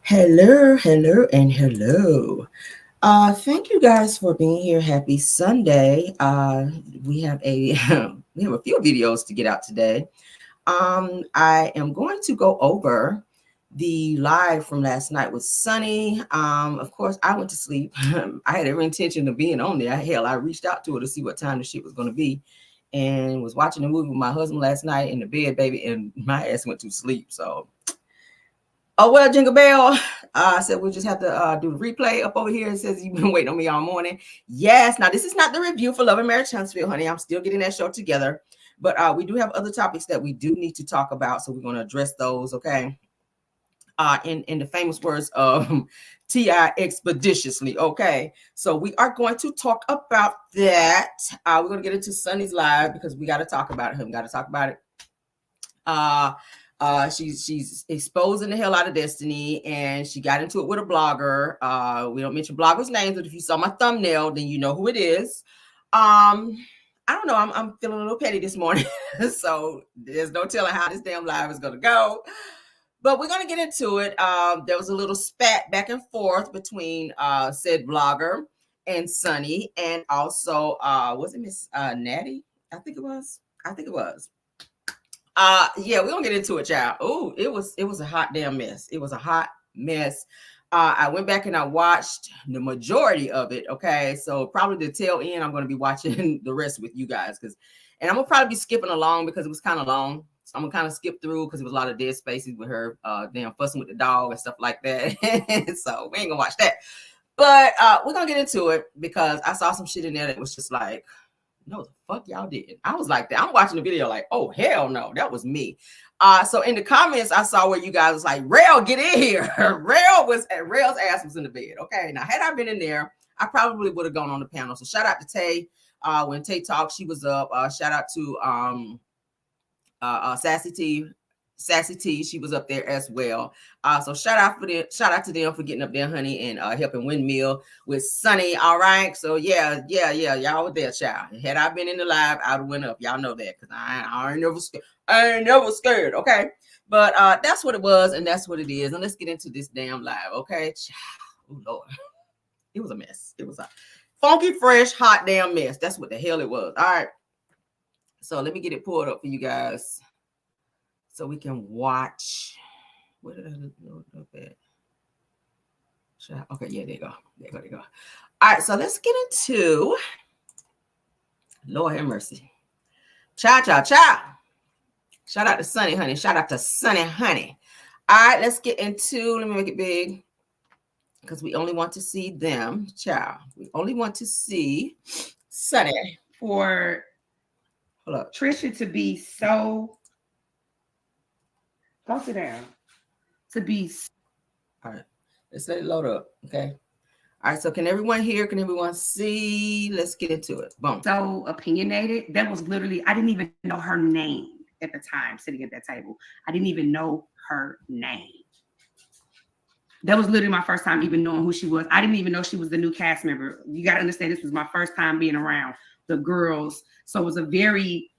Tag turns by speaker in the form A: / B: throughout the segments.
A: Hello, hello, and hello. Thank you guys for being here. Happy Sunday. We have a we have a few videos to get out today. I am going to go over the live from last night with Sunny. Of course, I went to sleep. I had every intention of being on there. Hell, I reached out to her to see what time the shit was going to be, and was watching the movie with my husband last night in the bed, baby, and my ass went to sleep. So oh well, Jingle Bell. I said we'll just have to do the replay up over here. It says you've been waiting on me all morning. Yes. Now this is not the review for Love and Marriage Huntsville, honey. I'm still getting that show together, but we do have other topics that we do need to talk about, so we're going to address those. Okay. In the famous words of T.I. expeditiously. Okay. So we are going to talk about that. We're going to get into Sunny's live because we got to talk about it. We got to talk about it. She's exposing the hell out of Destiny, and she got into it with a blogger. We don't mention bloggers' names, but if you saw my thumbnail, then you know who it is. I don't know. I'm feeling a little petty this morning, so there's no telling how this damn live is gonna go. But we're gonna get into it. There was a little spat back and forth between said blogger and Sunny, and also was it Miss Natty? I think it was. Yeah, we're gonna get into it, child. Oh, it was a hot damn mess. It was a hot mess. I went back and I watched the majority of it. Okay, so probably the tail end, I'm gonna be watching the rest with you guys, and I'm gonna probably be skipping along because it was kind of long. So I'm gonna kind of skip through because it was a lot of dead spaces with her damn fussing with the dog and stuff like that. So we ain't gonna watch that. But we're gonna get into it because I saw some shit in there that was just like, no, the fuck y'all did. I was like that. I'm watching the video like, oh hell no, that was me. So in the comments, I saw where you guys was like, Rail, get in here. Rail's ass was in the bed. Okay. Now, had I been in there, I probably would have gone on the panel. So shout out to Tay. When Tay talked, she was up. Shout out to Sassy T, she was up there as well. So shout out to them for getting up there, honey, and helping Windmill with Sunny. All right. So yeah, y'all were there, child. Had I been in the live, I'd have went up. Y'all know that because I ain't never scared. I ain't never scared. Okay. But that's what it was, and that's what it is. And let's get into this damn live. Okay. Oh Lord. It was a mess. It was a funky, fresh, hot damn mess. That's what the hell it was. All right. So let me get it pulled up for you guys, so we can watch. What did I look at? Okay, yeah, there you go. There you go. All right, so let's get into Lord have mercy. Cha. Shout out to Sunny, honey. Shout out to Sunny, honey. All right, let's get into, let me make it big because we only want to see them. Child. We only want to see Sunny.
B: For Trisha to be so, go sit down, to be.
A: All right, let's let it load up. Okay. All right, so can everyone hear? Can everyone see? Let's get into it. Boom.
B: So opinionated. That was literally, I didn't even know her name at the time sitting at that table. I didn't even know her name. That was literally my first time even knowing who she was. I didn't even know she was the new cast member. You got to understand, this was my first time being around the girls. So it was a very,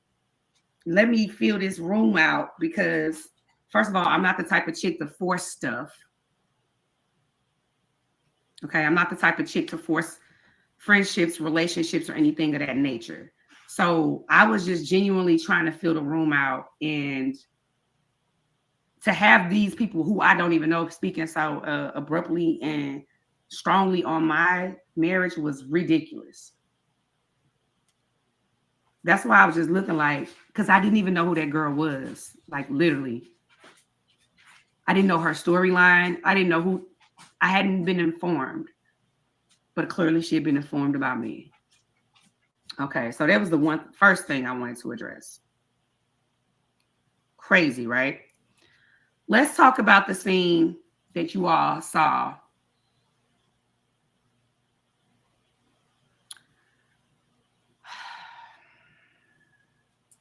B: let me feel this room out, because first of all, I'm not the type of chick to force stuff. Okay, I'm not the type of chick to force friendships, relationships, or anything of that nature. So I was just genuinely trying to fill the room out, and to have these people who I don't even know speaking so abruptly and strongly on my marriage was ridiculous. That's why I was just looking like, because I didn't even know who that girl was. Like literally. I didn't know her storyline. I didn't know who, I hadn't been informed. But clearly she had been informed about me. Okay, so that was the first thing I wanted to address. Crazy, right? Let's talk about the scene that you all saw.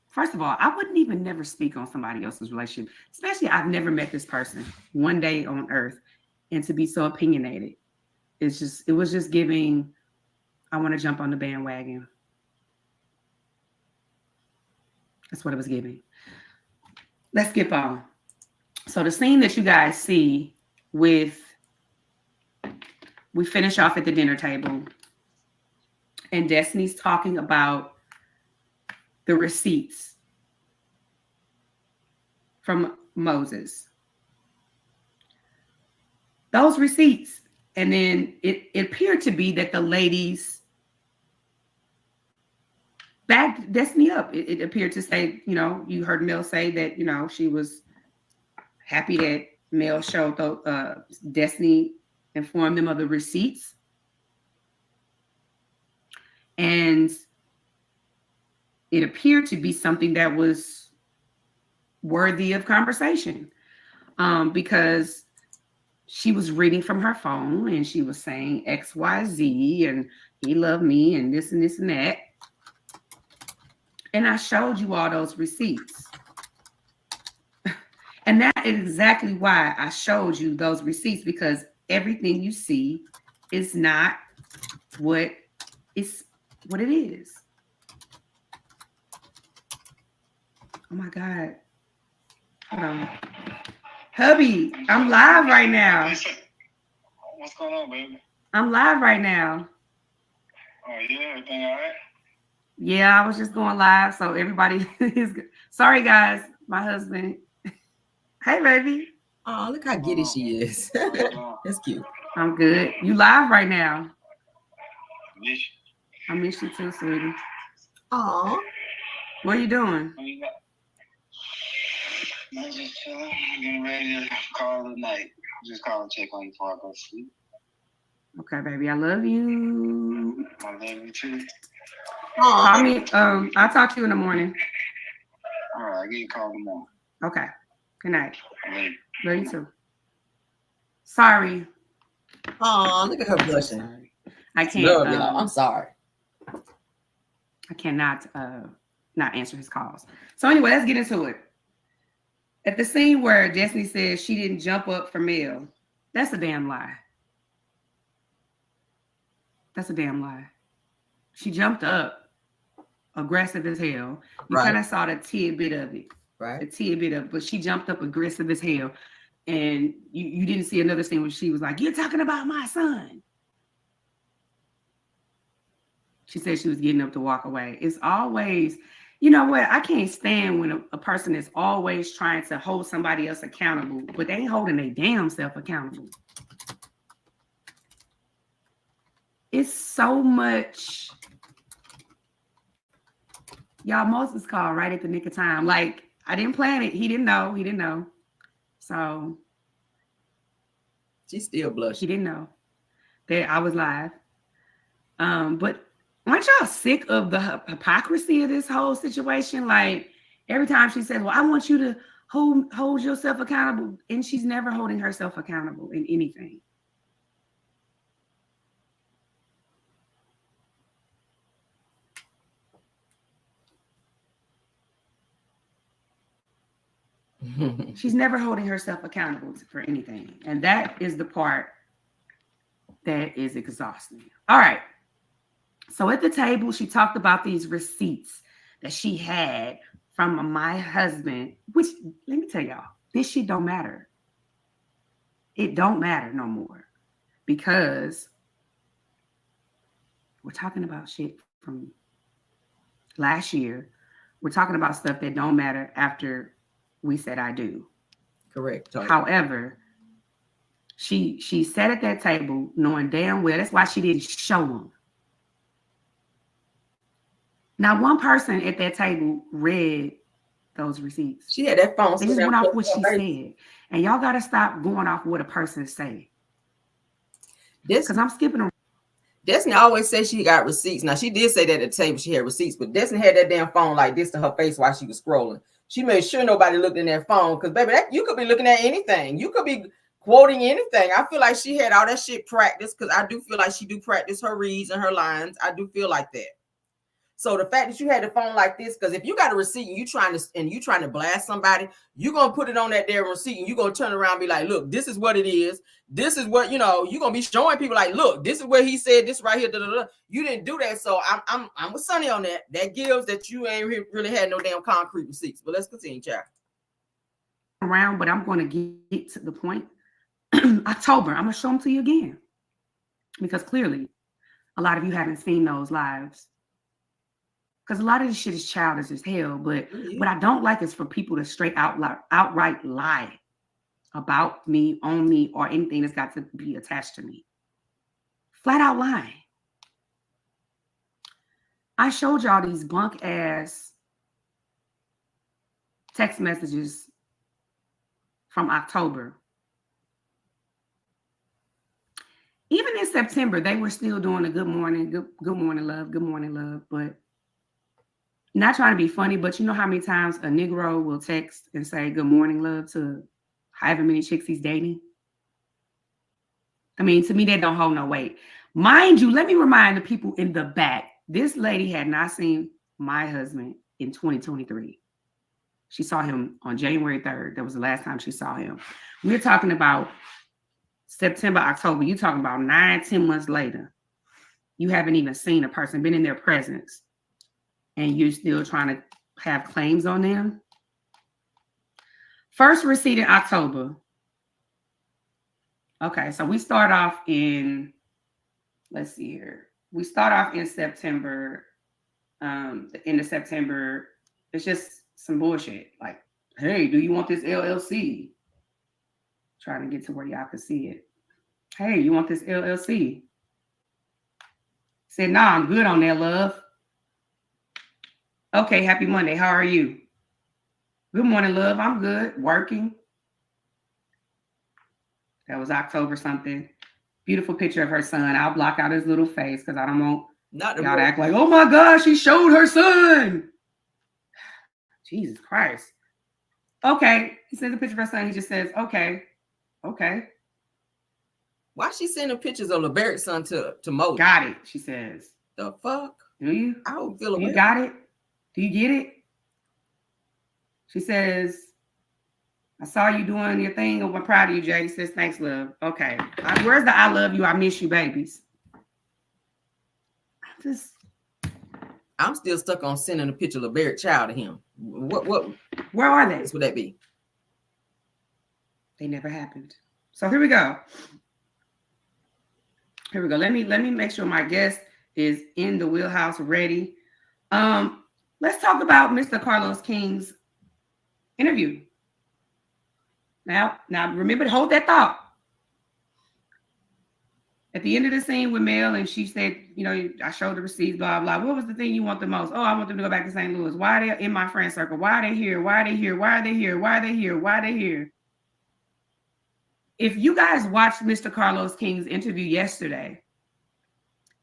B: First of all, I wouldn't even never speak on somebody else's relationship, especially I've never met this person one day on earth, and to be so opinionated. It was just giving, I want to jump on the bandwagon. That's what it was giving. Let's skip on. So the scene that you guys see with we finish off at the dinner table, and Destiny's talking about the receipts from Moses. Those receipts. And then it appeared to be that the ladies backed Destiny up. It appeared to say, you know, you heard Mel say that, you know, she was happy that Mel showed Destiny informed them of the receipts. And it appeared to be something that was worthy of conversation, because she was reading from her phone and she was saying XYZ and he loved me and this and this and that. And I showed you all those receipts. And that is exactly why I showed you those receipts, because everything you see is not what it is. Oh my God. Hold on. Hubby, I'm live right now.
C: What's going on, baby?
B: I'm live right now.
C: Oh, yeah, everything all right?
B: Yeah, I was just going live, so everybody is good. Sorry, guys. My husband. Hey, baby.
A: Oh, look how giddy she is. That's cute.
B: I'm good. You live right now.
C: Miss you.
B: I miss you too, sweetie.
A: Aw.
B: What are you doing?
C: What you got? I'm just chilling. I'm getting ready to call it night. Just call and check on you before I go to sleep.
B: Okay, baby. I love you.
C: I love you too.
B: Call me. I'll talk to you in the morning.
C: All right, I'll give you a call in the morning.
B: Okay. Good night.
C: Later.
B: Love you too. Sorry.
A: Oh, look at her blushing.
B: Sorry. I can't.
A: Love y'all. I'm sorry.
B: I cannot not answer his calls. So anyway, let's get into it. At the scene where Destiny says she didn't jump up for Mel, that's a damn lie. That's a damn lie. She jumped up, aggressive as hell. You kind of saw the tidbit of it.
A: Right.
B: The tidbit of it, but she jumped up aggressive as hell. And you didn't see another scene where she was like, "You're talking about my son." She said she was getting up to walk away. It's always, you know what? I can't stand when a person is always trying to hold somebody else accountable, but they ain't holding their damn self accountable. It's so much. Y'all, Moses called right at the nick of time. Like, I didn't plan it. He didn't know. He didn't know. So
A: she's still blushing.
B: He didn't know that I was live. But aren't y'all sick of the hypocrisy of this whole situation? Like, every time she says, "Well, I want you to hold yourself accountable," and she's never holding herself accountable in anything. She's never holding herself accountable for anything. And that is the part that is exhausting. All right. So at the table, she talked about these receipts that she had from my husband, which, let me tell y'all, this shit don't matter. It don't matter no more, because we're talking about shit from last year. We're talking about stuff that don't matter after we said I do.
A: Correct. Totally.
B: However, she sat at that table knowing damn well that's why she didn't show them. Now, one person at that table read those receipts.
A: She had that phone.
B: They just went off what she said. And y'all got to stop going off what a person say. Because I'm skipping around.
A: Destiny always says she got receipts. Now, she did say that at the table she had receipts, but Destiny had that damn phone like this to her face while she was scrolling. She made sure nobody looked in that phone, because, baby, you could be looking at anything. You could be quoting anything. I feel like she had all that shit practiced, because I do feel like she do practice her reads and her lines. I do feel like that. So the fact that you had the phone like this, because if you got a receipt and you trying to blast somebody, you're gonna put it on that damn receipt and you're gonna turn around and be like, "Look, this is what it is. This is what, you're gonna be showing people like, look, this is what he said, this right here. Da, da, da. You didn't do that." So I'm with Sunny on that. That gives that you ain't really had no damn concrete receipts. But let's continue, child.
B: Around, but I'm going to get to the point. October, I'm gonna show them to you again. because clearly a lot of you haven't seen those lives. Because a lot of this shit is childish as hell. But what I don't like is for people to straight outright lie about me, on me, or anything that's got to be attached to me. Flat out lying. I showed y'all these bunk ass text messages from October. Even in September, they were still doing a good morning, good morning, love, but not trying to be funny, but you know how many times a Negro will text and say good morning, love to however many chicks he's dating? I mean, to me, that don't hold no weight. Mind you, let me remind the people in the back, this lady had not seen my husband in 2023. She saw him on January 3rd. That was the last time she saw him. We're talking about September, October. You're talking about 9-10 months later. You haven't even seen a person, been in their presence, and you're still trying to have claims on them. First receipt in October. Okay, so we start off in, let's see here. We start off in September, the end of September. It's just some bullshit. Like, hey, do you want this LLC? Trying to get to where y'all can see it. Hey, you want this LLC? Said, nah, I'm good on that, love. Okay, happy Monday. How are you? Good morning, love. I'm good. Working. That was October something. Beautiful picture of her son. I'll block out his little face because I don't want y'all to act like, oh my gosh, she showed her son. Jesus Christ. Okay. He sends a picture of her son. He just says, okay.
A: Why she sending pictures of LeBert's son to Mo?
B: Got it, she says.
A: The fuck?
B: Do you?
A: I don't feel
B: You got it? Do you get it? She says, I saw you doing your thing. I'm proud of you, Jay. He says, thanks, love. Okay. Where's the I love you, I miss you, babies?
A: I'm still stuck on sending a picture of LeBert child to him.
B: Where are they?
A: What would that be?
B: They never happened. So here we go. Let me make sure my guest is in the wheelhouse ready. Let's talk about Mr. Carlos King's interview. Now remember to hold that thought. At the end of the scene with Mel, and she said, I showed the receipts, blah, blah. What was the thing you want the most? Oh, I want them to go back to St. Louis. Why are they in my friend circle? Why are they here? Why are they here? Why are they here? Why are they here? Why are they here? If you guys watched Mr. Carlos King's interview yesterday,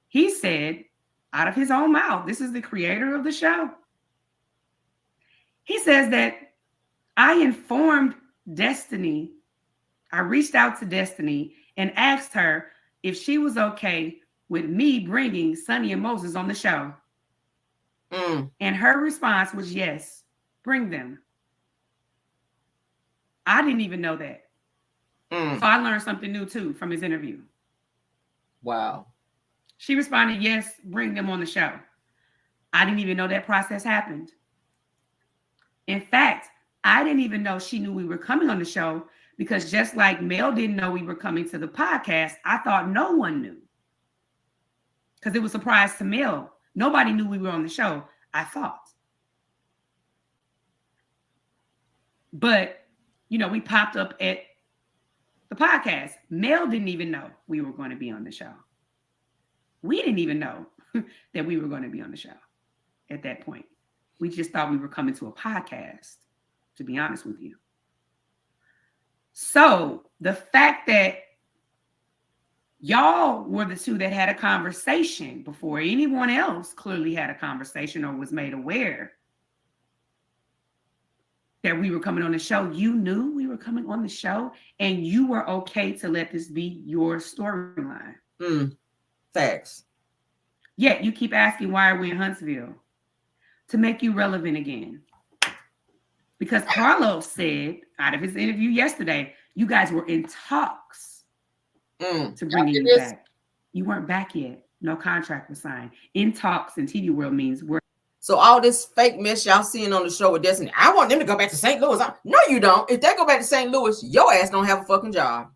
B: he said out of his own mouth, this is the creator of the show. He says that I informed Destiny. I reached out to Destiny and asked her if she was okay with me bringing Sunni and Moses on the show. And her response was, yes, bring them. I didn't even know that. So I learned something new too from his interview.
A: Wow.
B: She responded, yes, bring them on the show. I didn't even know that process happened. In fact, I didn't even know she knew we were coming on the show, because just like Mel didn't know we were coming to the podcast, I thought no one knew. Because it was a surprise to Mel. Nobody knew we were on the show, I thought. But, we popped up at the podcast. Mel didn't even know we were going to be on the show. We didn't even know that we were going to be on the show at that point. We just thought we were coming to a podcast, to be honest with you. So the fact that y'all were the two that had a conversation before anyone else clearly had a conversation or was made aware that we were coming on the show, you knew we were coming on the show, and you were okay to let this be your storyline.
A: Facts.
B: Yet you keep asking, why are we in Huntsville? To make you relevant again. Because Carlos said out of his interview yesterday, you guys were in talks to bring you back. You weren't back yet. No contract was signed. In talks in TV world means we're.
A: So all this fake mess y'all seeing on the show with Destiny, I want them to go back to St. Louis. No, you don't. If they go back to St. Louis, your ass don't have a fucking job.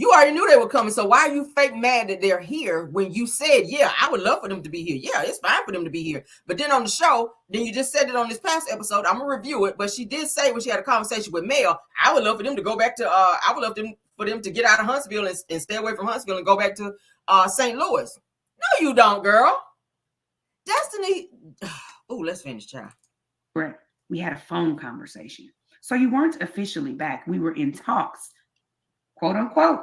A: You already knew they were coming. So why are you fake mad that they're here when you said, yeah, I would love for them to be here. Yeah, it's fine for them to be here. But then on the show, then you just said it on this past episode. I'm gonna review it, but she did say when she had a conversation with Mel, I would love for them to go back to I would love for them to get out of Huntsville and stay away from Huntsville and go back to St. Louis. No, you don't, girl. Destiny. Oh, let's finish, child.
B: Right. We had a phone conversation. So you weren't officially back. We were in talks, quote unquote.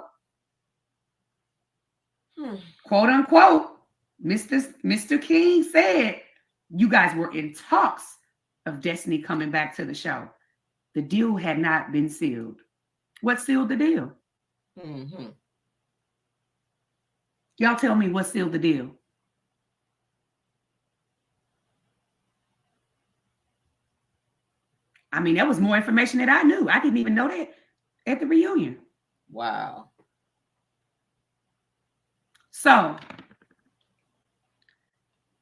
B: Quote unquote. Mr. King said you guys were in talks of Destiny coming back to the show. The deal had not been sealed. What sealed the deal?
A: Mm-hmm.
B: Y'all tell me what sealed the deal. I mean, that was more information that I knew. I didn't even know that at the reunion.
A: Wow.
B: So,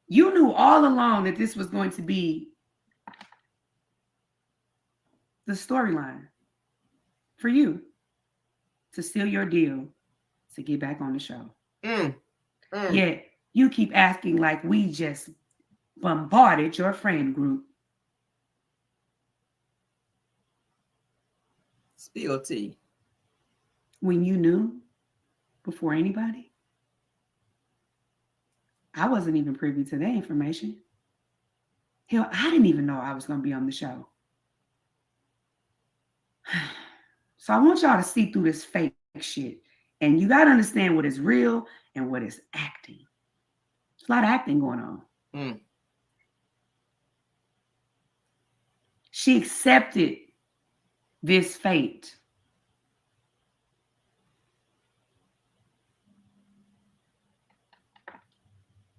B: you knew all along that this was going to be the storyline for you to seal your deal to get back on the show. Yet, you keep acting like we just bombarded your friend group.
A: Spill tea.
B: When you knew before anybody. I wasn't even privy to that information. Hell, I didn't even know I was going to be on the show. So I want y'all to see through this fake shit. And you got to understand what is real and what is acting. There's a lot of acting going on. She accepted this fate.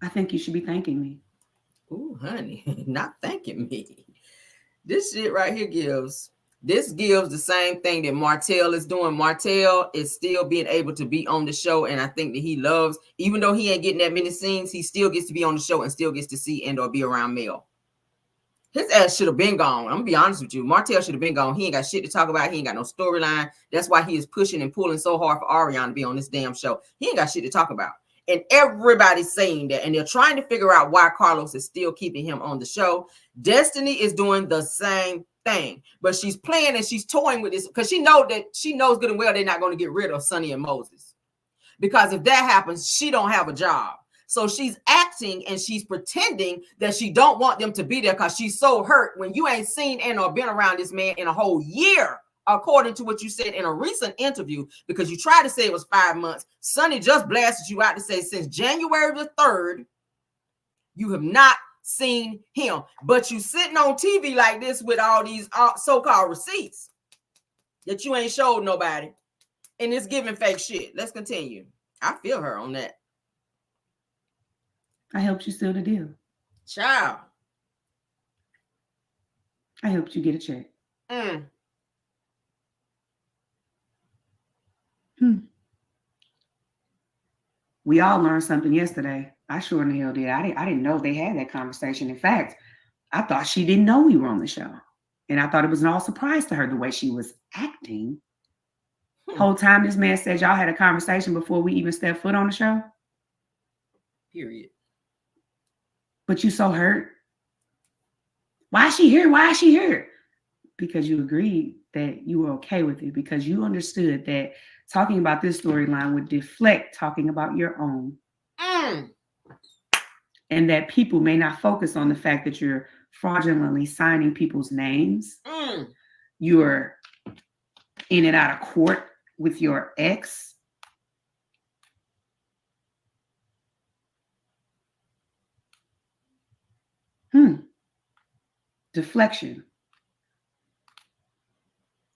B: I think you should be thanking me.
A: Ooh, honey, not thanking me. This shit right here gives the same thing that Martell is doing. Martell is still being able to be on the show, and I think that he loves, even though he ain't getting that many scenes, he still gets to be on the show and still gets to see and or be around Mel. His ass should have been gone. I'm gonna be honest with you. Martell should have been gone. He ain't got shit to talk about. He ain't got no storyline. That's why he is pushing and pulling so hard for Ariana to be on this damn show. He ain't got shit to talk about. And everybody's saying that. And they're trying to figure out why Carlos is still keeping him on the show. Destiny is doing the same thing. But she's playing and she's toying with this because she knows good and well they're not going to get rid of Sunni and Moses. Because if that happens, she don't have a job. So she's acting and she's pretending that she don't want them to be there because she's so hurt when you ain't seen and or been around this man in a whole year, according to what you said in a recent interview, because you tried to say it was 5 months. Sunni just blasted you out to say since January the 3rd, you have not seen him. But you sitting on TV like this with all these so-called receipts that you ain't showed nobody. And it's giving fake shit. Let's continue. I feel her on that.
B: I helped you seal the deal.
A: Child.
B: I helped you get a check. We all learned something yesterday. I sure in the hell did. I didn't know they had that conversation. In fact, I thought she didn't know we were on the show. And I thought it was an all surprise to her the way she was acting. Whole time this man said y'all had a conversation before we even stepped foot on the show.
A: Period.
B: But you so hurt. Why is she here? Why is she here? Because you agreed that you were okay with it. Because you understood that talking about this storyline would deflect talking about your own. And that people may not focus on the fact that you're fraudulently signing people's names. You're in and out of court with your ex. Deflection.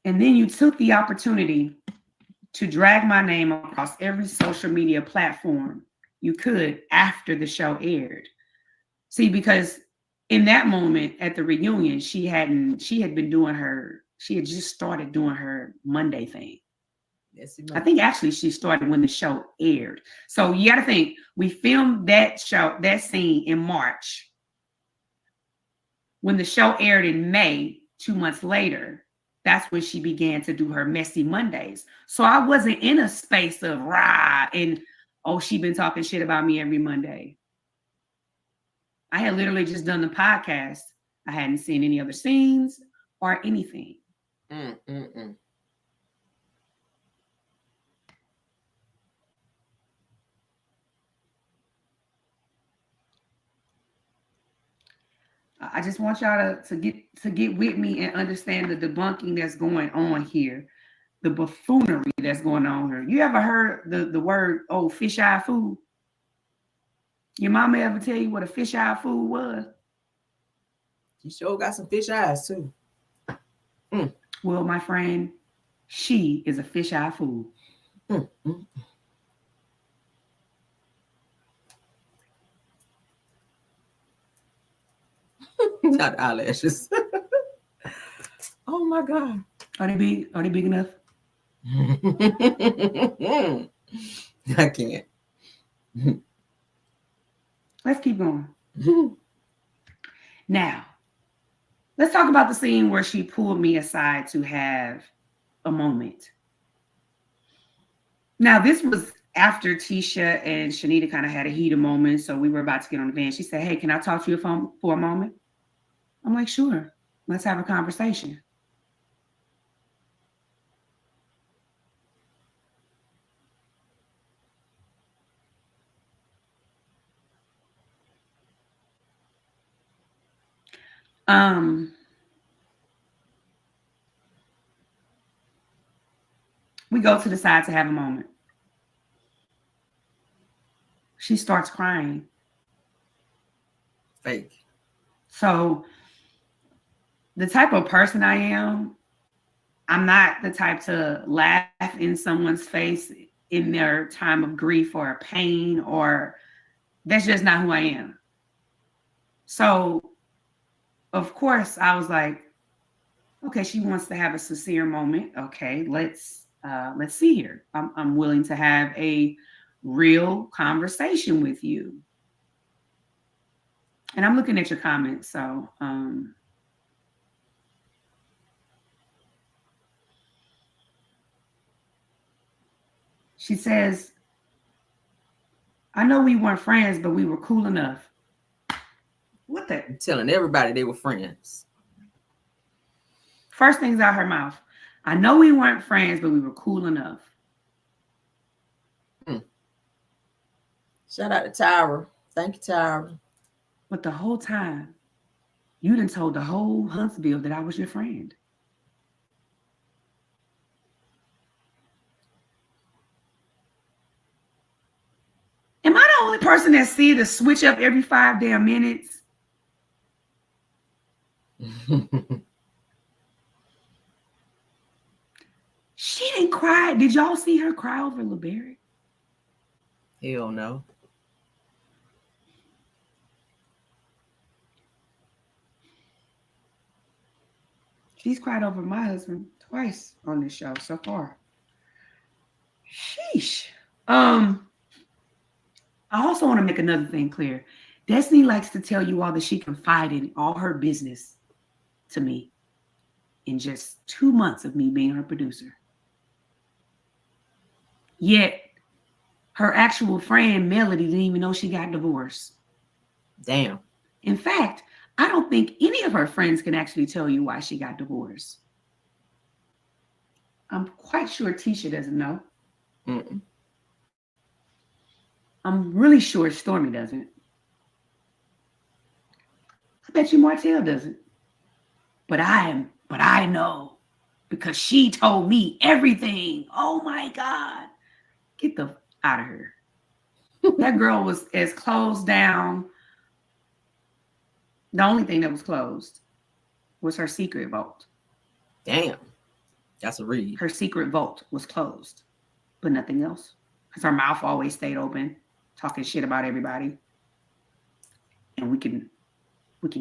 B: And then you took the opportunity to drag my name across every social media platform you could after the show aired. See, because in that moment at the reunion, she had just started doing her Monday thing. I think actually she started when the show aired. So you got to think, we filmed that scene in March. When the show aired in May, 2 months later, that's when she began to do her messy Mondays. So I wasn't in a space of rah and oh, she been talking shit about me every Monday. I had literally just done the podcast. I hadn't seen any other scenes or anything. I just want y'all to get with me and understand the debunking that's going on here, the buffoonery that's going on here. You ever heard the word, oh, fish-eye food? Your mama ever tell you what a fish-eye food was?
A: You sure got some fish eyes too.
B: Well, my friend, she is a fish-eye food.
A: Not eyelashes. Oh my God.
B: Are they big? Are they big enough?
A: I can't.
B: Let's keep going. Now, let's talk about the scene where she pulled me aside to have a moment. Now, this was after Tisha and Shanita kind of had a heated moment, so we were about to get on the van. She said, hey, can I talk to you for a moment? I'm like, sure. Let's have a conversation. We go to the side to have a moment. She starts crying.
A: Fake.
B: So the type of person I am, I'm not the type to laugh in someone's face in their time of grief or pain, or that's just not who I am. So of course I was like, okay, she wants to have a sincere moment. Okay, let's see here. I'm willing to have a real conversation with you. And I'm looking at your comments. So she says, I know we weren't friends, but we were cool enough. What the?
A: I'm telling everybody they were friends.
B: First things out her mouth. I know we weren't friends, but we were cool enough.
A: Shout out to Tyra. Thank you, Tyra.
B: But the whole time, you done told the whole Huntsville that I was your friend. Am I the only person that see the switch up every 5 damn minutes? She didn't cry. Did y'all see her cry over LeBarrett?
A: Hell no.
B: She's cried over my husband twice on this show so far. Sheesh. I also want to make another thing clear. Destiny likes to tell you all that she confided all her business to me in just 2 months of me being her producer. Yet her actual friend Melody didn't even know she got divorced.
A: Damn.
B: In fact, I don't think any of her friends can actually tell you why she got divorced. I'm quite sure Tisha doesn't know. I'm really sure Stormy doesn't. I bet you Martell doesn't. But I know because she told me everything. Oh my God. Get the out of here. That girl was as closed down. The only thing that was closed was her secret vault.
A: Damn. That's a read.
B: Her secret vault was closed, but nothing else. Because her mouth always stayed open, talking shit about everybody. And we can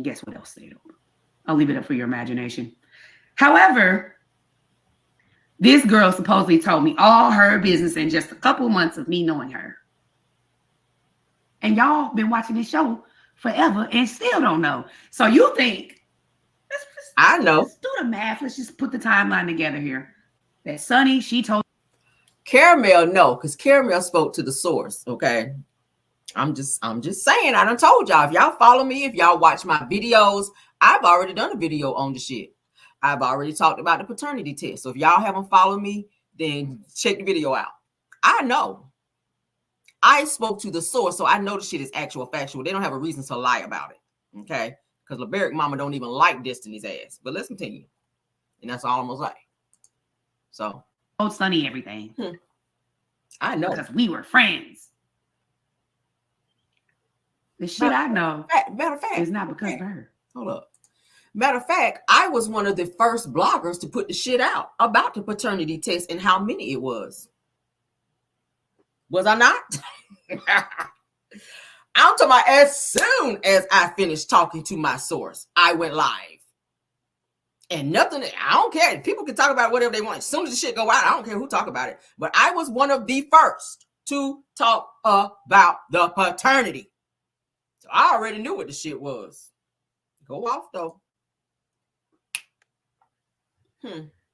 B: guess what else stayed open. I'll leave it up for your imagination. However, this girl supposedly told me all her business in just a couple months of me knowing her. And y'all been watching this show forever and still don't know. So you think, let's
A: I know.
B: Let's do the math. Let's just put the timeline together here. That Sunni, she told
A: Caramel, no, because Caramel spoke to the source. Okay. I'm just saying, I done told y'all. If y'all follow me, if y'all watch my videos, I've already done a video on the shit. I've already talked about the paternity test. So if y'all haven't followed me, then check the video out. I know. I spoke to the source, so I know the shit is actual factual. They don't have a reason to lie about it. Okay. Because LeBaric mama don't even like Destiny's ass. But let's continue. And that's all I'm gonna say. So
B: Sunni everything.
A: I know.
B: Because we were friends. The shit I know
A: matter of fact,
B: is not because of her.
A: Hold up. Matter of fact, I was one of the first bloggers to put the shit out about the paternity test and how many it was. Was I not? I'm talking about as soon as I finished talking to my source, I went live. And nothing, I don't care. People can talk about whatever they want. As soon as the shit go out, I don't care who talk about it. But I was one of the first to talk about the paternity. So I already knew what the shit was. Go off though.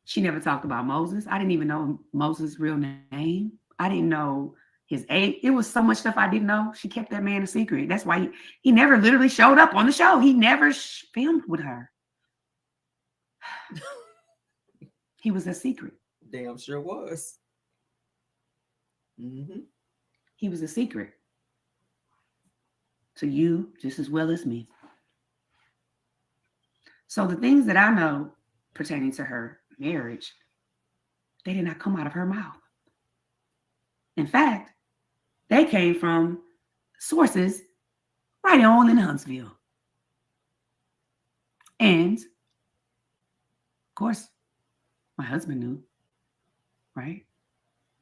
B: She never talked about Moses. I didn't even know Moses' real name. I didn't know his age. It was so much stuff I didn't know. She kept that man a secret. That's why he never literally showed up on the show. He never filmed with her. He was a secret.
A: Damn sure was.
B: He was a secret. To you just as well as me. So the things that I know pertaining to her marriage, they did not come out of her mouth. In fact, they came from sources right on in Huntsville. And of course, my husband knew, right?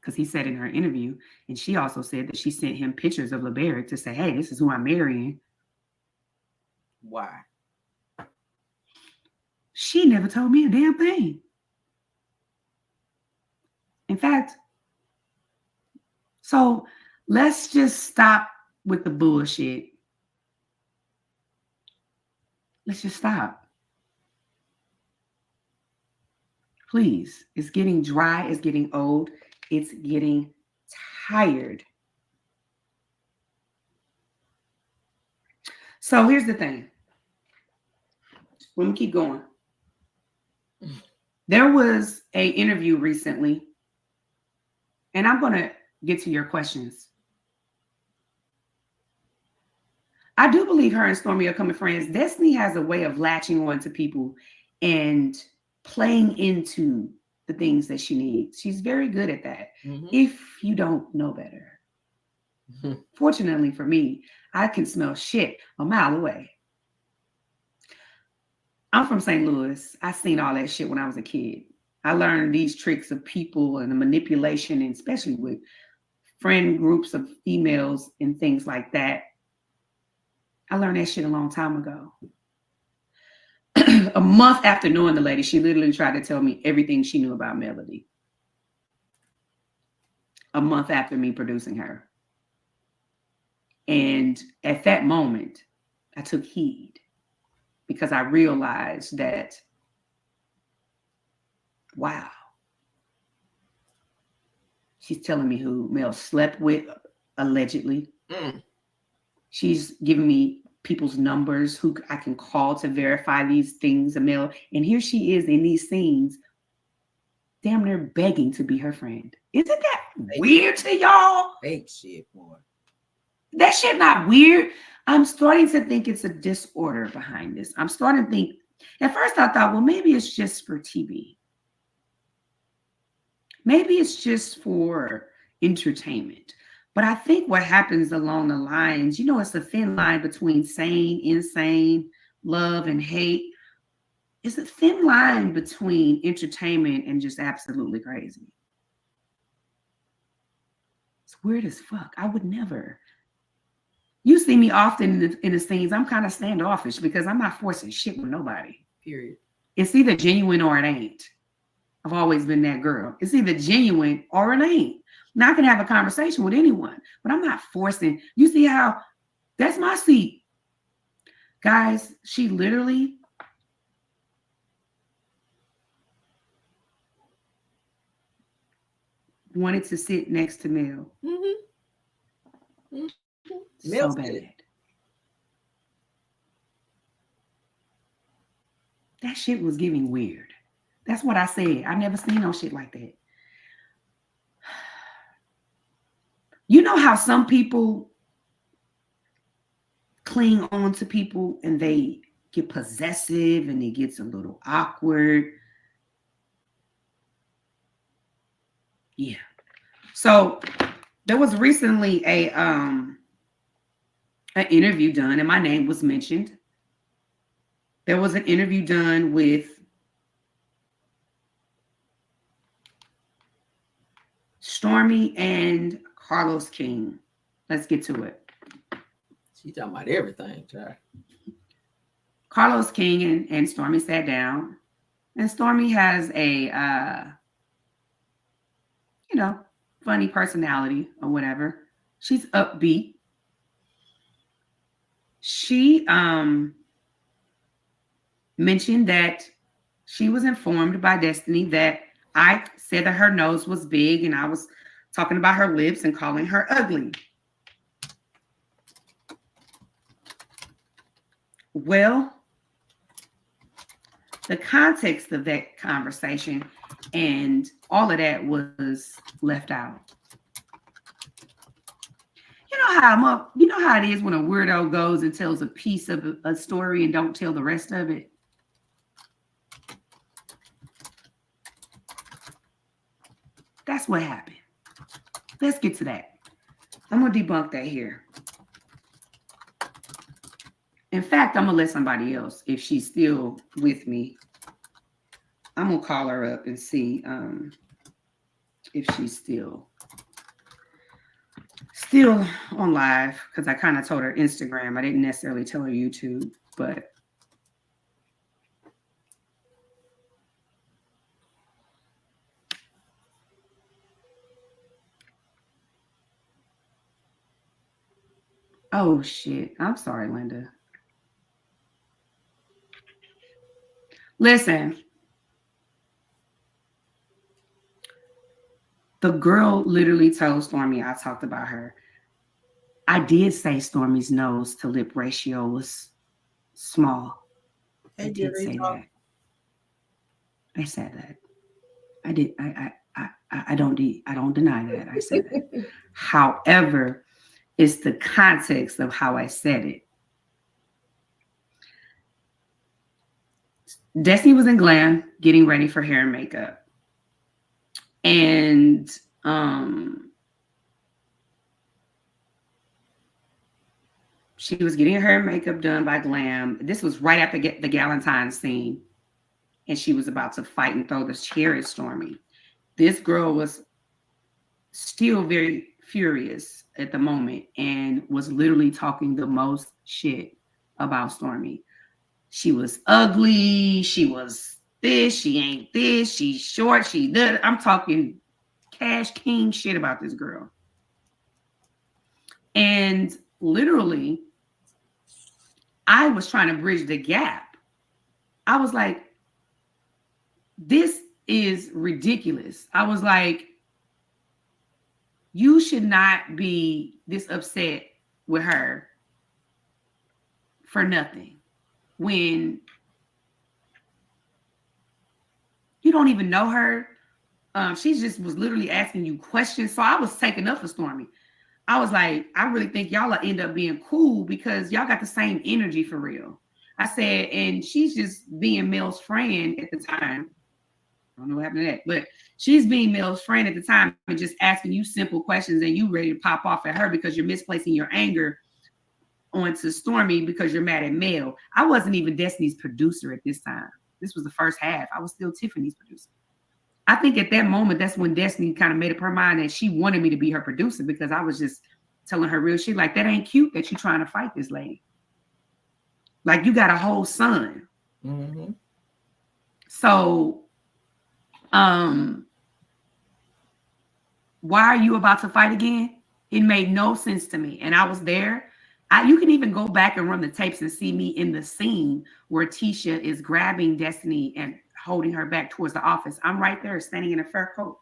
B: Because he said in her interview, and she also said that she sent him pictures of LeBaric to say, hey, this is who I'm marrying.
A: Why?
B: She never told me a damn thing. In fact, so let's just stop with the bullshit. Let's just stop. Please. It's getting dry. It's getting old. It's getting tired. So here's the thing. Let me keep going. There was an interview recently, and I'm going to get to your questions. I do believe her and Stormy are coming friends. Destiny has a way of latching on to people and playing into the things that she needs. She's very good at that. If you don't know better. Fortunately for me, I can smell shit a mile away. I'm from St. Louis. I seen all that shit when I was a kid. I learned these tricks of people and the manipulation, and especially with friend groups of females and things like that. I learned that shit a long time ago. A month after knowing the lady, she literally tried to tell me everything she knew about Melody. A month after me producing her. And at that moment, I took heed because I realized that, wow, she's telling me who Mel slept with, allegedly. She's giving me people's numbers who I can call to verify these things, Mel. And here she is in these scenes, damn near begging to be her friend. Isn't that weird to y'all?
A: Fake shit, boy.
B: That shit not weird. I'm starting to think it's a disorder behind this. I'm starting to think, at first I thought, well, maybe it's just for TV. Maybe it's just for entertainment. But I think what happens along the lines, you know, it's a thin line between sane, insane, love, and hate. It's a thin line between entertainment and just absolutely crazy. It's weird as fuck. I would never. You see me often in the scenes, I'm kind of standoffish because I'm not forcing shit with nobody.
A: Period.
B: It's either genuine or it ain't. I've always been that girl. It's either genuine or it ain't. Now I can have a conversation with anyone, but I'm not forcing. You see how that's my seat. Guys, she literally wanted to sit next to Mel.
A: Mm-hmm. Mm-hmm.
B: So
A: Mel said
B: bad.
A: it.
B: That shit was giving weird. That's what I said. I never seen no shit like that. You know how some people cling on to people and they get possessive and it gets a little awkward. Yeah. So there was recently a an interview done and my name was mentioned. There was an interview done with Stormy and Carlos King. Let's get to it.
A: She talking about everything, child.
B: Carlos King and Stormy sat down, and Stormy has a funny personality or whatever. She's upbeat. She mentioned that she was informed by Destiny that I said that her nose was big and I was talking about her lips and calling her ugly. Well, the context of that conversation and all of that was left out. You know how it is when a weirdo goes and tells a piece of a story and don't tell the rest of it. That's what happened. Let's get to that. I'm gonna debunk that here. In fact, I'm gonna let somebody else, if she's still with me, I'm gonna call her up and see if she's still on live, because I kind of told her Instagram. I didn't necessarily tell her YouTube, but oh shit. I'm sorry, Linda. Listen, the girl literally told Stormy I talked about her. I did say Stormy's nose to lip ratio was small. I did say that. I said that. I did. I don't deny that. I said that. However, it's the context of how I said it. Destiny was in glam getting ready for hair and makeup. And she was getting her hair and makeup done by Glam. This was right after the Galentine scene. And she was about to fight and throw the chair at Stormy. This girl was still very furious at the moment and was literally talking the most shit about Stormy. She was ugly. She was this. She ain't this. She's short. She that. I'm talking Cash King shit about this girl. And literally, I was trying to bridge the gap. I was like, this is ridiculous. I was like, you should not be this upset with her for nothing when you don't even know her. She just was literally asking you questions. So I was taking up for Stormy. I was like, I really think y'all will end up being cool because y'all got the same energy for real. I said, and she's just being Mel's friend at the time. I don't know what happened to that, but she's being Mel's friend at the time and just asking you simple questions and you ready to pop off at her because you're misplacing your anger onto Stormy because you're mad at Mel. I wasn't even Destiny's producer at this time. This was the first half. I was still Tiffany's producer. I think at that moment, that's when Destiny kind of made up her mind that she wanted me to be her producer because I was just telling her real shit. Like, that ain't cute that you're trying to fight this lady. Like, you got a whole son.
A: Mm-hmm.
B: So, why are you about to fight again? It made no sense to me. And I was there. You can even go back and run the tapes and see me in the scene where Tisha is grabbing Destiny and holding her back towards the office. I'm right there standing in a fur coat.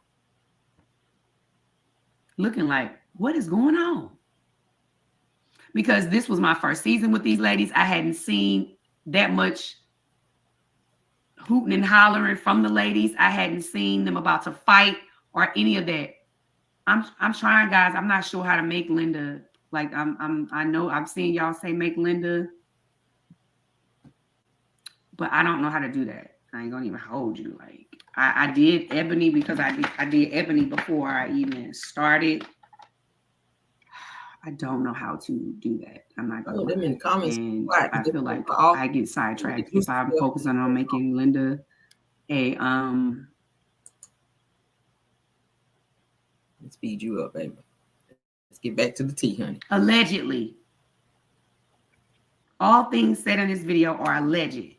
B: looking like, what is going on? Because this was my first season with these ladies. I hadn't seen that much hooting and hollering from the ladies. I hadn't seen them about to fight or any of that. I'm trying, guys. I'm not sure how to make Linda. Like I know I've seen y'all say make Linda, but I don't know how to do that. I ain't gonna even hold you. Like I did Ebony because I did Ebony before I even started. I don't know how to do that. I'm not gonna.
A: Them in the comments.
B: And
A: Right.
B: I feel like I get sidetracked if I'm focusing on making Linda a
A: Let's speed you up, baby. Let's get back to the tea, honey.
B: Allegedly. All things said in this video are alleged.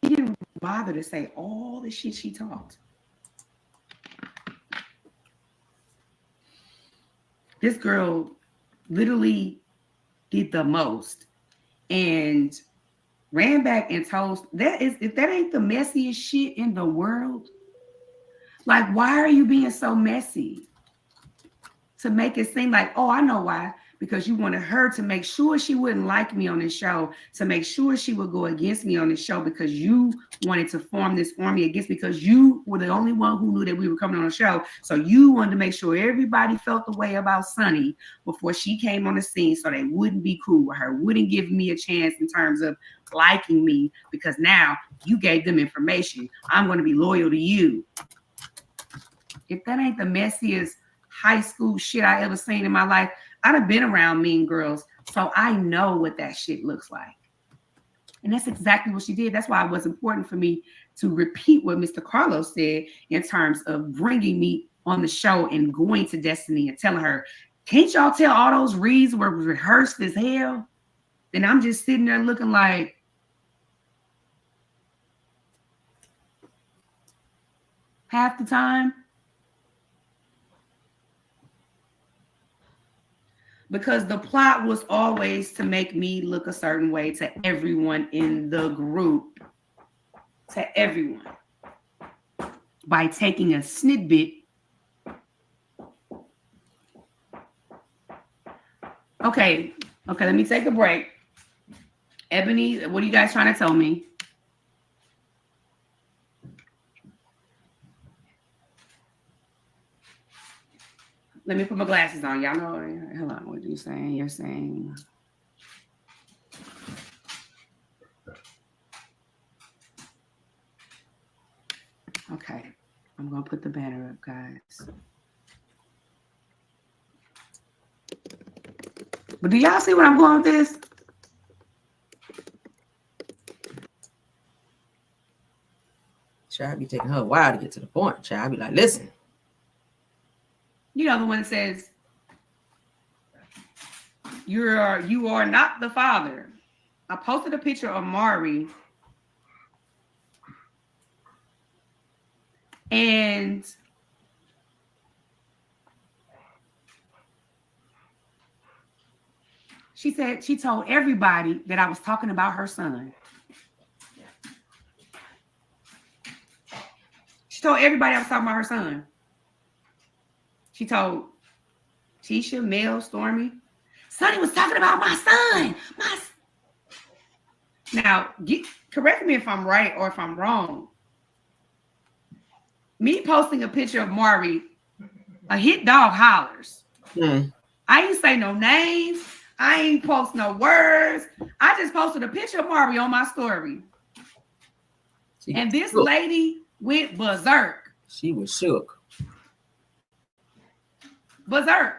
B: She didn't bother to say all the shit she talked. This girl literally did the most and ran back and told if that ain't the messiest shit in the world, like, why are you being so messy? To make it seem like, oh, I know why. Because you wanted her to make sure she wouldn't like me on this show, to make sure she would go against me on this show, because you wanted to form this army against, because you were the only one who knew that we were coming on the show. So you wanted to make sure everybody felt the way about Sunni before she came on the scene, so they wouldn't be cool with her, wouldn't give me a chance in terms of liking me, because now you gave them information. I'm going to be loyal to you. If that ain't the messiest high school shit I ever seen in my life, I'd have been around mean girls, so I know what that shit looks like. And that's exactly what she did. That's why it was important for me to repeat what Mr. Carlos said in terms of bringing me on the show and going to Destiny and telling her, can't y'all tell all those reads were rehearsed as hell? And I'm just sitting there looking like, half the time. Because the plot was always to make me look a certain way to everyone in the group. To everyone. By taking a snippet. Okay, let me take a break. Ebony, what are you guys trying to tell me? Let me put my glasses on. Y'all know. Hold on. What are you saying? You're saying. Okay. I'm going to put the banner up, guys. But do y'all see where I'm going with this?
A: Child be taking her a while to get to the point. Child be like, listen.
B: You know, the one that says, you are not the father. I posted a picture of Mari. And she said she told everybody that I was talking about her son. She told everybody I was talking about her son. She told Tisha, Mel, Stormy, Sunni was talking about my son. Now, correct me if I'm right or if I'm wrong. Me posting a picture of Mari, a hit dog hollers. I ain't say no names. I ain't post no words. I just posted a picture of Mari on my story. And this lady went berserk.
A: She was shook.
B: Berserk.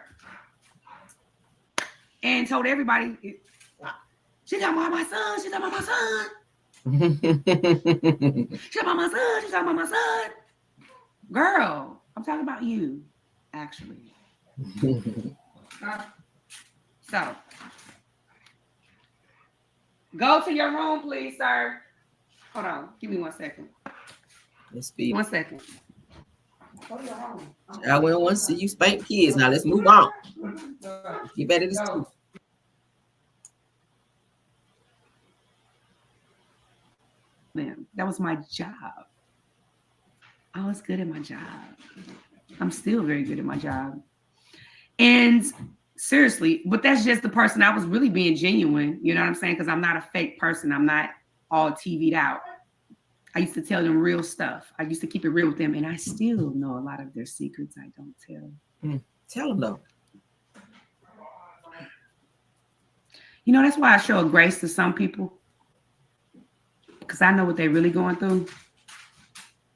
B: And told everybody, she talking about my son. She talking about my son. She talking about my son. She talking about my son. Girl, I'm talking about you, actually. So, go to your room, please, sir. Hold on. Give me 1 second.
A: Let's be
B: 1 second.
A: I wouldn't want to see you spank kids. Now let's move on. Get better to school.
B: them. That was my job. I was good at my job. I'm still very good at my job. And seriously, but that's just the person. I was really being genuine. You know what I'm saying? Because I'm not a fake person. I'm not all TV'd out. I used to tell them real stuff. I used to keep it real with them. And I still know a lot of their secrets I don't tell.
A: Tell them though.
B: You know, that's why I show a grace to some people. Because I know what they're really going through.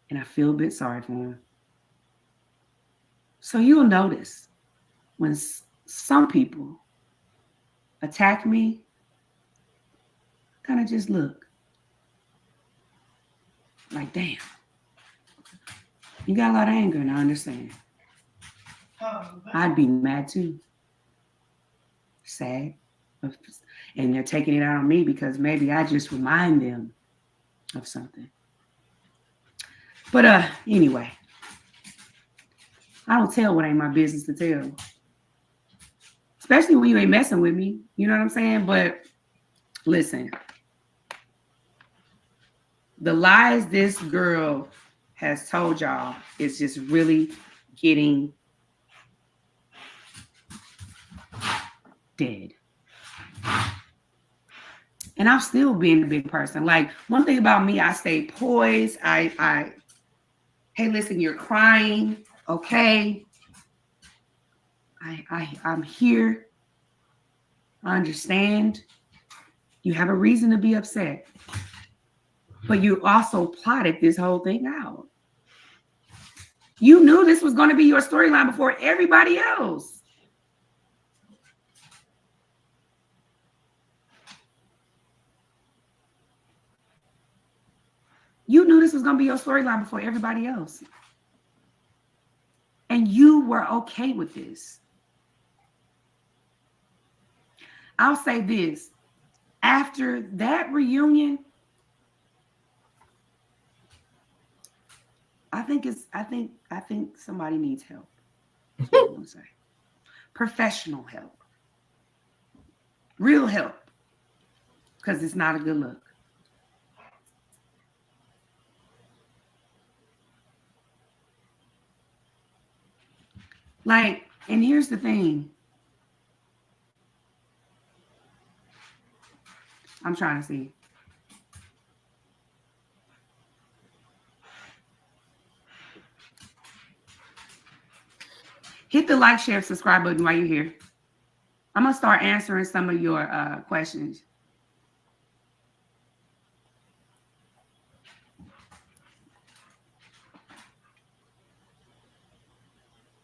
B: And I feel a bit sorry for them. So you'll notice when some people attack me, kind of just look. Like, damn. You got a lot of anger, and I understand. I'd be mad too. Sad. And they're taking it out on me because maybe I just remind them of something. But anyway, I don't tell what ain't my business to tell. Especially when you ain't messing with me. You know what I'm saying? But listen, the lies this girl has told y'all is just really getting dead. And I'm still being a big person. Like, one thing about me, I stay poised. Hey, listen, you're crying. Okay. I'm here. I understand. You have a reason to be upset. But you also plotted this whole thing out. You knew this was going to be your storyline before everybody else. You knew this was going to be your storyline before everybody else. And you were okay with this. I'll say this. After that reunion, I think somebody needs help. That's what I'm going to say. Professional help. Real help. Because it's not a good look. Like, and here's the thing. I'm trying to see. Hit the like, share, subscribe button while you're here. I'm going to start answering some of your questions.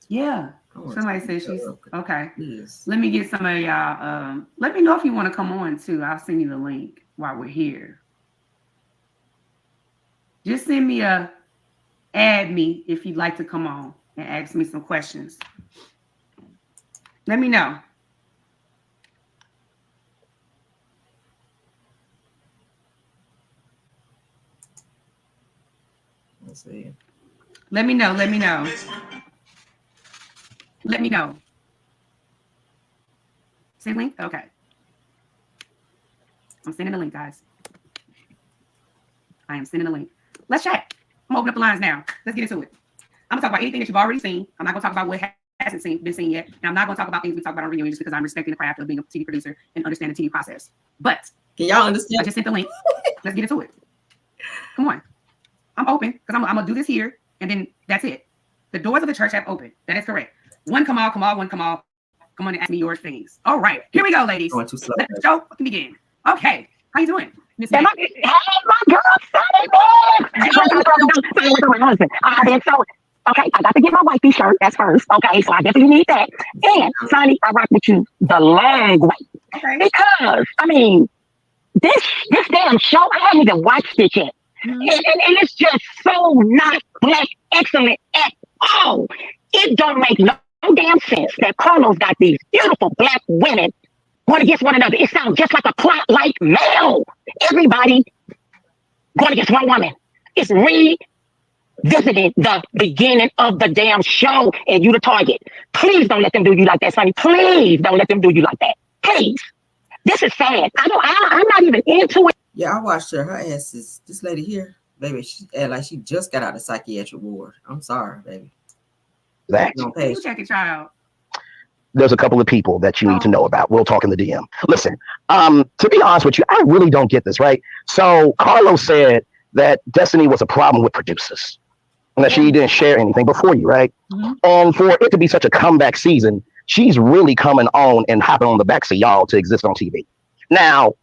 B: Yeah. Somebody said she's okay. Yes. Let me get some of y'all. Let me know if you want to come on too. I'll send you the link while we're here. Just send me add me if you'd like to come on and ask me some questions. Let me know.
A: Let's see.
B: Let me know. Let me know. Let me know. Send link? Okay. I'm sending the link, guys. I am sending the link. Let's chat. I'm gonna open up the lines now. Let's get into it. I'm gonna talk about anything that you've already seen. I'm not gonna talk about what hasn't been seen yet. And I'm not gonna talk about things we talk about on reunion just because I'm respecting the craft of being a TV producer and understanding the TV process. But
A: can y'all understand?
B: I just sent the link. Let's get into it. Come on. I'm open because I'm gonna do this here and then that's it. The doors of the church have opened. That is correct. One come all. Come on and ask me your things. All right, here we go, ladies. Let the show fucking begin. Okay, how you doing, Miss?
D: Hey, my girl, Sunny. I've been so okay. I got to get my wifey shirt. That's first. Okay, so I definitely need that. And Sunny, I rock with you the long way because I mean, this damn show I haven't even watched it yet, and it's just so not black excellent at all. It don't make no damn sense that Carlos got these beautiful black women going against one another. It sounds just like a plot like Mel. Everybody going against one woman. It's revisiting the beginning of the damn show and you the target. Please don't let them do you like that, Sunny. Please don't let them do you like that. Please. This is sad. I'm not even into it.
A: Yeah, I watched her. Her ass is this lady here, baby. She act like she just got out of psychiatric ward. I'm sorry, baby.
D: Exactly.
A: You don't
B: Who
A: pay.
B: you checking, child?
D: There's a couple of people that you need to know about. We'll talk in the DM. Listen, to be honest with you, I really don't get this, right? So Carlos said that Destiny was a problem with producers and that she didn't share anything before you, right?
B: Mhm.
D: And for it to be such a comeback season, she's really coming on and hopping on the backs of y'all to exist on TV. Now,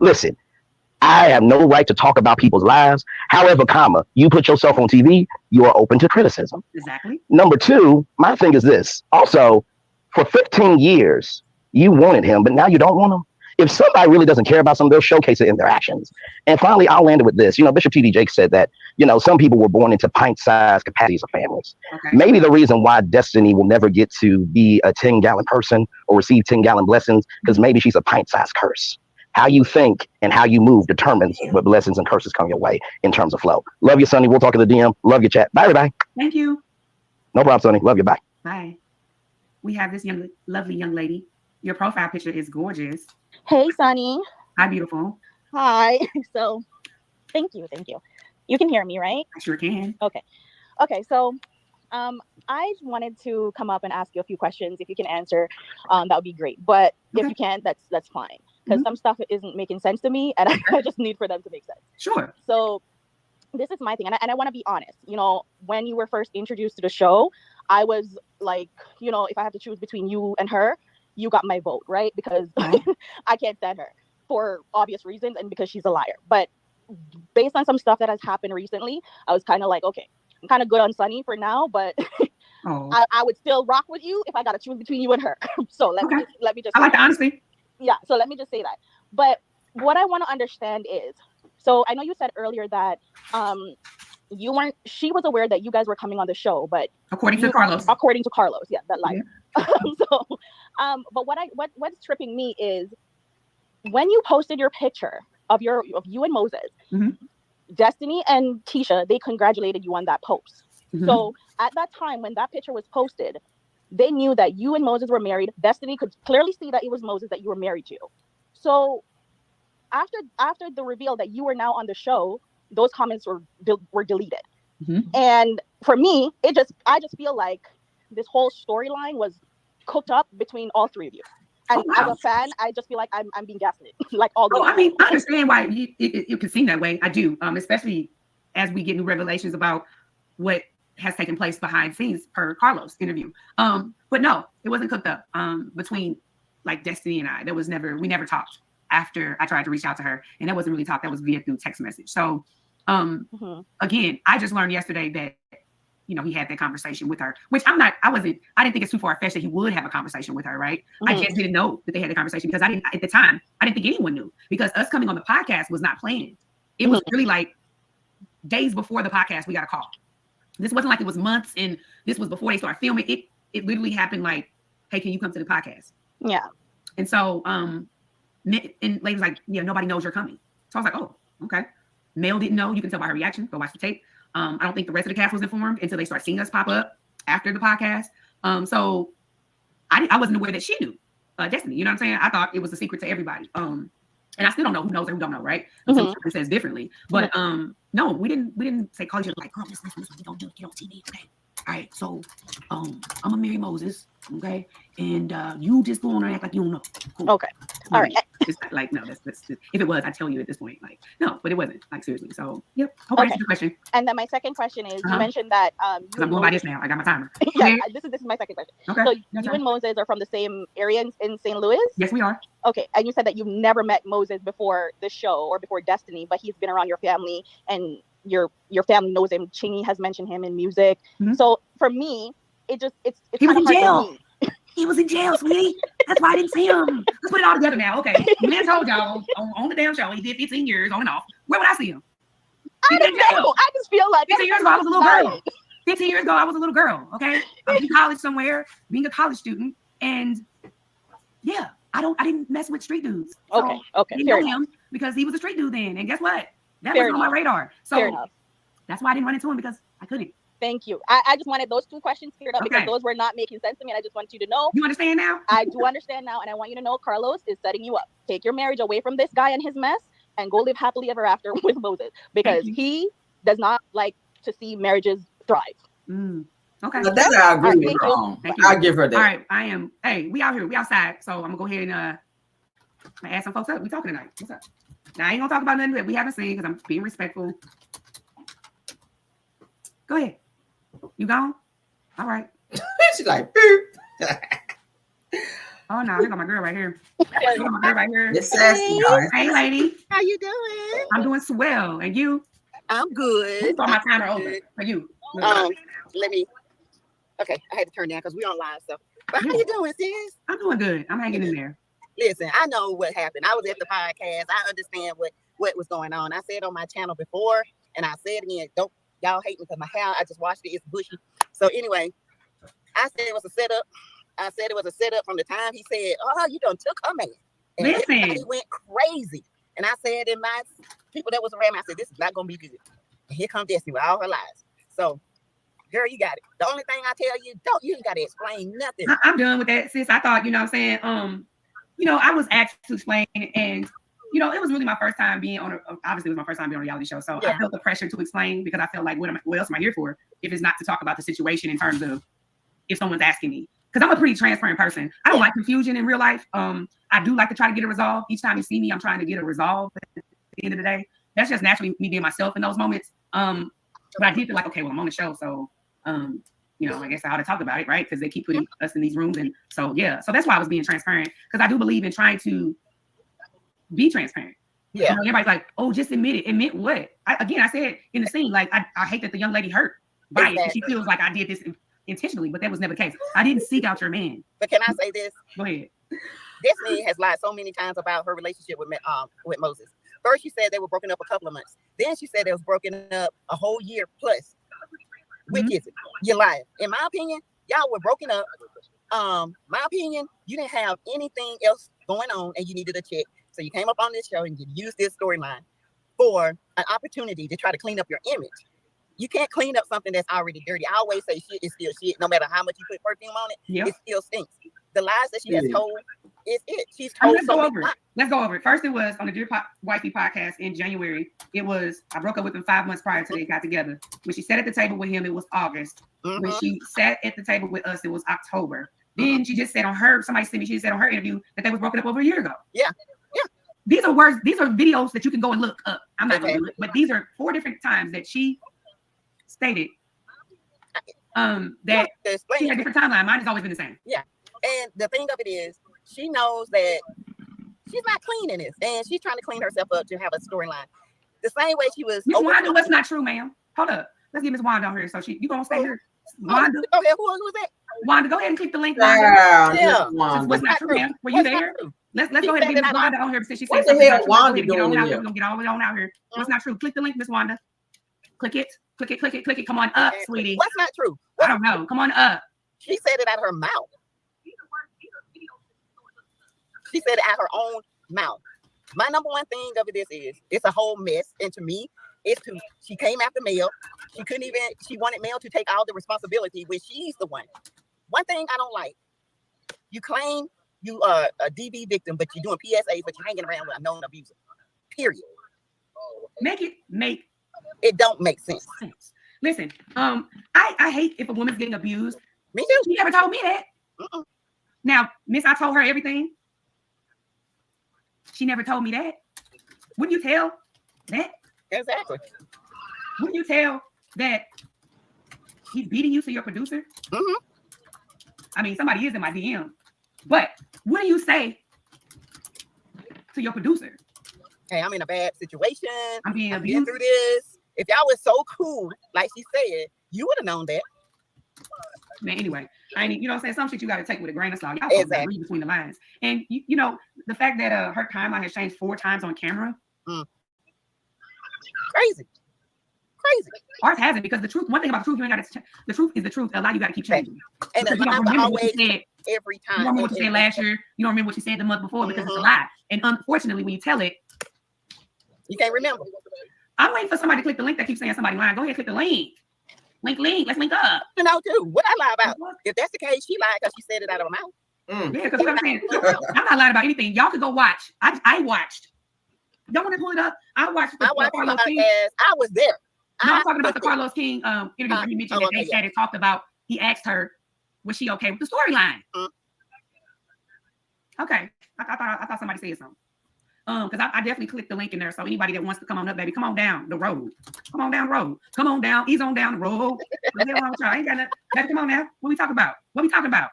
D: listen, I have no right to talk about people's lives. However, comma, you put yourself on TV, you are open to criticism.
B: Exactly.
D: Number two, my thing is this. Also, for 15 years, you wanted him, but now you don't want him. If somebody really doesn't care about something, they'll showcase it in their actions. And finally, I'll land it with this. Bishop T.D. Jakes said that, some people were born into pint-sized capacities of families.
B: Okay.
D: Maybe the reason why Destiny will never get to be a 10-gallon person or receive 10-gallon blessings, because maybe she's a pint-sized curse. How you think and how you move determines what blessings and curses come your way in terms of flow. Love you, Sunny. We'll talk in the DM. Love your chat. Bye, everybody.
B: Thank you.
D: No problem, Sunny. Love you. Bye.
B: Bye. We have this lovely young lady. Your profile picture is gorgeous.
E: Hey, Sunny.
B: Hi, beautiful.
E: Hi. So, thank you. You can hear me, right?
B: I sure can.
E: Okay. So, I wanted to come up and ask you a few questions. If you can answer, that would be great. But if you can't, that's fine. Because some stuff isn't making sense to me, and I just need for them to make sense.
B: Sure.
E: So, this is my thing, and I want to be honest. When you were first introduced to the show, I was like, if I have to choose between you and her, you got my vote, right? Because I can't stand her for obvious reasons and because she's a liar. But based on some stuff that has happened recently, I was kind of like, okay, I'm kind of good on Sunny for now, but I would still rock with you if I got to choose between you and her. So let me just.
B: I like the honesty.
E: Yeah. So let me just say that. But what I want to understand is, so I know you said earlier that she was aware that you guys were coming on the show, but
B: according to Carlos,
E: yeah, that liar. But what's tripping me is when you posted your picture of you and Moses, Destiny and Tisha, they congratulated you on that post. So at that time when that picture was posted, they knew that you and Moses were married. Destiny could clearly see that it was Moses that you were married to. So after the reveal that you were now on the show, those comments were deleted. And for me, I just feel like this whole storyline was cooked up between all three of you. And as a fan, I just feel like I'm being gaslit. Like all the
B: I mean, I understand why you can seem that way. I do, especially as we get new revelations about what has taken place behind scenes per Carlos interview. But no, it wasn't cooked up between like Destiny and I. We never talked after I tried to reach out to her, and that wasn't really talk. That was through text message. So again, I just learned yesterday that he had that conversation with her, which I didn't think it's too far fetched that he would have a conversation with her, right? I just didn't know that they had a conversation because at the time I didn't think anyone knew, because us coming on the podcast was not planned. It was really like days before the podcast we got a call. This wasn't like it was months, and this was before they started filming. It literally happened like, hey, can you come to the podcast?
E: Yeah.
B: And so and lady was like, yeah, nobody knows you're coming. So I was like, oh, okay. Mel didn't know. You can tell by her reaction. Go watch the tape. I don't think the rest of the cast was informed until they start seeing us pop up after the podcast. So I wasn't aware that she knew Destiny. You know what I'm saying? I thought it was a secret to everybody. And I still don't know who knows or who don't know, right? It says differently. But no, we didn't say call each other like, girl, listen, we don't do it, get on TV, okay? All right, so I'm gonna marry Moses, okay? And you just go on and act like you don't know. Cool.
E: Okay. All right.
B: It's like, no, that's if it was, I'd tell you at this point. Like, no, but it wasn't. Like, seriously. So, yep. Hope I answered the question.
E: And then my second question is, you mentioned that
B: I'm going by this now. I got my timer.
E: Yeah, this is my second question.
B: Okay.
E: So you and Moses are from the same area in St. Louis?
B: Yes, we are.
E: Okay. And you said that you've never met Moses before the show or before Destiny, but he's been around your family and your family knows him. Chingy has mentioned him in music. So for me, it's
B: he was in jail.
E: For me.
B: He was in jail, sweetie. That's why I didn't see him. Let's put it all together now. Okay. Man told y'all on the damn show he did 15 years on and off. Where would I see him?
E: I don't know. I just feel like
B: 15 years ago I was a little girl. 15 years ago I was a little girl. Okay. I was in college somewhere, being a college student, and yeah, I didn't mess with street dudes. So
E: okay.
B: I didn't know him because he was a street dude then. And guess what? That wasn't on my radar. So that's why I didn't run into him, because I couldn't.
E: Thank you. I just wanted those two questions cleared up because those were not making sense to me. And I just want you to know.
B: You understand now?
E: I do understand now. And I want you to know Carlos is setting you up. Take your marriage away from this guy and his mess and go live happily ever after with Moses, because he does not like to see marriages thrive.
B: Okay.
A: But that I agree with her.
B: Thank you.
A: I'll give her that.
B: All right, I am. Hey, we out here. We outside. So I'm gonna go ahead and ask some folks up. We talking tonight. What's up? Now I ain't gonna talk about nothing that we haven't seen because I'm being respectful. Go ahead. You gone? All right.
A: She's like,
B: oh no, I got my girl right here. I got my girl right here.
A: It's sassy, y'all.
B: Hey, lady.
F: How you doing?
B: I'm doing swell. And you?
F: I'm good.
B: Saw my timer over for you.
F: Let me. Okay, I had to turn down because we're on live. So, but how you doing, sis?
B: I'm doing good. I'm hanging in there.
F: Listen, I know what happened. I was at the podcast. I understand what was going on. I said on my channel before, and I said again, don't y'all hate me because my hair, I just washed it, it's bushy. So anyway, I said it was a setup. I said it was a setup from the time he said, oh, you done took her man. And everybody went crazy. And I said in my people that was around me, I said, this is not going to be good. And here comes Destiny with all her lies. So, girl, you got it. The only thing I tell you, you ain't got to explain nothing.
B: I'm done with that, sis. I thought, you know what I'm saying, I was asked to explain, and it was really my first time being on obviously it was my first time being on a reality show. So I felt the pressure to explain because I felt like, what else am I here for if it's not to talk about the situation in terms of if someone's asking me? Because I'm a pretty transparent person. I don't like confusion in real life. I do like to try to get it resolved. Each time you see me, I'm trying to get it resolved at the end of the day. That's just naturally me being myself in those moments. But I did feel like, okay, well, I'm on the show, so I guess I ought to talk about it, right? Because they keep putting us in these rooms. And so, so that's why I was being transparent, because I do believe in trying to be transparent. Yeah. Everybody's like, oh, just admit it. Admit what? I said in the scene, like, I hate that the young lady hurt by it. And she feels like I did this intentionally, but that was never the case. I didn't seek out your man.
F: But can I say this?
B: Go ahead.
F: Destiny has lied so many times about her relationship with Moses. First, she said they were broken up a couple of months. Then she said they was broken up a whole year plus. Which is it? You're lying. In my opinion, y'all were broken up. My opinion, you didn't have anything else going on and you needed a check. So you came up on this show and you used this storyline for an opportunity to try to clean up your image. You can't clean up something that's already dirty. I always say shit is still shit. No matter how much you put perfume on it, it still stinks. The lies that she has told is it. She's told
B: Let's go over it. First, it was on the Dear Wifey podcast in January. It was, I broke up with him 5 months prior to they got together. When she sat at the table with him, it was August. When she sat at the table with us, it was October. Then she just said on her, somebody sent me, she said on her interview that they was broken up over a year ago.
F: Yeah.
B: These are words, these are videos that you can go and look up. I'm not going to do it, but these are 4 different times that she stated that she had a different timeline. Mine has always been the same.
F: Yeah. And the thing of it is, she knows that she's not clean in this, and she's trying to clean herself up to have a storyline. The same way she was.
B: Miss Wanda, what's not true, ma'am? Hold up. Let's get Miss Wanda on here. So you gonna stay here? Wanda.
F: Go ahead. Who is that?
B: Wanda, go ahead and click the link.
F: Yeah.
B: What's not true, ma'am? Were you there? Let's go ahead and get Miss Wanda on here since she said
A: what the hell Wanda doing
B: We're
A: here?
B: gonna get all the way on out here. What's not true? Click the link, Miss Wanda. Click it. Click it. Come on up, sweetie.
F: What's not true?
B: I don't know. Come on up.
F: She said it out of her mouth. She said it out of her own mouth. My number one thing of this is it's a whole mess. And to me, she came after Mel. She wanted Mel to take all the responsibility when she's the one. One thing I don't like, you claim you are a DV victim, but you're doing PSAs, but you're hanging around with a known abuser. Period. It don't make sense.
B: Listen, I hate if a woman's getting abused.
F: Me too.
B: She never told me that. Now, Miss, I told her everything. She never told me that. Wouldn't you tell that?
F: Exactly.
B: Wouldn't you tell that he's beating you to your producer? I mean, somebody is in my DM. But what do you say to your producer?
F: Hey, I'm in a bad situation.
B: I'm being
F: I've
B: abused
F: been through this. If y'all was so cool, like she said, you would have known that.
B: Man, anyway, I mean, you know what I'm saying? Some shit you got to take with a grain of salt. Y'all
F: Exactly.
B: read between the lines. And, you know, the fact that her timeline has changed 4 times on camera.
F: Crazy.
B: Ours hasn't, because the truth, one thing about the truth, you ain't got to, the truth is the truth. A lot you got to keep changing.
F: And
B: you don't remember what you said
F: every time.
B: You don't remember what you said last year. You don't remember what you said the month before because it's a lie. And unfortunately, when you tell it,
F: you can't remember.
B: I'm waiting for somebody to click the link that keeps saying somebody lying. Go ahead, click the link. Link. Let's link up.
F: You know, too. What I lie about? If that's the case, she lied because she said it out of her mouth.
B: Yeah, because I'm saying, I'm not lying about anything. Y'all could go watch. I watched Y'all want to pull it up? I watched the
F: I
B: Carlos King.
F: I was there.
B: No, I'm talking about the Carlos King interview where he mentioned that they said and talked about. He asked her, was she okay with the storyline? Okay, I thought somebody said something. Because I definitely clicked the link in there. So anybody that wants to come on up, baby, come on down the road. Come on down the road. Come on down. He's on down the road. What's wrong with y'all? I ain't got nothing. Baby, come on now. What we talking about? What we talking about?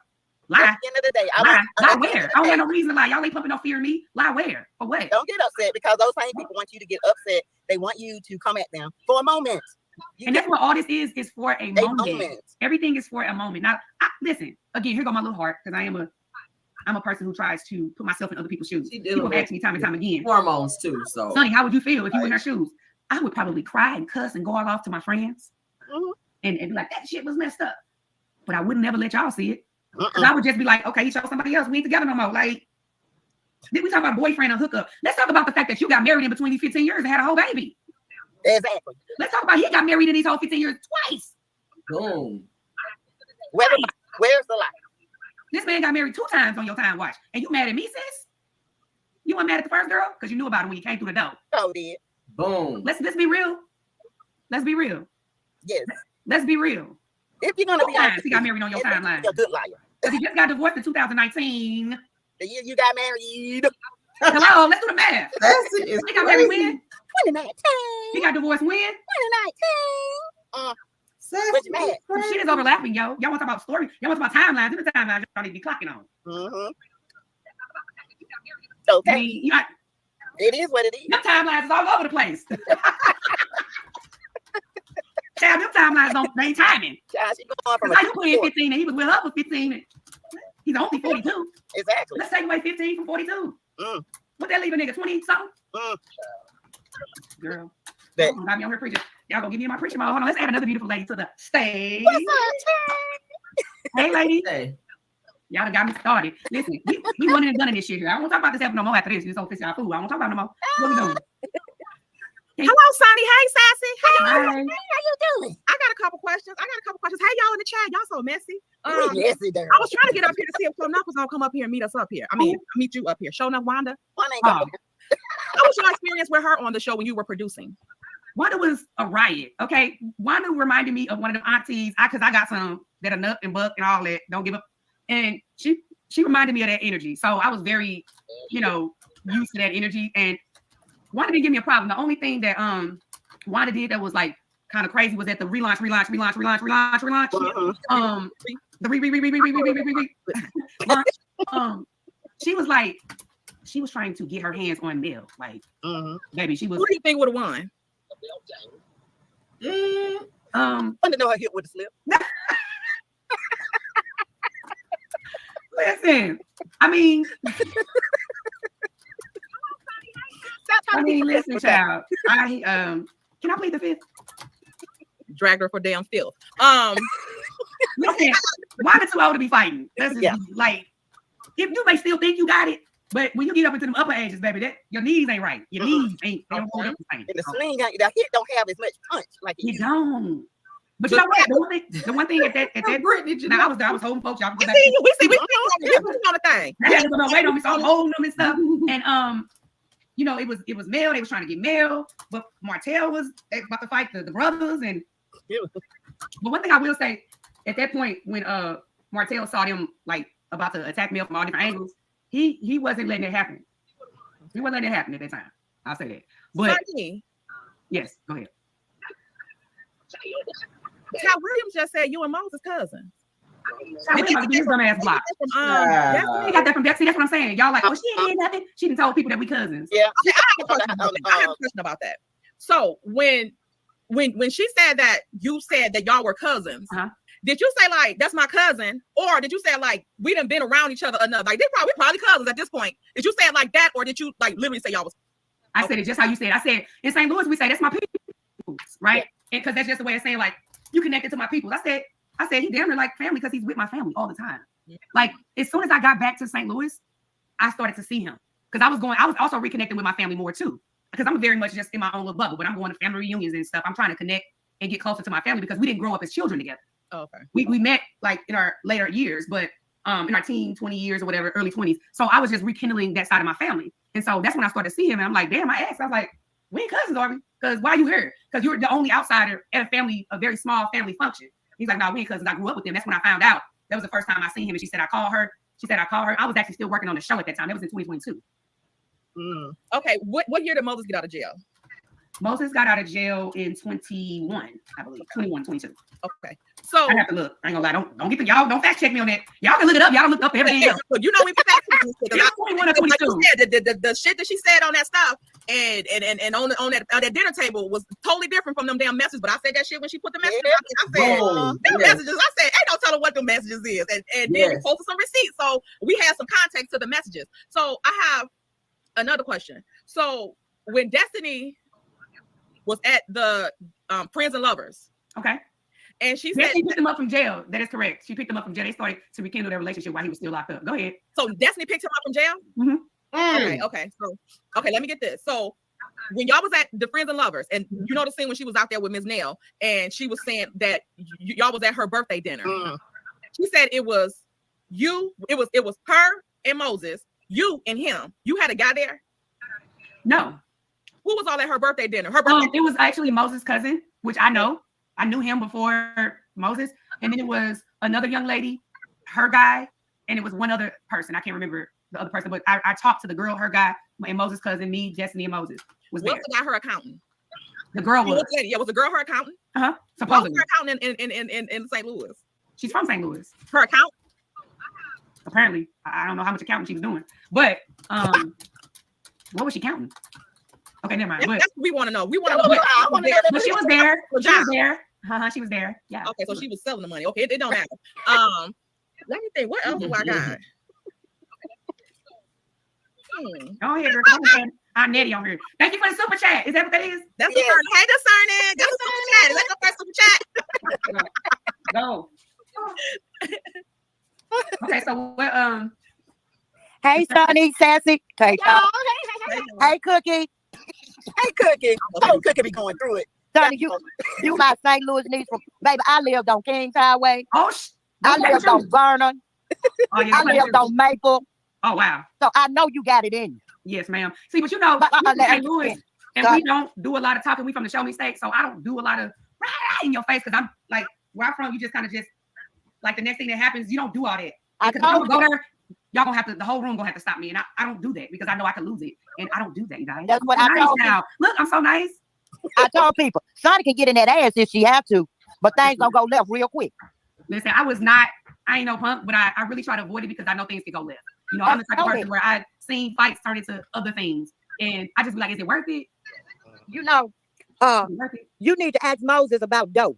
B: Lie.
F: At the end of the day,
B: lie where? I don't have no reason to lie. Y'all ain't pumping no fear in me. Lie where? For what?
F: Don't get upset because those same people want you to get upset. They want you to come at them for a moment.
B: And that's what all this is for a moment. Everything is for a moment. Now, listen, again, here go my little heart, because I'm a person who tries to put myself in other people's shoes. People ask me time and time again.
A: Hormones too. So,
B: Sunny, how would you feel if you were in her shoes? I would probably cry and cuss and go all off to my friends and be like, that shit was messed up. But I would never let y'all see it. Because I would just be like, okay, you show somebody else. We ain't together no more. Like, did we talk about boyfriend and hookup? Let's talk about the fact that you got married in between these 15 years and had a whole baby.
F: Exactly.
B: Let's talk about he got married in these whole 15 years twice.
A: Boom.
F: Where's the lie?
B: This man got married 2 times on your time watch. And you mad at me, sis? You weren't mad at the first girl? Because you knew about it when you came through the door.
F: Oh, did.
A: Boom.
B: Let's be real. Let's be real.
F: Yes.
B: Let's be real.
F: If you're going to be honest,
B: he got married on your timeline.
F: You're a good liar.
B: Because he just got divorced in 2019.
F: The year you got married.
B: Hello, let's do the math.
A: That's it.
B: He got married when?
F: 2019.
B: He got divorced when?
F: 2019. What you mad?
B: Some shit is overlapping, yo. Y'all want to talk about story? Y'all want to talk about timelines? Different timelines y'all need to be clocking on.
F: Okay.
B: I mean,
F: it is what it is.
B: Them timelines is all over the place. Child, them timelines they ain't timing.
F: Child, she going from
B: how you put in 15 and he was with her for 15 and he's only 42.
F: Exactly.
B: Let's take away 15 from 42. What that leave a nigga 20 something? Girl. Y'all got me on here preaching. Y'all gonna give me my preaching mode. Hold on, let's add another beautiful lady to the stage. Hey, lady. Hey. Y'all done got me started. Listen, we running and gunning this shit here. I don't want to talk about this no more after this. This whole fish y'all food. I don't want to talk about it no more. What we doing?
G: Hello, Sunny. Hey, Sassy.
F: Hey, how you doing?
G: I got a couple questions. Hey, y'all in the chat. Y'all so messy.
F: Messy, girl.
G: I was trying to get up here to see if Show Enough was gonna come up here and meet us up here. I mean, meet you up here. Show Enough, Wanda.
F: One ain't coming.
G: What was your experience with her on the show when you were producing?
B: Wanda was a riot. Okay, Wanda reminded me of one of the aunties. Because I got some that are nut and buck and all that. Don't give up. And she reminded me of that energy. So I was very, used to that energy. And Wanda didn't give me a problem. The only thing that Wanda did that was like kind of crazy was at the relaunch. She was like, she was trying to get her hands on Mel. Like, baby, she was.
G: Who do you think would have won?
F: I want to know her hit with the slip.
B: Listen, I mean, listen, child. Can I plead the fifth?
G: Dragged her for damn filth.
B: Listen, why too old to be fighting? That's just like, if you may still think you got it, but when you get up into them upper ages, baby, that your knees ain't right. Your knees ain't. They don't hold up the same.
F: And the sling, the hit don't have as much punch like it
B: you don't. But you know what? The one thing at that now I was holding folks. Y'all go back.
G: We see on the thing.
B: I had to go wait on me, so I'm holding them and stuff. And it was Mel. They was trying to get Mel, but Martell was about to fight the brothers. And but one thing I will say, at that point when Martell saw them like about to attack Mel from all different angles, he wasn't letting it happen. He wasn't letting it happen at that time. I'll say that. But yes, go ahead.
G: Cal Williams just said you and Moses cousins.
B: He got that from Dexter. That's what I'm saying. Y'all like, oh, she ain't nothing. She done told people that we cousins.
F: Yeah.
G: I have a question about that. So when she said that you said that y'all were cousins, did you say like that's my cousin, or did you say like we done been around each other enough? Like we probably cousins at this point. Did you say it like that, or did you like literally say y'all was?
B: I said it just how you said. I said in St. Louis we say that's my people, right? And because that's just the way of saying like you connected to my people. I said he damn near like family because he's with my family all the time. Yeah. Like as soon as I got back to St. Louis, I started to see him because I was also reconnecting with my family more too. Because I'm very much just in my own little bubble. When I'm going to family reunions and stuff, I'm trying to connect and get closer to my family because we didn't grow up as children together.
G: Oh, okay.
B: We met like in our later years, but in our teen 20 years or whatever, early 20s. So I was just rekindling that side of my family. And so that's when I started to see him. And I'm like, damn, my ex. I was like, we ain't cousins, are we? Because why you here? Because you're the only outsider at a very small family function. He's like, no, we ain't cousins. I grew up with them. That's when I found out. That was the first time I seen him. And she said, I called her. I was actually still working on the show at that time. That was in 2022.
G: Okay. What year did Moses get out of jail?
B: Moses got out of jail in 21, I believe. 21, 22.
G: Okay. So
B: I have to look. I ain't gonna lie. Don't get y'all don't fact check me on that. Y'all can look it up. Y'all look up everything else.
G: You know we fact check this shit.
B: 21 or 22.
G: The shit that she said on that stuff and on that dinner table was totally different from them damn messages. But I said that shit when she put the messages. I said messages. I said, ain't no telling what the messages is. And then we posted some receipts. So we had some context to the messages. So I have another question. So when Destiny was at the Friends and Lovers.
B: Okay.
G: And she said
B: she picked him up from jail. That is correct. She picked him up from jail. They started to rekindle their relationship while he was still locked up. Go ahead.
G: So Destiny picked him up from jail?
B: Mm-hmm.
G: Okay. So let me get this. So when y'all was at the Friends and Lovers, and you know the scene when she was out there with Ms. Nell, and she was saying that y'all was at her birthday dinner. She said it was you, it was her and Moses, you and him. You had a guy there?
B: No.
G: Who was all at her birthday dinner?
B: It was actually Moses' cousin, which I know. I knew him before Moses. And then it was another young lady, her guy, and it was one other person. I can't remember the other person, but I talked to the girl, her guy, and Moses' cousin, me, Destiny, and Moses.
G: What's the guy her accountant?
B: The girl was.
G: Was the girl her accountant?
B: Supposedly.
G: Her accountant in St. Louis.
B: She's from St. Louis.
G: Her accountant?
B: Apparently. I don't know how much accounting she was doing. But what was she counting? Okay, never mind.
G: That's what we want to know. We want to know.
B: But she was there. She was there. She was there. Yeah.
G: Okay, so she was selling the money. Okay, it don't matter. Let me think. What else do I got?
B: Go ahead, girl. I'm Nettie on here. Thank you for the super chat. Is that what that is?
G: That's the first. Hey, the Sunni. That's the super chat. Is that the first super chat?
B: Go. Okay, so what?
H: Hey, Sunni, Sassy. Hey, Cookie.
F: Hey, Cookie. Oh, Cookie be going through it.
H: Sunni, you my St. Louis niece from, baby, I lived on Kings Highway. I lived on Vernon. I lived on Maple.
B: Oh, wow.
H: So I know you got it in you.
B: Yes, ma'am. See, but you know, St. Louis, and we don't do a lot of talking. We from the Show Me State, so I don't do a lot of in your face because I'm like, where I'm from, you just kind of just, like the next thing that happens, you don't do all that. I go there, y'all gonna have to, the whole room gonna have to stop me. And I don't do that because I know I can lose it. And I don't do that, you guys.
H: That's what I told
B: now. Look, I'm so nice.
H: I told people, Sunni can get in that ass if she have to, but things gonna go left real quick.
B: Listen, I ain't no punk, but I really try to avoid it because I know things can go left. You know, I'm the type of person where I've seen fights turn into other things. And I just be like, is it worth it?
H: You know, you need to ask Moses about Doe.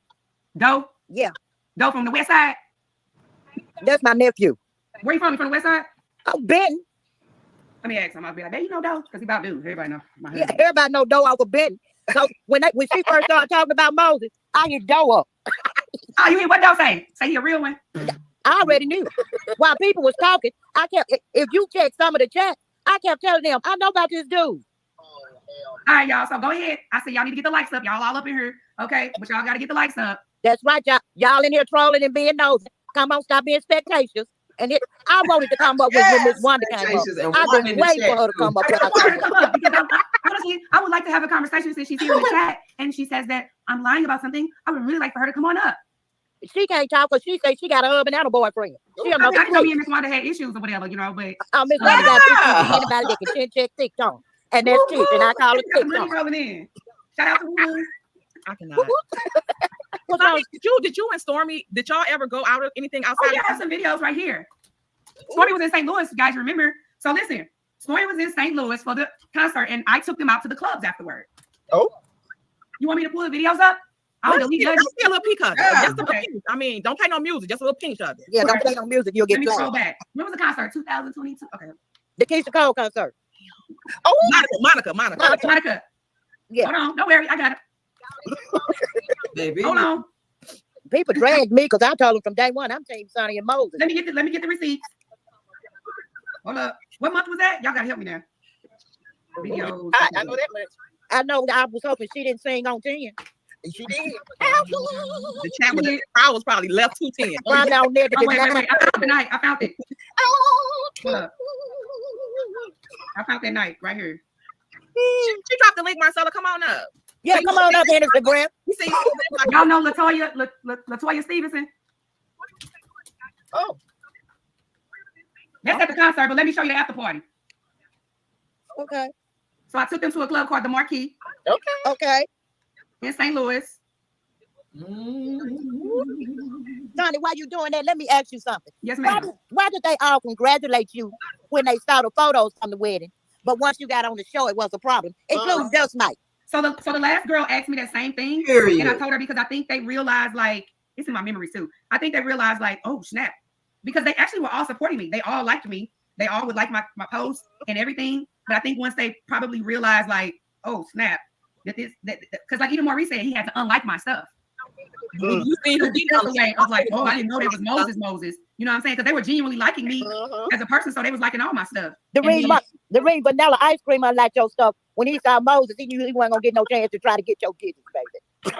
B: Doe?
H: Yeah.
B: Doe from the west side?
H: That's my nephew.
B: Where you from? You from the west side?
H: Oh, Benton.
B: Let me ask him. I'll be like, hey, you know Doe? Because he about dude. Everybody know.
H: Yeah, everybody know Doe over Benton. So when she first started talking about Moses, I hit Doe up.
B: Oh, you hear what Doe say? Say he a real one?
H: I already knew. While people was talking, I kept, if you check some of the chat, I kept telling them, I know about this dude.
B: All right, y'all. So go ahead. I said y'all need to get the likes up. Y'all all up in here. Okay. But y'all got to get the likes up.
H: That's right, y'all in here trolling and being nosy. Come on, stop being spectacious. And I wanted to come up with when Miss Wanda came up. I've been waiting for her to come up.
B: Honestly, I would like to have a conversation since she's here in the chat and she says that I'm lying about something. I would really like for her to come on up.
H: She can't talk because she says she got a husband and a boyfriend.
B: I didn't know me and Miss Wanda had issues or whatever, you know, but
H: Miss Wanda got issues with anybody that can check TikTok. And that's cheap, and I call it TikTok.
B: Shout out to Woo.
G: I cannot. Did you and Stormy, did y'all ever go out or anything outside?
B: Oh, yeah, I have some videos right here. Stormy was in St. Louis, you guys remember? So listen, Stormy was in St. Louis for the concert, and I took them out to the clubs afterward.
F: Oh.
B: You want me to pull the videos up?
G: I'll delete a little peek of it. Just a little piece. I mean, don't play no music, just a little pinch of it.
H: Yeah, don't play no music, you'll get
B: Let me scroll back. When was the concert? 2022? Okay.
H: The Keisha Cole concert.
G: Oh, Monica.
H: Yeah.
B: Hold on, don't worry, I got it.
A: Baby.
B: Hold on.
H: People dragged me because I told them from day one, I'm Team Sunni and Moses.
B: Let me get the receipts. Hold up. What month was that? Y'all gotta help me now. Videos.
F: I know that much.
H: I know I was hoping she didn't sing on 10.
F: She did.
G: The chat was, I was probably left 210.
H: Right on there.
B: Wait. I found it. Hold up. I found that night right here.
G: She dropped the link, Marcella. Come on up.
H: Yeah, come on up, Instagram.
G: You see,
B: y'all know Latoya Stevenson.
F: Oh,
B: that's at the concert, but let me show you the after party.
H: Okay.
B: So I took them to a club called the Marquee.
H: Okay.
B: In St. Louis.
H: Johnny, while you doing that, let me ask you something.
B: Yes, ma'am.
H: Why did they all congratulate you when they saw the photos from the wedding? But once you got on the show, it was a problem, including Just Mike.
B: So the last girl asked me that same thing.
A: Period.
B: And I told her because I think they realized, like, it's in my memories too. I think they realized, like, oh, snap. Because they actually were all supporting me. They all liked me. They all would like my posts and everything. But I think once they probably realized, like, oh, snap, because like even Maurice said, he had to unlike my stuff. You see who did the way of like, oh, I didn't know that was Moses. You know what I'm saying? Because they were genuinely liking me as a person, so they was liking all my stuff.
H: The ring vanilla ice cream unlike your stuff. When he saw Moses, he knew he wasn't gonna get no chance to try to get your digits, baby.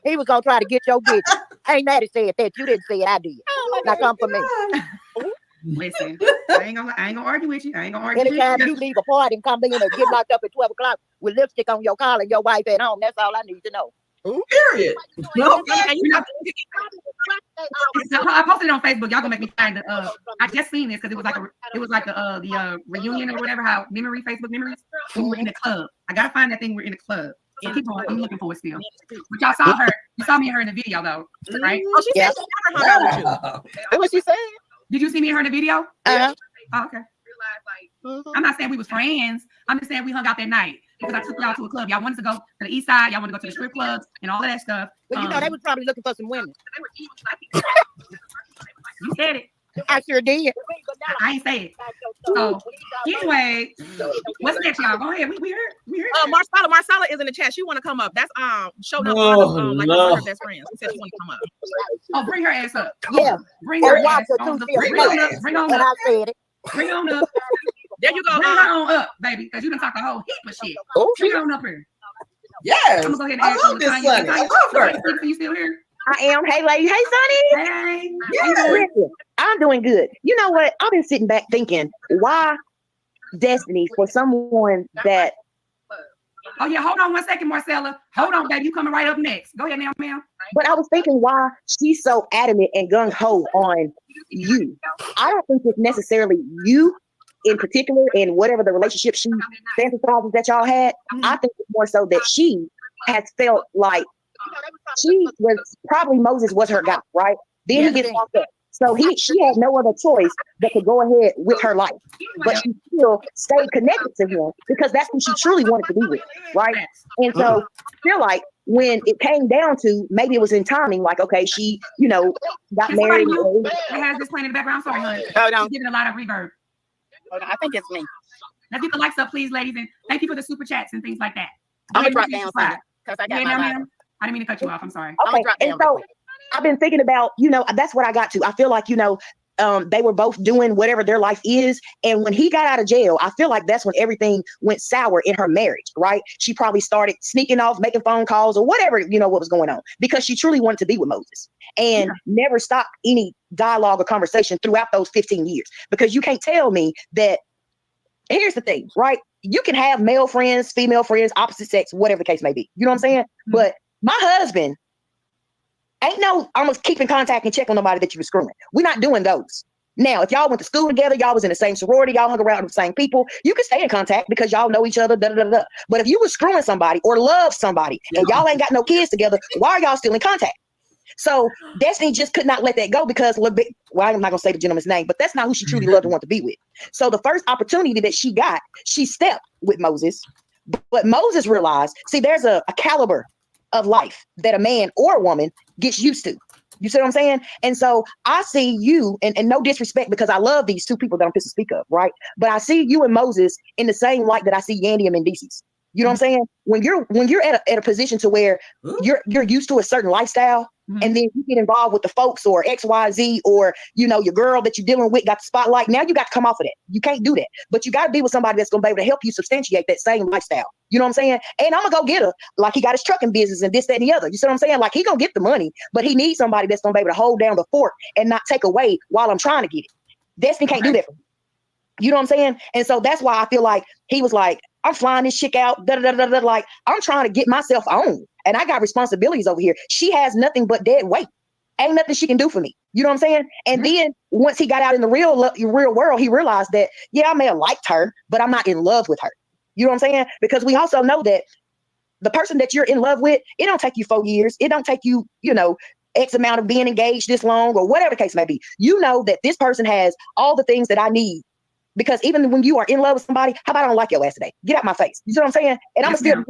H: He was gonna try to get your digits. Ain't that it said that? You didn't say it, I did. Now come for me.
B: Listen, I ain't gonna argue with you.
H: Anytime you leave a party and come in and get locked up at 12 o'clock with lipstick on your collar and your wife at home, that's all I need to know.
A: Period. No.
B: I posted it on Facebook. Y'all gonna make me find it. I just seen this because it was like the reunion or whatever. How Facebook memories. We were in the club. I gotta find that thing. We're in the club. So keep going. I'm looking for it still. But y'all saw her. You saw me and her in the video though, right?
G: Oh, she said she never hung out with you.
F: That's what she said.
B: Did you see me and her in the video? Oh, okay.
F: Mm-hmm.
B: I'm not saying we was friends. I'm just saying we hung out that night because I took y'all to a club. Y'all wanted to go to the east side. Y'all wanted to go to the strip clubs and all of that stuff.
H: Well, you know, they was probably looking for some women.
B: You said it.
H: I sure did.
B: I ain't say it. So anyway, what's next, y'all? Go ahead. We heard.
G: Marcella is in the chat. She want to come up. That's show up like one of her best friends. She said she want to come up.
B: Oh, bring her ass up.
H: Yeah.
B: Bring her ass
H: on
B: up.
H: up.
B: Bring on up.
H: I said it.
B: Bring on up.
G: There you go.
B: Bring her on up, baby, because you done talked a whole heap of shit. Bring her on up here.
A: Yes.
B: I'm gonna go ahead and
A: I
B: ask
A: love this Sunni. I love her.
B: You still here?
I: I am. Hey, lady. Hey, Sunni.
B: Hey.
I: Listen, I'm doing good. You know what? I've been sitting back thinking, why Destiny for someone that.
B: Oh, yeah. Hold on 1 second, Marcella. Hold on, baby. You coming right up next. Go ahead now, ma'am.
I: But I was thinking why she's so adamant and gung-ho on you. I don't think it's necessarily you in particular and whatever the relationship she fantasizes that y'all had. I think it's more so that she has felt like she was probably Moses was her guy, right? Then he gets locked up. So she had no other choice but to go ahead with her life. But she still stayed connected to him because that's who she truly wanted to be with, right? And so I feel like when it came down to maybe it was in timing, like, okay, she, got married.
B: I have this playing in the background. I'm sorry, honey.
F: Hold on.
B: She's giving a lot of reverb.
F: Hold on. I think it's me.
B: Let's get the likes up, please, ladies. And thank you for the super chats and things like that.
F: I'm going to drop down because I got my
B: ma'am. I didn't mean to cut you off. I'm sorry.
I: Okay, and so I've been thinking about, that's what I got to. I feel like, they were both doing whatever their life is. And when he got out of jail, I feel like that's when everything went sour in her marriage, right? She probably started sneaking off, making phone calls or whatever, what was going on, because she truly wanted to be with Moses and never stopped any dialogue or conversation throughout those 15 years. Because you can't tell me that, here's the thing, right? You can have male friends, female friends, opposite sex, whatever the case may be. You know what I'm saying? Mm-hmm. But my husband ain't no almost keep in contact and check on nobody that you were screwing. We're not doing those. Now, if y'all went to school together, y'all was in the same sorority, y'all hung around with the same people, you can stay in contact because y'all know each other, But if you were screwing somebody or love somebody and y'all ain't got no kids together, why are y'all still in contact? So Destiny just could not let that go because, I'm not going to say the gentleman's name, but that's not who she truly loved and wanted to be with. So the first opportunity that she got, she stepped with Moses. But Moses realized, see, there's a caliber of life that a man or a woman gets used to. You see what I'm saying? And so I see you, and no disrespect, because I love these two people that I'm supposed to speak of, right? But I see you and Moses in the same light that I see Yandy and Mendices. You know what I'm saying? When you're at a position to where you're used to a certain lifestyle, and then you get involved with the folks or XYZ or your girl that you're dealing with got the spotlight. Now you got to come off of that. You can't do that. But you got to be with somebody that's gonna be able to help you substantiate that same lifestyle. You know what I'm saying? And I'm gonna go get her like he got his trucking business and this, that, and the other. You see what I'm saying? Like he gonna get the money, but he needs somebody that's gonna be able to hold down the fort and not take away while I'm trying to get it. Destiny can't do that for me. You know what I'm saying? And so that's why I feel like he was like, I'm flying this chick out, like I'm trying to get myself on, and I got responsibilities over here. She has nothing but dead weight. Ain't nothing she can do for me. You know what I'm saying? And then once he got out in the real world, he realized that, yeah, I may have liked her, but I'm not in love with her. You know what I'm saying? Because we also know that the person that you're in love with, it don't take you 4 years. It don't take you, X amount of being engaged this long or whatever the case may be. You know that this person has all the things that I need. Because even when you are in love with somebody, how about I don't like your ass today? Get out my face. You see what I'm saying? And I'm still.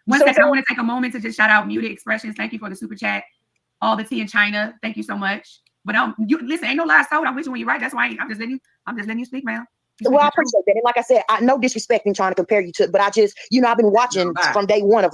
B: One second, I want to take a moment to just shout out Muted Expressions. Thank you for the super chat. All the tea in China. Thank you so much. But you listen, ain't no lies told. I'm with you when you're right. That's why I'm just letting you speak, man.
I: Well, I appreciate that. And like I said, I no disrespect in trying to compare you to, but I just, I've been watching from day one of,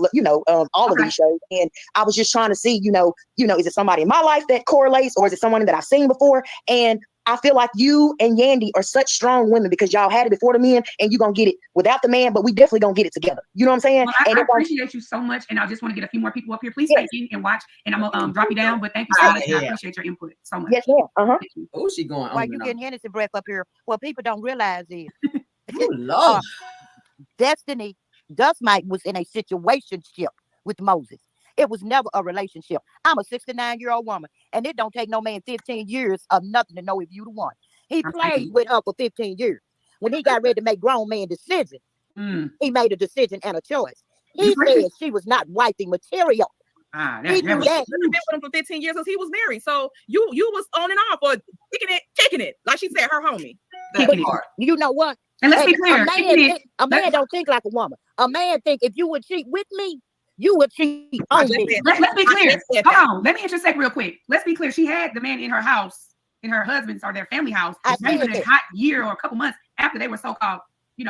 I: all of these shows. And I was just trying to see, is it somebody in my life that correlates, or is it someone that I've seen before? And I feel like you and Yandy are such strong women because y'all had it before the men, and you're going to get it without the man, but we definitely going to get it together. You know what I'm saying?
B: Well, I appreciate you so much. And I just want to get a few more people up here. Please stay in and watch. And I'm going to drop you down. But thank you so much. I appreciate your input so much.
I: Yes, ma'am.
A: Oh, she going on.
H: Why you getting Hennessy breath up here? What people don't realize is
A: oh, Lord.
H: Destiny Dustmite was in a situationship with Moses. It was never a relationship. I'm a 69-year-old woman, and it don't take no man 15 years of nothing to know if you the one. He played with her for 15 years. When he got ready to make grown man decisions, he made a decision and a choice. He said she was not wifey material.
G: He been with him for 15 years because he was married. So you was on and off or kicking it. Like she said, her homie.
H: You know what?
B: And let's be clear.
H: A man don't think like a woman. A man think if you would cheat with me, you would cheat on me.
B: Let's be clear. Hold on. Let me intersect real quick. Let's be clear. She had the man in her house, in her husband's or their family house, maybe a hot year or a couple months after they were so-called,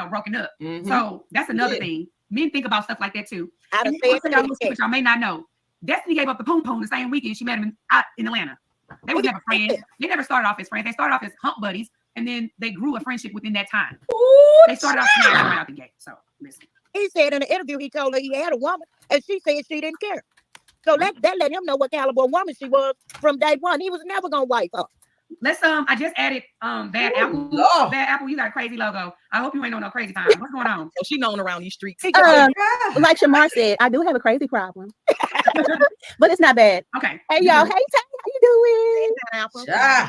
B: broken up. So that's another thing. Men think about stuff like that too. Y'all may not know. Destiny gave up the poom poom the same weekend she met him out in Atlanta. They were never friends. They never started off as friends. They started off as hump buddies, and then they grew a friendship within that time. They started off right out the gate. So listen.
H: He said in an interview, he told her he had a woman, and she said she didn't care. So that let him know what caliber of woman she was from day one. He was never gonna wife her.
B: Let's I just added Bad Apple. Bad Apple, you got a crazy logo. I hope you ain't on no crazy time. What's going on?
G: So she known around these streets.
E: Like Shamar said, I do have a crazy problem. But it's not bad.
B: Okay.
E: Hey y'all, hey Tay, how you doing?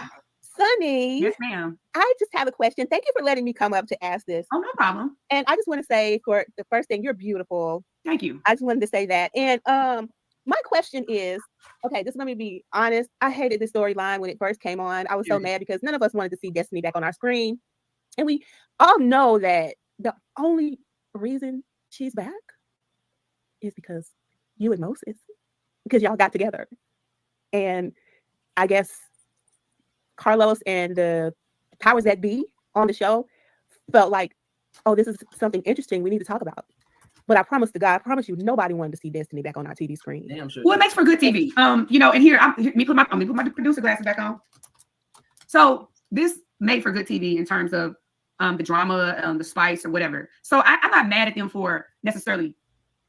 E: Sunny.
B: Yes, ma'am.
E: I just have a question. Thank you for letting me come up to ask this.
B: Oh, no problem.
E: And I just want to say, for the first thing, you're beautiful.
B: Thank you.
E: I just wanted to say that. And my question is, okay, just let me be honest. I hated the storyline when it first came on. I was so mad because none of us wanted to see Destiny back on our screen. And we all know that the only reason she's back is because you and Moses, because y'all got together. And I guess Carlos and the powers that be on the show felt like, oh, this is something interesting we need to talk about. But I promise you, nobody wanted to see Destiny back on our TV screen.
A: Damn sure.
B: Well, it makes for good TV. And here, let me put my producer glasses back on. So this made for good TV in terms of the drama, the spice, or whatever. So I'm not mad at them for necessarily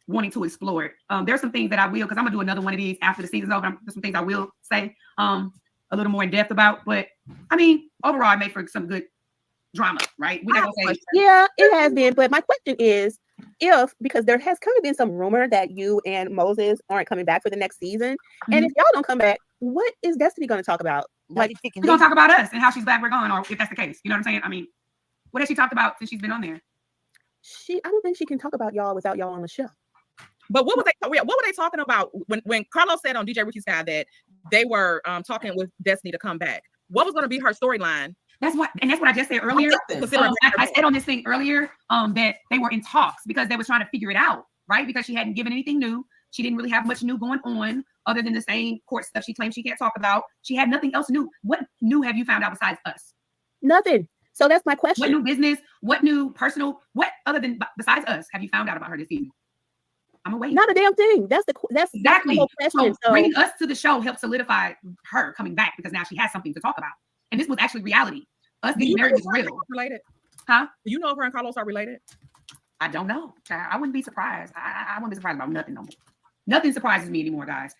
B: wanting to explore it. There's some things that I will, because I'm gonna do another one of these after the season's over. There's some things I will say a little more in depth about. But I mean, overall, it made for some good drama, right? We not gonna say
E: yeah, it has been. But my question is, because there has kind of been some rumor that you and Moses aren't coming back for the next season, and if y'all don't come back, what is Destiny going to talk about?
B: Like, she's going to talk about us and how she's glad we're gone, or if that's the case. You know what I'm saying? I mean, what has she talked about since she's been on there?
E: I don't think she can talk about y'all without y'all on the show.
G: But what were they talking about when Carlos said on DJ Richie's guy that they were talking with Destiny to come back? What was going to be her storyline?
B: That's what I just said earlier. I said on this thing earlier that they were in talks because they were trying to figure it out, right? Because she hadn't given anything new. She didn't really have much new going on other than the same court stuff she claims she can't talk about. She had nothing else new. What new have you found out besides us?
E: Nothing. So that's my question.
B: What new business? What new personal? What other than besides us have you found out about her this season? I'm gonna wait.
E: Not a damn thing. That's
B: exactly
E: the whole question.
B: So bringing us to the show helped solidify her coming back because now she has something to talk about. And this was actually reality. Us getting married was real.
G: Related?
B: Huh?
G: Do you know if her and Carlos are related?
B: I don't know. I wouldn't be surprised. I wouldn't be surprised about nothing no more. Nothing surprises me anymore, guys.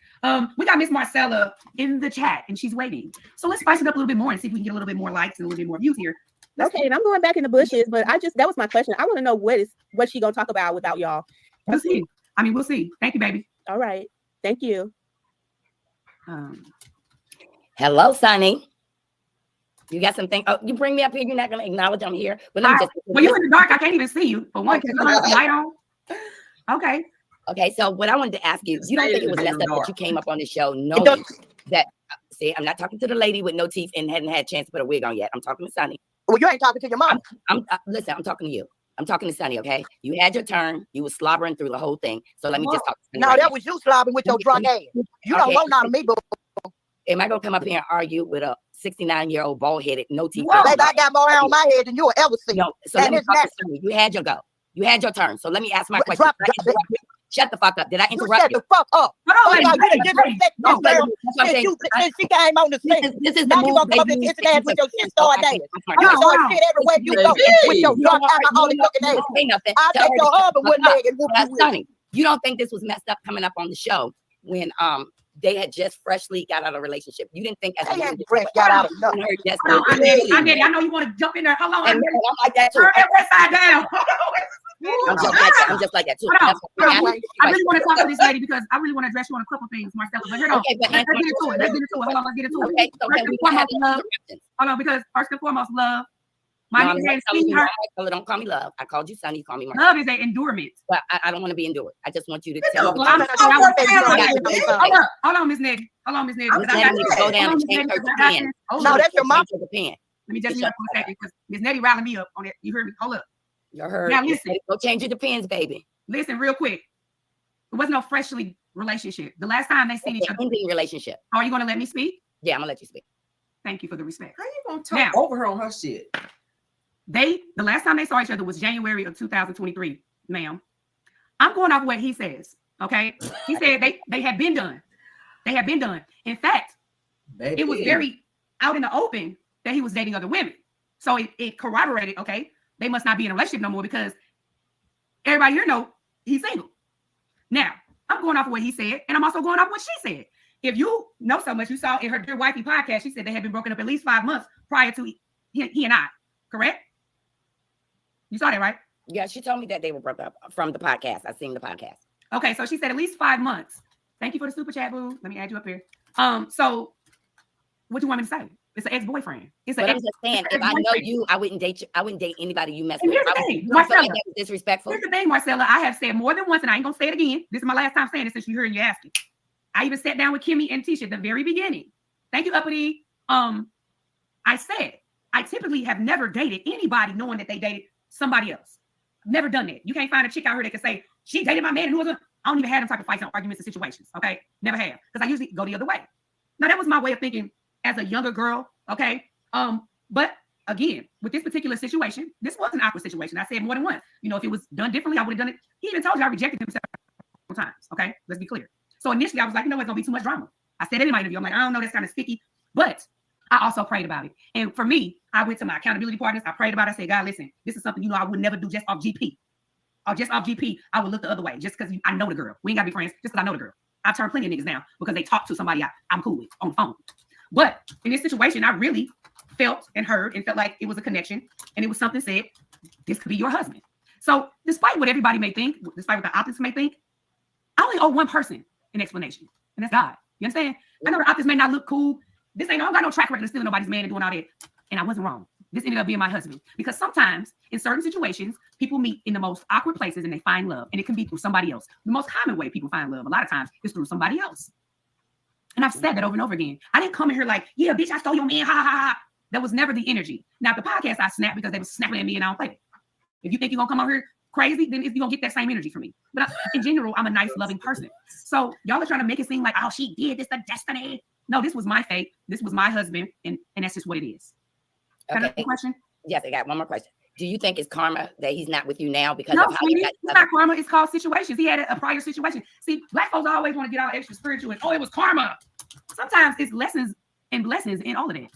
B: We got Miss Marcella in the chat and she's waiting. So let's spice it up a little bit more and see if we can get a little bit more likes and a little bit more views here.
E: Okay, and I'm going back in the bushes, but that was my question. I want to know what she gonna talk about without y'all.
B: We'll see. I mean, we'll see. Thank you, baby.
E: All right. Thank you.
J: Hello, Sunny. You got something? Oh, you bring me up here. You're not gonna acknowledge I'm here. But let me just.
B: Well, you in the dark. I can't even see you. For one, light on. Okay.
J: Okay. So what I wanted to ask you, you don't think it was messed up that you came up on the show knowing that? See, I'm not talking to the lady with no teeth and hadn't had a chance to put a wig on yet. I'm talking to Sunny.
H: Well, you ain't talking to your mom.
J: Listen, I'm talking to you. I'm talking to Sunny, okay? You had your turn. You was slobbering through the whole thing. So let me just talk.
H: No, that was you slobbering with your drunk ass. You don't want none of me, boo.
J: Am I gonna come up here and argue with a 69-year-old bald-headed, no teeth?
H: Well, baby, I got more hair on my head than you'll ever see.
J: No, so let me talk to Sunny. You had your go. You had your turn. So let me ask my question. Shut the fuck up. Did I interrupt
H: you? Shut the fuck up. Since she came on the scene,
J: this is
H: now you gonna come up and kiss an ass with your shit started dancing. You doing shit everywhere you go with your drunk alcoholic looking ass. I bet your husband wouldn't leg and whoop you.
J: Sunny, you don't think this was messed up coming up on the show when they had just freshly got out of a relationship? You didn't think as a
H: woman got out of nothing.
B: I know you want to jump in there. Hold on.
J: I'm like that too.
B: Turn that west side down.
J: I'm just like that too.
B: I really want to talk to this lady because I really want to address you on a couple things, Marcella. But here,
J: okay,
B: let's get into it. Hold on, let's get into it.
J: Okay,
B: first and foremost, love. Hold on, because first and foremost, love. My name is
J: don't call me love. I called you Sunny. You call me
B: Love is an endurement.
J: But I don't want to be endured. I just want you to tell me.
B: Hold on, Miss Nettie. Miss Nettie.
J: Go down and change her pen.
H: No, that's your mom.
B: Let me just mute up for a second because Miss Nettie rallied me up on it. You heard me? Hold up.
J: You heard.
B: Now listen.
J: Go change your depends, baby.
B: Listen, real quick. It wasn't no freshly relationship. The last time they seen each other.
J: Ending relationship.
B: Are you going to let me speak?
J: Yeah, I'm gonna let you speak.
B: Thank you for the respect.
A: How you gonna talk over her on her shit?
B: The last time they saw each other was January of 2023, ma'am. I'm going off what he says. Okay. He said they had been done. They had been done. In fact, it was very out in the open that he was dating other women. So it corroborated, okay, they must not be in a relationship no more because everybody here know he's single. Now, I'm going off of what he said, and I'm also going off what she said. If you know so much, you saw in her Dear Wifey podcast, she said they had been broken up at least 5 months prior to he and I, correct? You saw that, right?
J: Yeah, she told me that they were broken up from the podcast. I seen the podcast.
B: Okay, so she said at least 5 months. Thank you for the super chat, boo. Let me add you up here. So what do you want me to say? It's an ex-boyfriend. I'm
J: just saying, if I know you, I wouldn't date you. I wouldn't date anybody you mess with.
B: Here's the thing, Marcella,
J: that was disrespectful.
B: Here's the thing, Marcella. I have said more than once, and I ain't gonna say it again. This is my last time saying it since you heard you asking. I even sat down with Kimmy and Tisha at the very beginning. Thank you, Uppity. I said I typically have never dated anybody knowing that they dated somebody else. I've never done that. You can't find a chick out here that can say she dated my man and who wasn't. I don't even have them type of fights and arguments and situations. Okay, never have, because I usually go the other way. Now that was my way of thinking as a younger girl. Okay, but again, with this particular situation, this was an awkward situation. I said more than once. You know, if it was done differently, I would have done it. He even told you I rejected him several times. Okay, let's be clear. So initially, I was like, you know, it's gonna be too much drama. I said it in my interview. I'm like, I don't know, that's kind of sticky, but I also prayed about it. And for me, I went to my accountability partners. I prayed about it. I said, God, listen, this is something, you know, I would never do just off GP. Or just off GP, I would look the other way just because I know the girl. We ain't got to be friends just because I know the girl. I've turned plenty of niggas down because they talk to somebody I'm cool with on the phone. But in this situation, I really felt and heard and felt like it was a connection and it was something said, this could be your husband. So despite what everybody may think, despite what the optics may think, I only owe one person an explanation, and that's God. You understand? I know the optics may not look cool. I don't got no track record of stealing nobody's man and doing all that. And I wasn't wrong. This ended up being my husband. Because sometimes in certain situations, people meet in the most awkward places and they find love. And it can be through somebody else. The most common way people find love a lot of times is through somebody else. And I've said that over and over again. I didn't come in here like, yeah, bitch, I stole your man. Ha, ha, ha. That was never the energy. Now, the podcast, I snapped because they were snapping at me and I don't play it. If you think you're going to come over here crazy, then you're going to get that same energy from me. But in general, I'm a nice, loving person. So y'all are trying to make it seem like, oh, she did this, the destiny. No, this was my fate. This was my husband. And that's just what it is. Can I ask a question?
J: Yes, I got one more question. Do you think it's karma that he's not with you now because
B: no,
J: of how
B: it's not karma, it's called situations. He had a prior situation. See, black folks always want to get all extra spiritual and it was karma. Sometimes it's lessons and blessings in all of that.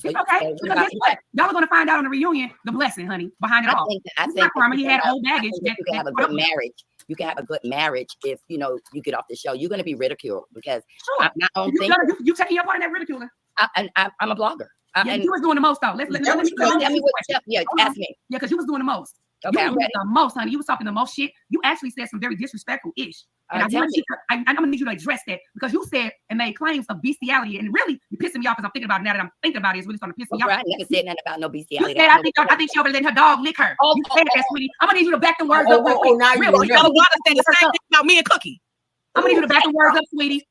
B: It's okay. So guess what? Y'all are gonna find out on the reunion the blessing, honey, behind it all. I think not karma. He had old baggage.
J: You can have a good marriage. You can have a good marriage if you get off the show. You're gonna be ridiculed because
B: sure.
J: my own thing.
B: You taking your part in that ridiculing.
J: I'm a blogger.
B: You was doing the most though. Let me
J: ask me what. Yeah, ask me.
B: Yeah, because you was doing the most.
J: Okay,
B: you was doing the most, honey. You was talking the most shit. You actually said some very disrespectful ish. And I'm gonna need you to address that because you said and made claims of bestiality, and really you're pissing me off because I'm thinking about it now that I'm thinking about it. It's really starting to piss me off.
J: I never said nothing about no bestiality.
B: You said, I think she over letting her dog lick her. You said that, sweetie. I'm gonna need you to back the words up.
G: Now you want to say the same thing about me and Cookie.
B: I'm gonna need you to back the words up, sweetie.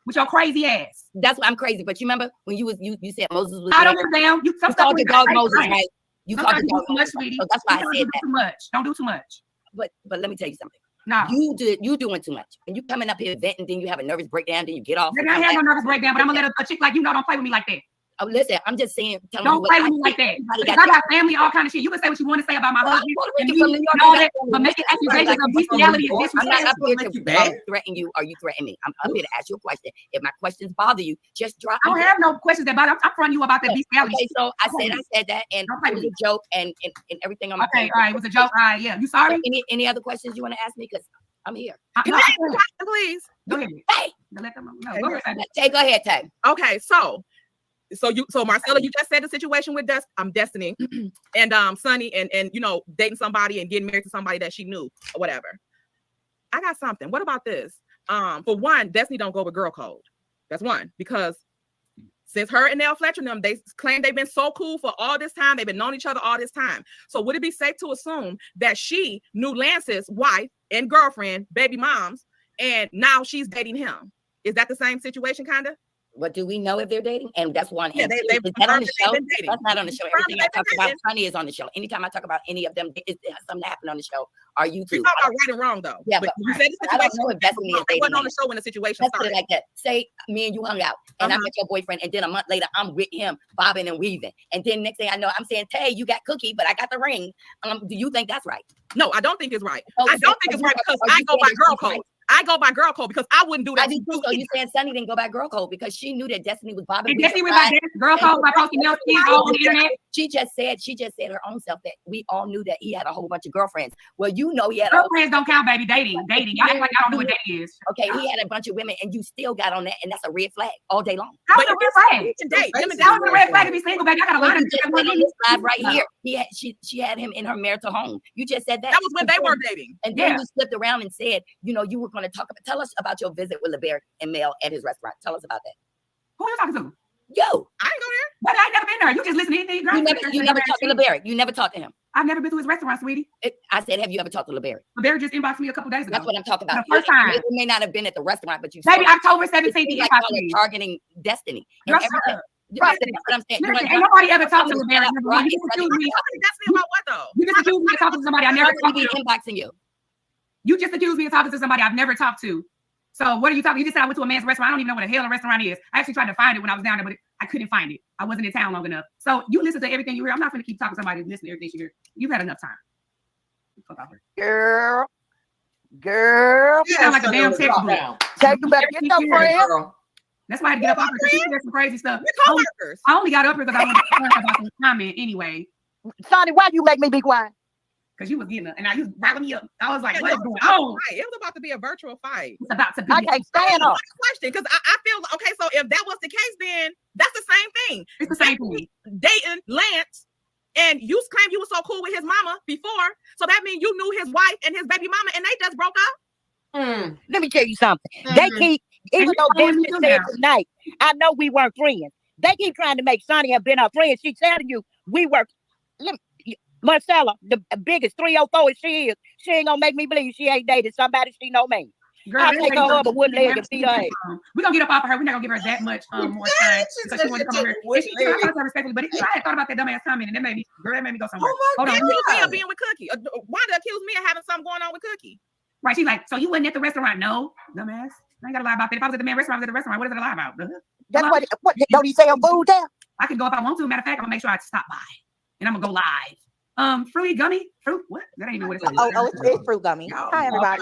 B: With your crazy ass.
J: That's why I'm crazy. But you remember when you said Moses was.
B: I don't give a damn. You
J: called the dog Moses, right? You called the dog
B: too much, sweetie.
J: So that's why I said that.
B: Too much. Don't do too much.
J: But let me tell you something.
B: No.
J: You doing too much. And you coming up here venting, then you have a nervous breakdown, then you get off.
B: I have no nervous breakdown, but I'm gonna let a chick like you know don't play with me like that.
J: Oh, listen, I'm just saying.
B: Don't play with me like that. I got family, all kind of shit. You can say what you want to say about my husband and all that, but making accusations of bestiality is disrespectful.
J: I'm not up here to threaten you or you threaten me. I'm up here to ask you a question. If my questions bother you, just drop.
B: I don't have no questions that bother. I'm fronting you about that bestiality.
J: Okay, so I said that, and it was a joke, and everything on my.
B: Okay, all right, it was a joke. All right, yeah. You sorry?
J: Any other questions you want to ask me? Because I'm here.
G: Can I ask a question, please?
B: Go ahead.
J: Hey,
B: go ahead.
J: Tay, go ahead, Tay.
G: Okay, so Marcella, you just said the situation with Destiny and Sunni and you know dating somebody and getting married to somebody that she knew or whatever. I got something. What about this? For one, Destiny don't go with girl code. That's one, because since her and Nell Fletcher and them, they claim they've been so cool for all this time. They've been knowing each other all this time. So would it be safe to assume that she knew Lance's wife and girlfriend, baby moms, and now she's dating him? Is that the same situation, kind of?
J: What do we know if they're dating? And that's one.
G: Yeah,
J: is that on the show? That's not on the show. Everything I talk about, Sunni is on the show. Anytime I talk about any of them, it has something to happen on the show. Are you two?
G: We talk about right and wrong, though.
J: Yeah, but
G: you said the situation.
J: I don't know if Destiny is dating.
G: Wasn't on the show when the situation
J: Let's
G: started.
J: put it like that. Say me and you hung out, and I met your boyfriend, and then a month later I'm with him, bobbing and weaving, and then next thing I know, I'm saying, "Tay, you got Cookie, but I got the ring." Do you think that's right?
G: No, I don't think it's right. I don't think it's right because I go by girl code. I go by girl code because I wouldn't do that.
J: I do too. So you saying Sunni didn't go by girl code because she knew that Destiny was bobbing.
B: And Destiny went by girl code by posting your things all on the internet.
J: She just said her own self that we all knew that he had a whole bunch of girlfriends. Well, you know he had
B: girlfriends don't count, baby. Dating. Y'all act like I don't know what dating is.
J: Okay, he had a bunch of women, and you still got on that, and that's a red flag all day long.
B: How is a red flag? That was a red flag to be single, baby. I got a lot of
J: this live right here. She had him in her marital home. You just said that.
G: That was when they were dating.
J: And then you slipped around and said, you were going to tell us about your visit with LeBaric and Mel at his restaurant. Tell us about that.
B: Who are you talking to?
J: Yo.
G: I ain't go there.
B: But I ain't never been there. You just listen to anything.
J: You never talked to LeBaric. You never talked to him.
B: I've never been to his restaurant, sweetie.
J: I said, have you ever talked to LeBaric?
B: LeBaric just inboxed me a couple days ago.
J: That's what I'm talking about.
B: The first time.
J: It may not have been at the restaurant, but you
B: maybe October 17th.
J: Like targeting Destiny. And everything.
B: Right. That's what I'm saying. Listen, ain't nobody ever talked to LeBaric. You just accused me.
G: Destiny about what though?
B: You just accused me of talking to somebody I never talked to.
J: Inboxing you.
B: You just accused me of talking to somebody I've never talked to. So what are you talking? You just said I went to a man's restaurant. I don't even know what the hell a restaurant is. I actually tried to find it when I was down there, but I couldn't find it. I wasn't in town long enough. So you listen to everything you hear. I'm not going to keep talking to somebody and listen to everything you hear. You've had enough time.
H: Girl.
B: You sound like a damn textbook.
H: Take you better get your friend.
B: That's why I had to get up off her because she said some crazy stuff.
G: Co-workers.
B: I only got up here because I wanted to learn about some comment anyway.
H: Sunni, why you make me be quiet?
B: Because you was getting it, and you was riling me up. I was like, what is going on?
G: It was about to be a virtual fight.
B: It's about to be.
H: I can't stand up.
G: Question, because I feel okay. So if that was the case, then that's the same thing.
B: It's the same thing.
G: Dating Lance, and you claim you were so cool with his mama before, so that means you knew his wife and his baby mama, and they just broke up.
H: Let me tell you something. They keep, even though Destiny said tonight, I know we weren't friends. They keep trying to make Sunni have been our friends. She's telling you we were. Marcella, the biggest 304 as she is, she ain't gonna make me believe she ain't dated somebody she know me.
B: Girl,
H: I'll take her over one leg and beat her ass.
B: We're gonna get up off of her. We're not gonna give her that much more time because she wanted to come over here. She talked to her respectfully, but I had thought about that dumbass comment and that made me go somewhere.
G: Hold on. Me of being with Cookie. Wanda accused me of having something going on with Cookie.
B: Right, she's like, so you wasn't at the restaurant? No, dumbass. I ain't gotta lie about that. If I was at the man restaurant, I was at the restaurant. What is it to lie about?
H: That's what don't he say on food there?
B: I can go if I want to. Matter of fact, I'm gonna make sure I stop by and I'm gonna go live. Fruity gummy fruit. What? That ain't even what it is.
I: It's fruit gummy. Hi everybody.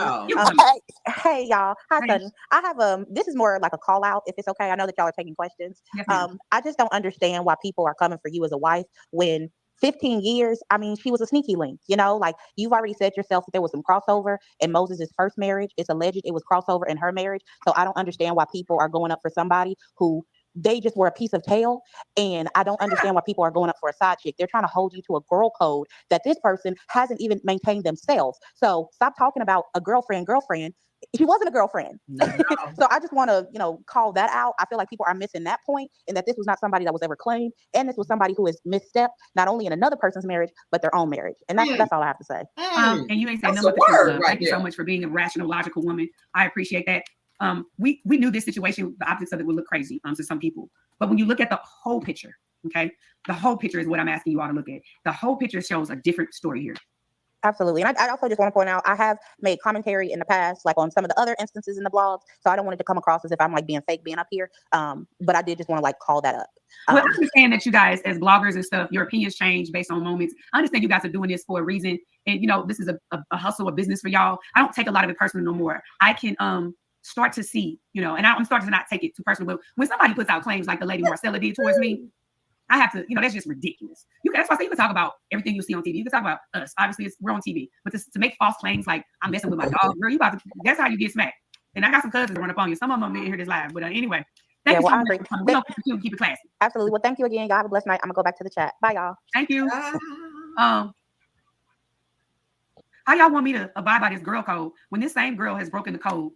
I: Hey y'all. Hi Sunni. I have this is more like a call out if it's okay. I know that y'all are taking questions.
B: Yes,
I: I just don't understand why people are coming for you as a wife when 15 years, I mean, she was a sneaky link, like you've already said yourself that there was some crossover in Moses' first marriage. It's alleged it was crossover in her marriage. So I don't understand why people are going up for somebody who
D: they just were a piece of tail. And I don't understand why people are going up for a side chick. They're trying to hold you to a girl code that this person hasn't even maintained themselves. So stop talking about a girlfriend. She wasn't a girlfriend.
A: No.
D: So I just want to, call that out. I feel like people are missing that point, and that this was not somebody that was ever claimed, and this was somebody who has misstepped not only in another person's marriage but their own marriage. And that's all I have to say.
B: And you ain't saying nothing but the truth. Thank you so much for being a rational, logical woman. I appreciate that. We knew this situation, the optics of it would look crazy to some people, but when you look at the whole picture, okay, the whole picture is what I'm asking you all to look at. The whole picture shows a different story here.
D: Absolutely. And I also just want to point out, I have made commentary in the past, like on some of the other instances in the blogs. So I don't want it to come across as if I'm like being fake being up here. But I did just want to like call that up.
B: Well, I understand that you guys as bloggers and stuff, your opinions change based on moments. I understand you guys are doing this for a reason. And, this is a hustle, a business for y'all. I don't take a lot of it personal no more. I can start to see, and I'm starting to not take it too personal. But when somebody puts out claims like the lady Marcella did towards me, I have to, that's just ridiculous. That's why I say you can talk about everything you see on TV. You can talk about us. Obviously, we're on TV. But to make false claims like I'm messing with my dog, girl, that's how you get smacked. And I got some cousins run up on you. Some of them didn't hear this live. But anyway, thank you so much. We're going to keep it classy.
D: Absolutely. Well, thank you again. Y'all have a blessed night. I'm going to go back to the chat. Bye, y'all.
B: Thank you. How y'all want me to abide by this girl code when this same girl has broken the code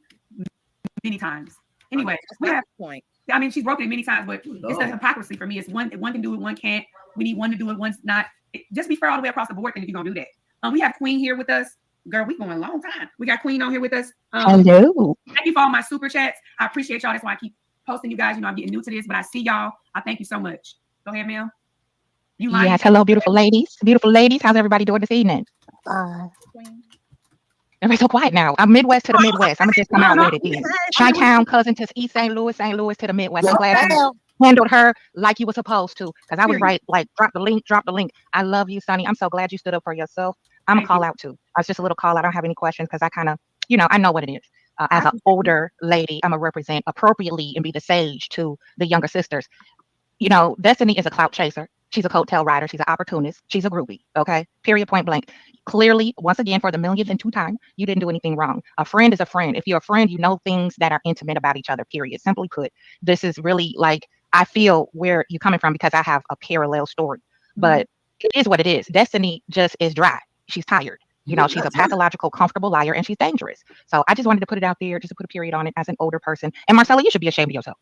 B: many times? Anyway, we have point. I mean, she's broken it many times, but it's the hypocrisy for me. It's one can do it, one can't. We need one to do it, one's not. Just be fair all the way across the board. Then if you're gonna do that, we have Queen here with us. Girl, we going a long time. We got Queen on here with us.
D: Hello.
B: Thank you for all my super chats. I appreciate y'all. That's why I keep posting you guys. I'm getting new to this, but I see y'all. I thank you so much. Go ahead, Mel.
K: Yes. Hello, beautiful ladies. Beautiful ladies. How's everybody doing this evening? Everybody's so quiet now. I'm Midwest to the Midwest. I'm gonna just come out with it then. Chi-Town cousin to East St. Louis to the Midwest. I'm glad you handled her like you were supposed to, because I was right. Like, drop the link. I love you, Sunny. I'm so glad you stood up for yourself. I'm a call out too. I was just a little call out. I don't have any questions because I kind of, I know what it is. As an older lady, I'm gonna represent appropriately and be the sage to the younger sisters. Destiny is a clout chaser. She's a coattail rider. She's an opportunist. She's a groupie. Okay. Period. Point blank. Clearly, once again, for the millionth and 2 time, you didn't do anything wrong. A friend is a friend. If you're a friend, you know things that are intimate about each other. Period. Simply put, this is really like, I feel where you're coming from because I have a parallel story. But it is what it is. Destiny just is dry. She's tired. She's a pathological, comfortable liar, and she's dangerous. So I just wanted to put it out there, just to put a period on it as an older person. And Marcella, you should be ashamed of yourself.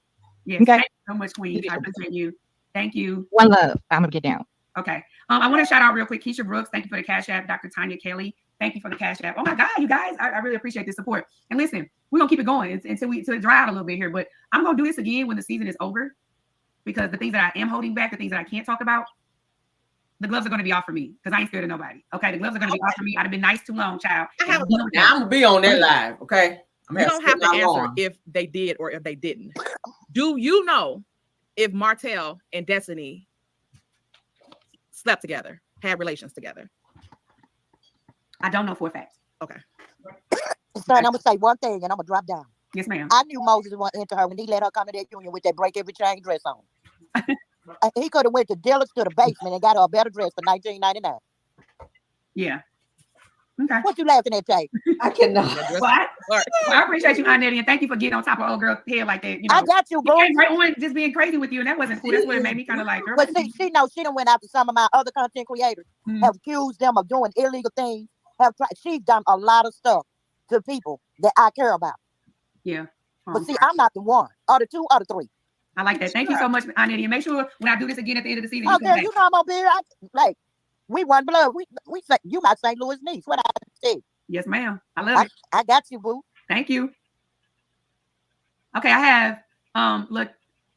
B: Yes. Okay? Thank you so much, Queen. I appreciate you. Thank you.
K: One love. I'm gonna get down.
B: Okay. I want to shout out real quick Keisha Brooks. Thank you for the Cash App. Dr. Tanya Kelly. Thank you for the Cash App. Oh my God, you guys, I really appreciate the support. And listen, we're gonna keep it going until it dry out a little bit here. But I'm gonna do this again when the season is over, because the things that I am holding back, the things that I can't talk about, the gloves are gonna be off for me because I ain't scared of nobody. Okay, the gloves are gonna be off for me. I'd have been nice too long, child.
A: I'm gonna be on that live. Okay.
G: You don't have to answer if they did or if they didn't. Do you know if Martell and Destiny slept together, had relations together?
B: I don't know for a fact.
G: Okay.
H: Son, I'm gonna say one thing and I'm gonna drop down.
B: Yes, ma'am.
H: I knew Moses went into her when he let her come to that union with that break every chain dress on. He could have went to Dillard's to the basement and got her a better dress for $19.99.
B: Yeah. Okay.
H: What you laughing at, Jay?
A: I cannot.
B: I appreciate you, Aunt Nettie, and thank you for getting on top of old girl head like that.
H: I got you, bro.
B: Right on, just being crazy with you, and that wasn't cool. That's what it made me kind of like.
H: But she knows she done went after some of my other content creators, have accused them of doing illegal things. She's done a lot of stuff to people that I care about.
B: Yeah.
H: But see, I'm not the one. Or the 2 or the 3.
B: I like that. Thank you so much, Aunt Nettie. And make sure when I do this again at the end of the season,
H: you know I'm up here. We one blood. We say you my St. Louis niece. What I say?
B: Yes, ma'am. I love it.
H: I got you, boo.
B: Thank you. Okay, I have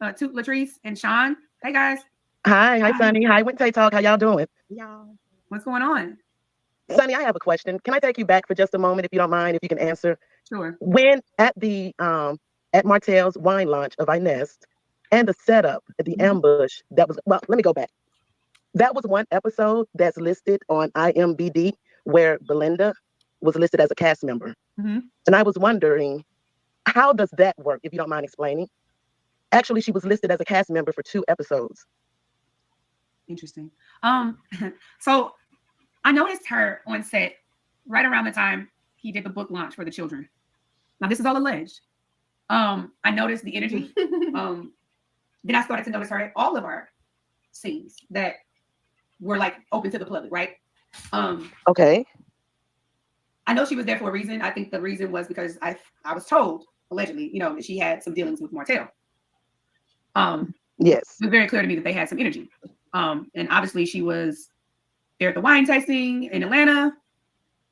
B: Latrice and Sean. Hey guys.
L: Hi, Sunny. Hi, Wednesday Talk. How y'all doing?
B: Y'all. What's going on?
L: Sunny, I have a question. Can I take you back for just a moment, if you don't mind, if you can answer?
B: Sure.
L: When at the at Martell's wine launch of Inest and the setup, the ambush, that was, well, let me go back. That was one episode that's listed on IMDb where Belinda was listed as a cast member. And I was wondering, how does that work, if you don't mind explaining? Actually, she was listed as a cast member for 2 episodes.
B: Interesting. So I noticed her on set right around the time he did the book launch for the children. Now, this is all alleged. I noticed the energy. then I started to notice her at all of our scenes that were like open to the public, right?
L: Okay.
B: I know she was there for a reason. I think the reason was because I was told, allegedly, you know, that she had some dealings with Martell.
L: Yes.
B: It was very clear to me that they had some energy. And obviously she was there at the wine tasting in Atlanta.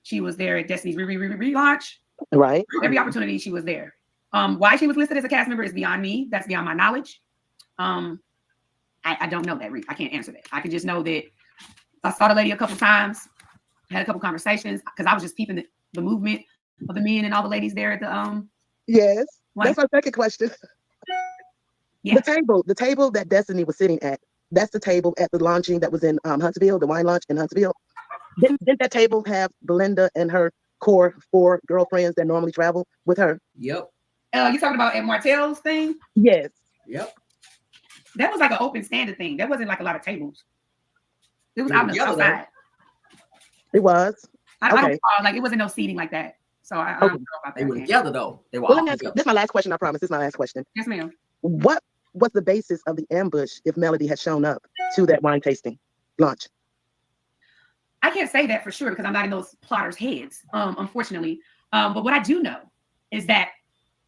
B: She was there at Destiny's relaunch.
L: Right.
B: Every opportunity she was there. Why she was listed as a cast member is beyond me. That's beyond my knowledge. I don't know that. I can't answer that. I can just know that I saw the lady a couple times, had a couple conversations, because I was just peeping the movement of the men and all the ladies there at the
L: Yes.
B: what?
L: That's my second question.
B: Yeah.
L: The table that Destiny was sitting at, that's the table at the launching that was in Huntsville, the wine launch in Huntsville. Didn't that table have Belinda and her core 4 girlfriends that normally travel with her?
A: Yep.
B: You talking about at Martell's thing?
L: Yes.
A: Yep.
B: That was like an open standard thing. That wasn't like a lot of tables. It was out outside.
L: It was.
B: I don't recall, like it wasn't no seating like that. So I don't know about that.
A: They were together though. They were
L: Well,
A: all
L: let me ask you,
A: together.
L: this is my last question, I promise. This is my last question.
B: Yes, ma'am.
L: What was the basis of the ambush if Melody had shown up to that wine tasting launch?
B: I can't say that for sure because I'm not in those plotters' heads, unfortunately. But what I do know is that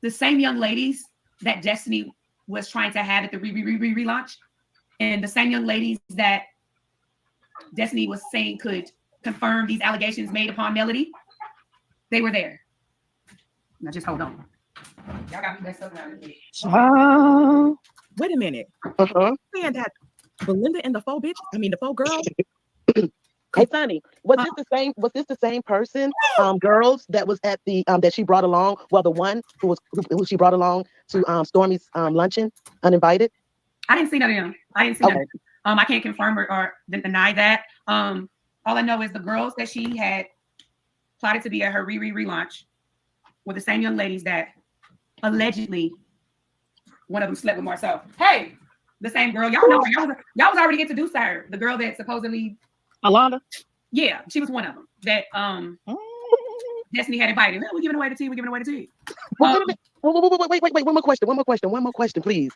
B: the same young ladies that Destiny was trying to have at the relaunch, and the same young ladies that Destiny was saying could confirm these allegations made upon Melody, they were there. Now just hold on. Y'all got me messed up now.
G: Wait a minute. Saying that Belinda and the 4 girls.
L: Hey, Sunny, was this the same person, girls that was at the that she brought along? Well, the one who she brought along to Stormy's luncheon, uninvited.
B: I didn't see none of them. I didn't see none of them. I can't confirm or deny that. All I know is the girls that she had plotted to be at her relaunch were the same young ladies that allegedly one of them slept with Marcel. Hey, the same girl. Y'all know her. Y'all was already introduced to her. The girl that supposedly
K: Alana.
B: Yeah, she was one of them that Destiny had invited. We're giving away the tea. We're giving away the tea.
L: Wait, one more question, please.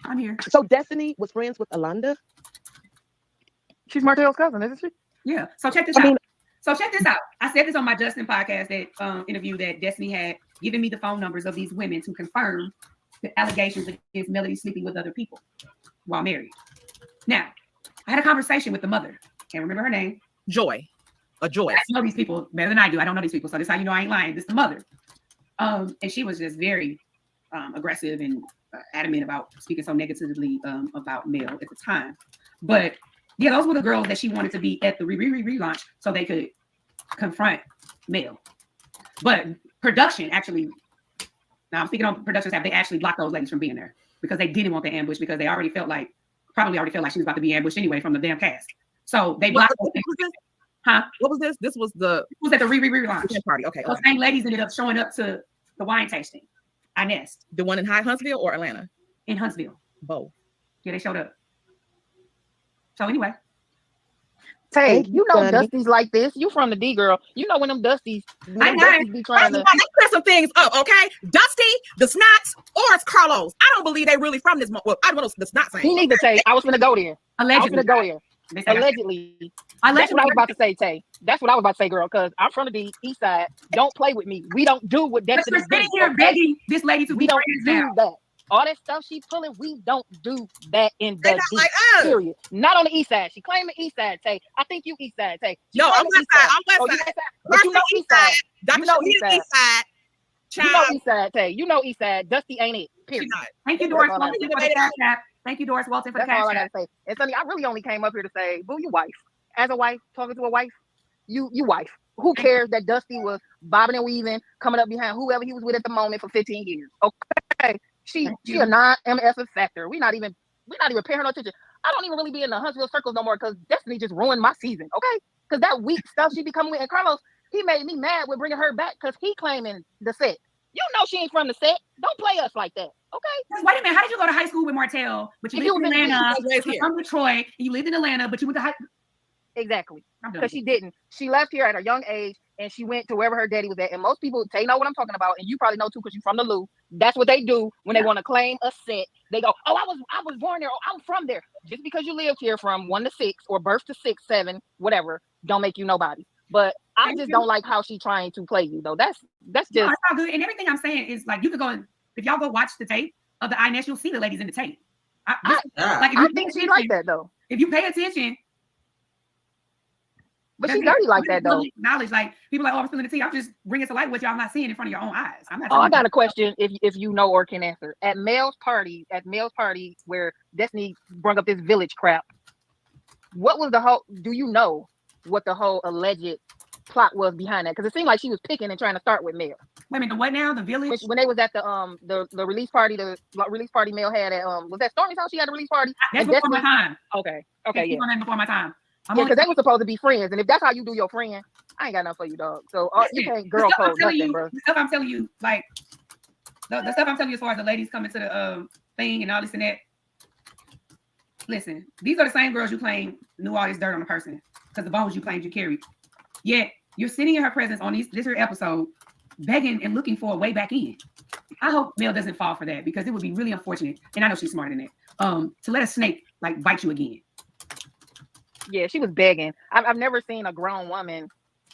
B: I'm here.
L: So Destiny was friends with Alanda?
K: She's Martell's cousin, isn't she?
B: Yeah. So check this out. Check this out. I said this on my Justin podcast that interview that Destiny had given me the phone numbers of these women to confirm the allegations against Melody sleeping with other people while married. Now, I had a conversation with the mother. Can't remember her name.
G: Joy. Joy.
B: I know these people better than I do. I don't know these people. So this is how you know I ain't lying. This is the mother. And she was just very aggressive and adamant about speaking so negatively about Mel at the time. But yeah, those were the girls that she wanted to be at the relaunch so they could confront Mel. But production actually, now I'm speaking on production staff, they actually blocked those ladies from being there because they didn't want the ambush because they probably already felt like she was about to be ambushed anyway from the damn cast. So they blocked those things. Huh?
G: What was this? This was
B: at the relaunch
G: party. Okay.
B: Those same ladies ended up showing up to the wine tasting. Inez.
G: The one in Huntsville or Atlanta?
B: In Huntsville.
G: Both.
B: Yeah, they showed up. So anyway.
K: Tay, you know Dusty's like this. You from the D, girl. You know when them Dusties be trying to
G: clear some things up, okay? Dusty, the Snots, or it's Carlos. I don't believe they really from this. Well, I don't know the Snot saying.
K: He needs to say, I was gonna go there.
B: Allegedly.
K: Allegedly. That's what I was about to say, Tay. That's what I was about to say, girl, because I'm from the D, East Side. Don't play with me. We don't do what Destiny
B: we're sitting here begging this lady to
K: we don't do that. All that stuff she pulling, we don't do that in the D, period. Not on the East Side. She claiming East Side, Tay. I think you East Side, Tay.
G: No, I'm West Side. I'm West Side.
K: But you know East Side.
G: You know East Side.
K: You know East Side, Tay. You know East Side. Dusty ain't it, period.
B: Thank you, Doris Walton, for the cash app. Thank you, Doris Walton, for the cash app.
K: That's all I gotta say. And Sunny, I really only came up here to say, boo, you wife. As a wife, talking to a wife, you wife. Who cares that Dusty was bobbing and weaving, coming up behind whoever he was with at the moment for 15 years? Okay. She a non-MF factor. We're not even paying her no attention. I don't even really be in the Huntsville circles no more because Destiny just ruined my season, okay? Because that weak stuff she be coming with, and Carlos, he made me mad with bringing her back because he claiming the set. You know she ain't from the set. Don't play us like that, okay?
B: Wait a minute. How did you go to high school with Martell, but you lived in Atlanta, you're from Detroit, and you lived in Atlanta, but you went to high...
K: Exactly. Because she didn't. She left here at a young age. and she went to wherever her daddy was at. And most people, they know what I'm talking about, and you probably know too because you're from the Lou. That's what they do when they want to claim a set. They go, "Oh, I was born there. Oh, I'm from there." Just because you lived here from 1 to 6 or birth to 6, 7, whatever, don't make you nobody. But I just don't like how she's trying to play you though. That's just
B: it's all good. And everything I'm saying is like you could go and if y'all go watch the tape of the INS, you'll see the ladies in the tape.
K: I think she like that though.
B: If you pay attention.
K: But she's dirty like that though.
B: Knowledge, like people are like, oh, I'm feeling the tea. I'm just bringing to light what y'all not seeing in front of your own eyes. I'm not.
K: Oh, I got a question. If you know or can answer. At Mel's party where Destiny brought up this village crap, what was the whole? Do you know what the whole alleged plot was behind that? Because it seemed like she was picking and trying to start with Mel.
B: Wait a minute, the what now? The village?
K: When they was at the release party, the release party Mel had at was that Stormy's house? She had a release party.
B: That's before my time.
K: Okay, yeah.
B: Before my time.
K: Yeah, because they were supposed to be friends, and if that's how you do your friend, I ain't got nothing for you, dog. So you can't girl code nothing, bro.
B: The stuff I'm telling you, like the stuff I'm telling you as far as the ladies coming to the thing and all this and that. Listen, these are the same girls you claim knew all this dirt on the person because the bones you claimed you carried. Yet you're sitting in her presence on this here episode, begging and looking for a way back in. I hope Mel doesn't fall for that because it would be really unfortunate, and I know she's smarter than that. To let a snake like bite you again.
K: Yeah, she was begging. I've never seen a grown woman,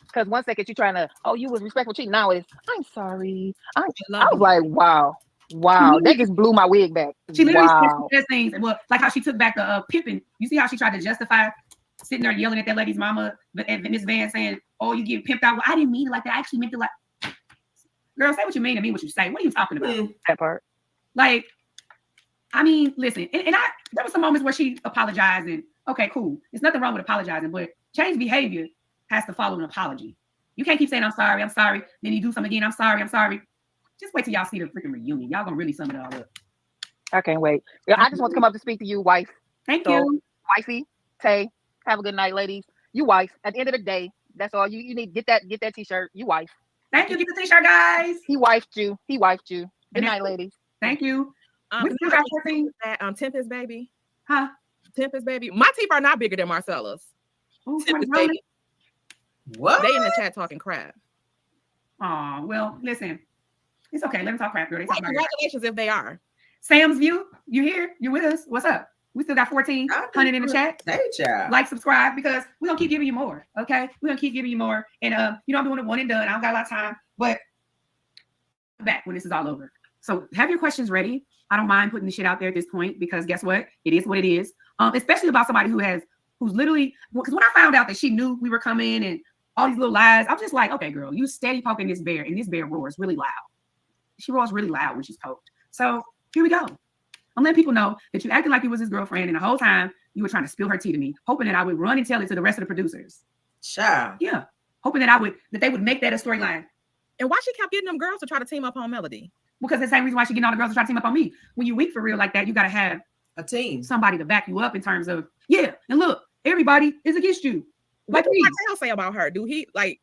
K: because 1 second you're trying to, oh, you was respectful cheating. Now it's, I'm sorry. I was like, wow, that just blew my wig back.
B: She literally said things. Well, like how she took back the Pippin. You see how she tried to justify sitting there yelling at that lady's mama and Miss Van saying, "Oh, you get pimped out." Well, I didn't mean it like that. I actually meant it like, girl, say what you mean and mean what you say. What are you talking about?
K: That part.
B: Like, I mean, listen, and there were some moments where she apologized and. Okay, cool. There's nothing wrong with apologizing, but change behavior has to follow an apology. You can't keep saying, I'm sorry. Then you do something again. I'm sorry. Just wait till y'all see the freaking reunion. Y'all gonna really sum it all up.
K: I can't wait. I just want to come up to speak to you, wife.
B: Thank you.
K: Wifey, Tay, have a good night, ladies. You wife. At the end of the day, that's all you need. Get that t-shirt. You wife.
B: Thank you. Get the t-shirt, guys.
K: He wifed you. Good night, ladies.
B: Thank you.
G: We still got that Tempest baby.
B: Huh?
G: Tempest baby. My teeth are not bigger than Marcella's. Tempest baby.
A: What?
G: They in the chat talking crap.
B: Oh, well, listen. It's okay. Let them talk crap, girl.
G: Congratulations if they are.
B: Sam's View, you here? You with us? What's up? We still got 1,400 in the chat.
A: Hey, child.
B: Like, subscribe, because we're going to keep giving you more, okay? We're going to keep giving you more. And, I'm doing it one and done. I don't got a lot of time, but back when this is all over. So have your questions ready. I don't mind putting the shit out there at this point because guess what? It is what it is. Especially about somebody who's literally, because when I found out that she knew we were coming and all these little lies, I'm just like, okay, girl, you steady poking this bear, and this bear roars really loud. She roars really loud when she's poked. So here we go. I'm letting people know that you acted like you was his girlfriend, and the whole time you were trying to spill her tea to me, hoping that I would run and tell it to the rest of the producers.
A: Child.
B: Yeah. Hoping that they would make that a storyline.
G: And why she kept getting them girls to try to team up on Melody?
B: Because the same reason why she getting all the girls to try to team up on me. When you weak for real like that, you gotta have
A: a team,
B: somebody to back you up in terms of, yeah, and look, everybody is against you.
G: What did Martell say about her? Do he like?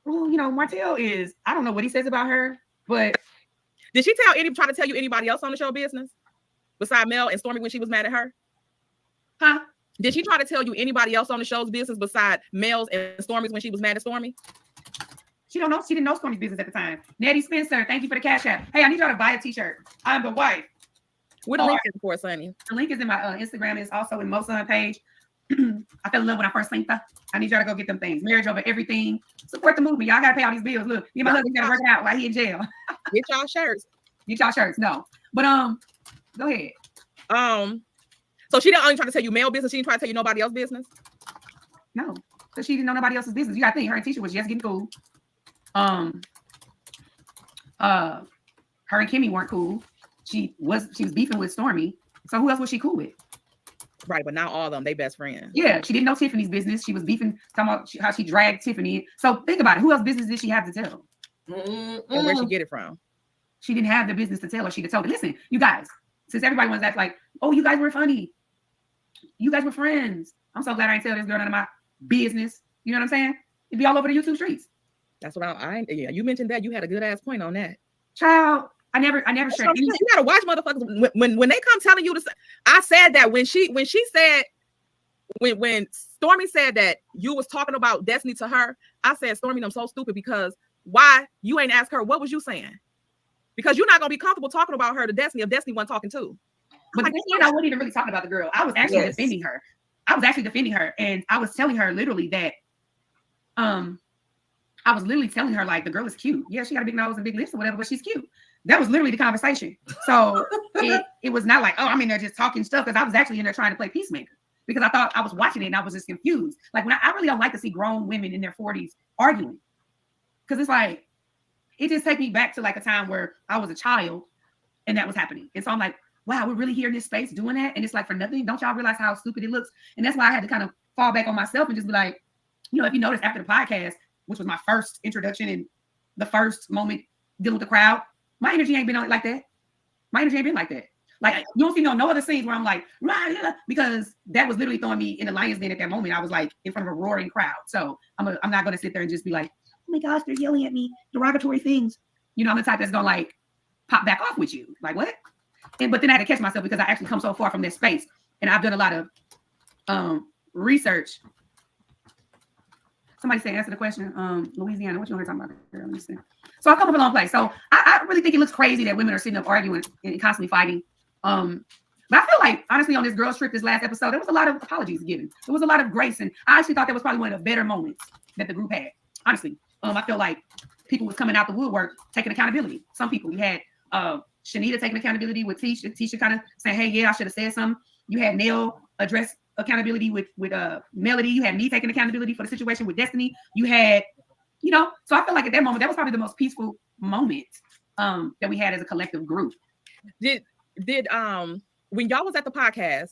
B: Well, Martell is, I don't know what he says about her, but
G: did she try to tell you anybody else on the show business besides Mel and Stormy when she was mad at her?
B: Huh?
G: Did she try to tell you anybody else on the show's business besides Mel's and Stormy's when she was mad at Stormy?
B: She don't know. She didn't know Stormy's business at the time. Nettie Spencer, thank you for the cash app. Hey, I need y'all to buy a t-shirt. I'm the wife.
G: What the link is for, Sunny?
B: The link is in my Instagram. It's also in Mosun page. I fell in love when I first linked her. I need y'all to go get them things. Marriage over everything. Support the movement. Y'all gotta pay all these bills. Look, me and my husband gotta work it out while he in jail.
G: Get y'all shirts.
B: Get y'all shirts. No, but go ahead.
G: So she didn't only try to tell you Mel business. She didn't try to tell you nobody else's business.
B: No, because she didn't know nobody else's business. You gotta think her and Tisha was just getting cool. Her and Kimmy weren't cool. She was beefing with Stormy. So who else was she cool with?
G: Right, but now all of them, they best friends.
B: Yeah, she didn't know Tiffany's business. She was beefing, talking about how she dragged Tiffany. So think about it. Who else business did she have to tell?
G: And where'd she get it from?
B: She didn't have the business to tell her. She could tell her, listen, you guys, since everybody wants to act like, oh, you guys were funny. You guys were friends. I'm so glad I didn't tell this girl none of my business. You know what I'm saying? It'd be all over the YouTube streets.
G: That's what yeah, you mentioned that. You had a good ass point on that.
B: Child, I never shared.
G: You gotta watch motherfuckers when they come telling you to say. I said that when she said when Stormy said that you was talking about Destiny to her, I said, Stormy, I'm so stupid because why you ain't asked her, what was you saying? Because you're not going to be comfortable talking about her to Destiny if Destiny wasn't talking too.
B: But like, I wasn't even really talking about the girl. I was actually defending her. And I was telling her literally that, I was literally telling her like the girl is cute. Yeah, she got a big nose and big lips or whatever, but she's cute. That was literally the conversation. So it was not like, oh, I'm in there just talking stuff, because I was actually in there trying to play peacemaker, because I thought I was watching it and I was just confused. Like when I really don't like to see grown women in their 40s arguing, because it's like it just takes me back to like a time where I was a child and that was happening. And so I'm like, wow, we're really here in this space doing that, and it's like for nothing. Don't y'all realize how stupid it looks? And that's why I had to kind of fall back on myself and just be like, you know, if you notice after the podcast, which was my first introduction and the first moment dealing with the crowd, my energy ain't been like that. My energy ain't been like that. Like you don't see no other scenes where I'm like, rah, because that was literally throwing me in the lion's den at that moment. I was like in front of a roaring crowd. So I'm not going to sit there and just be like, oh my gosh, they're yelling at me, derogatory things. You know, I'm the type that's going to like pop back off with you. Like what? But then I had to catch myself because I actually come so far from this space, and I've done a lot of research. Somebody say, answer the question. Louisiana, what you want to talk about? Girl, so I come from a long place. So I really think it looks crazy that women are sitting up arguing and constantly fighting. But I feel like, honestly, on this girls trip, this last episode, there was a lot of apologies given. There was a lot of grace. And I actually thought that was probably one of the better moments that the group had. Honestly, I feel like people was coming out the woodwork, taking accountability. Some people, you had Shanita taking accountability with Tisha. Tisha kind of saying, hey, yeah, I should have said something. You had Nell address accountability with Melody. You had me taking accountability for the situation with Destiny. You had, you know, so I feel like at that moment, that was probably the most peaceful moment that we had as a collective group.
G: Did when y'all was at the podcast,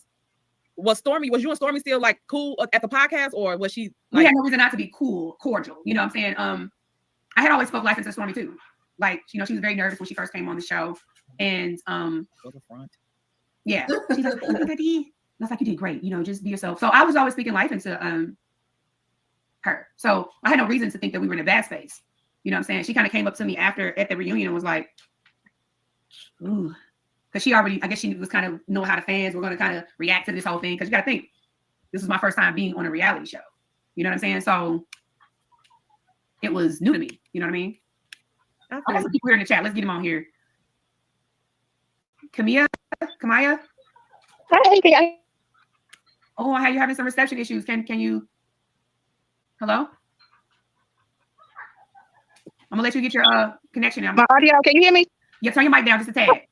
G: was you and Stormy still like cool at the podcast, or was she like,
B: we had no reason not to be cordial, you know what I'm saying? I had always spoke life into Stormy too. Like, you know, she was very nervous when she first came on the show. And
G: go to front.
B: Yeah. She's like, hey, I was like, you did great, you know, just be yourself. So I was always speaking life into her. So I had no reason to think that we were in a bad space. You know what I'm saying? She kind of came up to me at the reunion and was like, ooh, because she already, I guess she was kind of know how the fans were going to kind of react to this whole thing. Because you got to think, this was my first time being on a reality show. You know what I'm saying? So it was new to me. You know what I mean? Okay. I got some people here in the chat. Let's get them on here. Kamaya?
D: Hey,
B: oh, how you having some reception issues? Can you? Hello? I'm gonna let you get your connection now.
D: My audio, can you hear me?
B: Yeah, turn your mic down just a tad.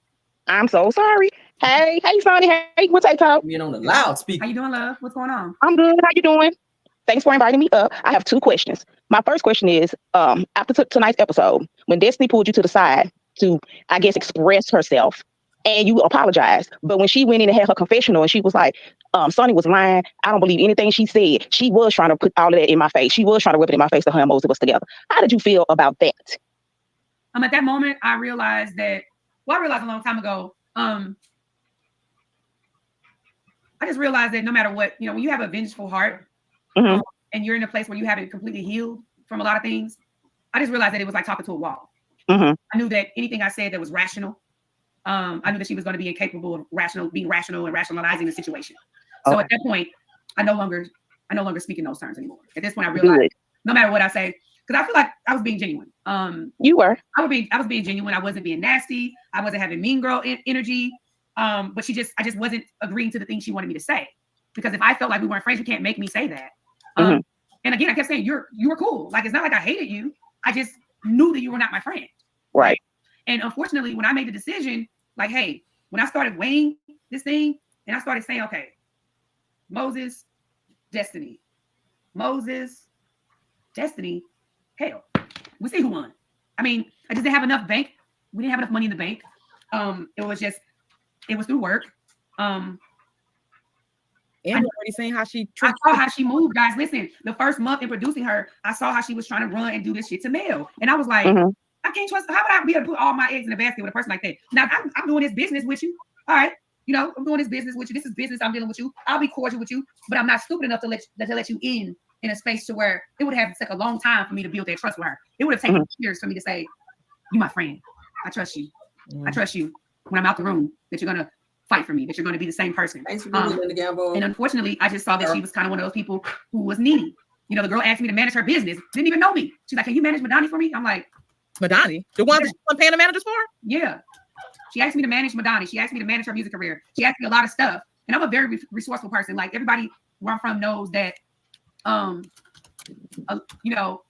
D: I'm so sorry. Hey, Sunni. Hey, what's up, Talk?
A: Being on the loudspeaker.
B: How you doing, love? What's going on?
D: I'm good. How you doing? Thanks for inviting me up. I have two questions. My first question is, after tonight's episode, when Destiny pulled you to the side to, I guess, express herself, and you apologized, but when she went in and had her confessional and she was like, Sunni was lying, I don't believe anything she said. She was trying to put all of that in my face. She was trying to whip it in my face that her and Moses was together. How did you feel about that?
B: At that moment, I realized a long time ago, I just realized that no matter what, you know, when you have a vengeful heart, and you're in a place where you haven't completely healed from a lot of things, I just realized that it was like talking to a wall. I knew that anything I said that was rational, I knew that she was going to be incapable of being rational and rationalizing the situation. So at that point, I no longer speak in those terms anymore. At this point, I realized no matter what I say, because I feel like I was being genuine.
D: You were.
B: I was being genuine. I wasn't being nasty. I wasn't having mean girl energy. But I just wasn't agreeing to the things she wanted me to say. Because if I felt like we weren't friends, you can't make me say that. And again, I kept saying you were cool. Like, it's not like I hated you. I just knew that you were not my friend.
D: Right.
B: And unfortunately, when I made the decision, like, hey, when I started weighing this thing, and I started saying, okay, Moses, Destiny, hell, we see who won. I mean, I just didn't have enough bank. We didn't have enough money in the bank. It was through work.
G: And you already seen how she.
B: I saw how she moved, guys. Listen, the first month in producing her, I saw how she was trying to run and do this shit to Mel, and I was like, I can't trust. How would I be able to put all my eggs in a basket with a person like that? Now I'm doing this business with you. All right, you know, I'm doing this business with you. This is business. I'm dealing with you. I'll be cordial with you, but I'm not stupid enough to let you in a space to where it would have to take a long time for me to build that trust with her. It would have taken years for me to say, "You my friend. I trust you. I trust you." When I'm out the room, that you're gonna fight for me, that you're going to be the same person.
A: Thanks for being in the gamble.
B: And unfortunately, I just saw that she was kind of one of those people who was needy. You know, the girl asked me to manage her business, didn't even know me. She's like, can you manage Madani for me? I'm like,
G: Madani? The one that I'm paying the managers for?
B: Yeah. She asked me to manage Madani. She asked me to manage her music career. She asked me a lot of stuff. And I'm a very resourceful person. Like everybody where I'm from knows that, you know,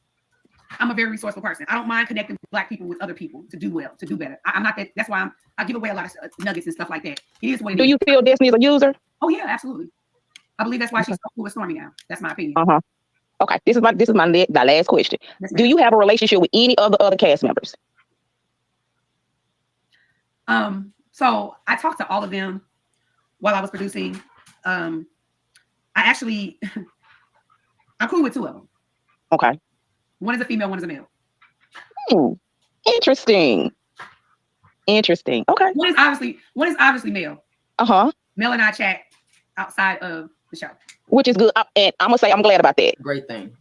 B: I'm a very resourceful person. I don't mind connecting Black people with other people to do well, to do better. I'm not that. That's why I give away a lot of nuggets and stuff like that. It is what it is.
D: Do you feel Destiny is a user?
B: Oh yeah, absolutely. I believe that's why she's so cool with Stormy now. That's my opinion.
D: Okay, this is my last question. Do you have a relationship with any other cast members?
B: So I talked to all of them while I was producing. I'm cool with two of them.
D: Okay.
B: One is a female, one is a male.
D: Interesting. Okay.
B: One is obviously male. Mel and I chat outside of the show,
D: which is good. And I'm gonna say I'm glad about that.
A: Great thing.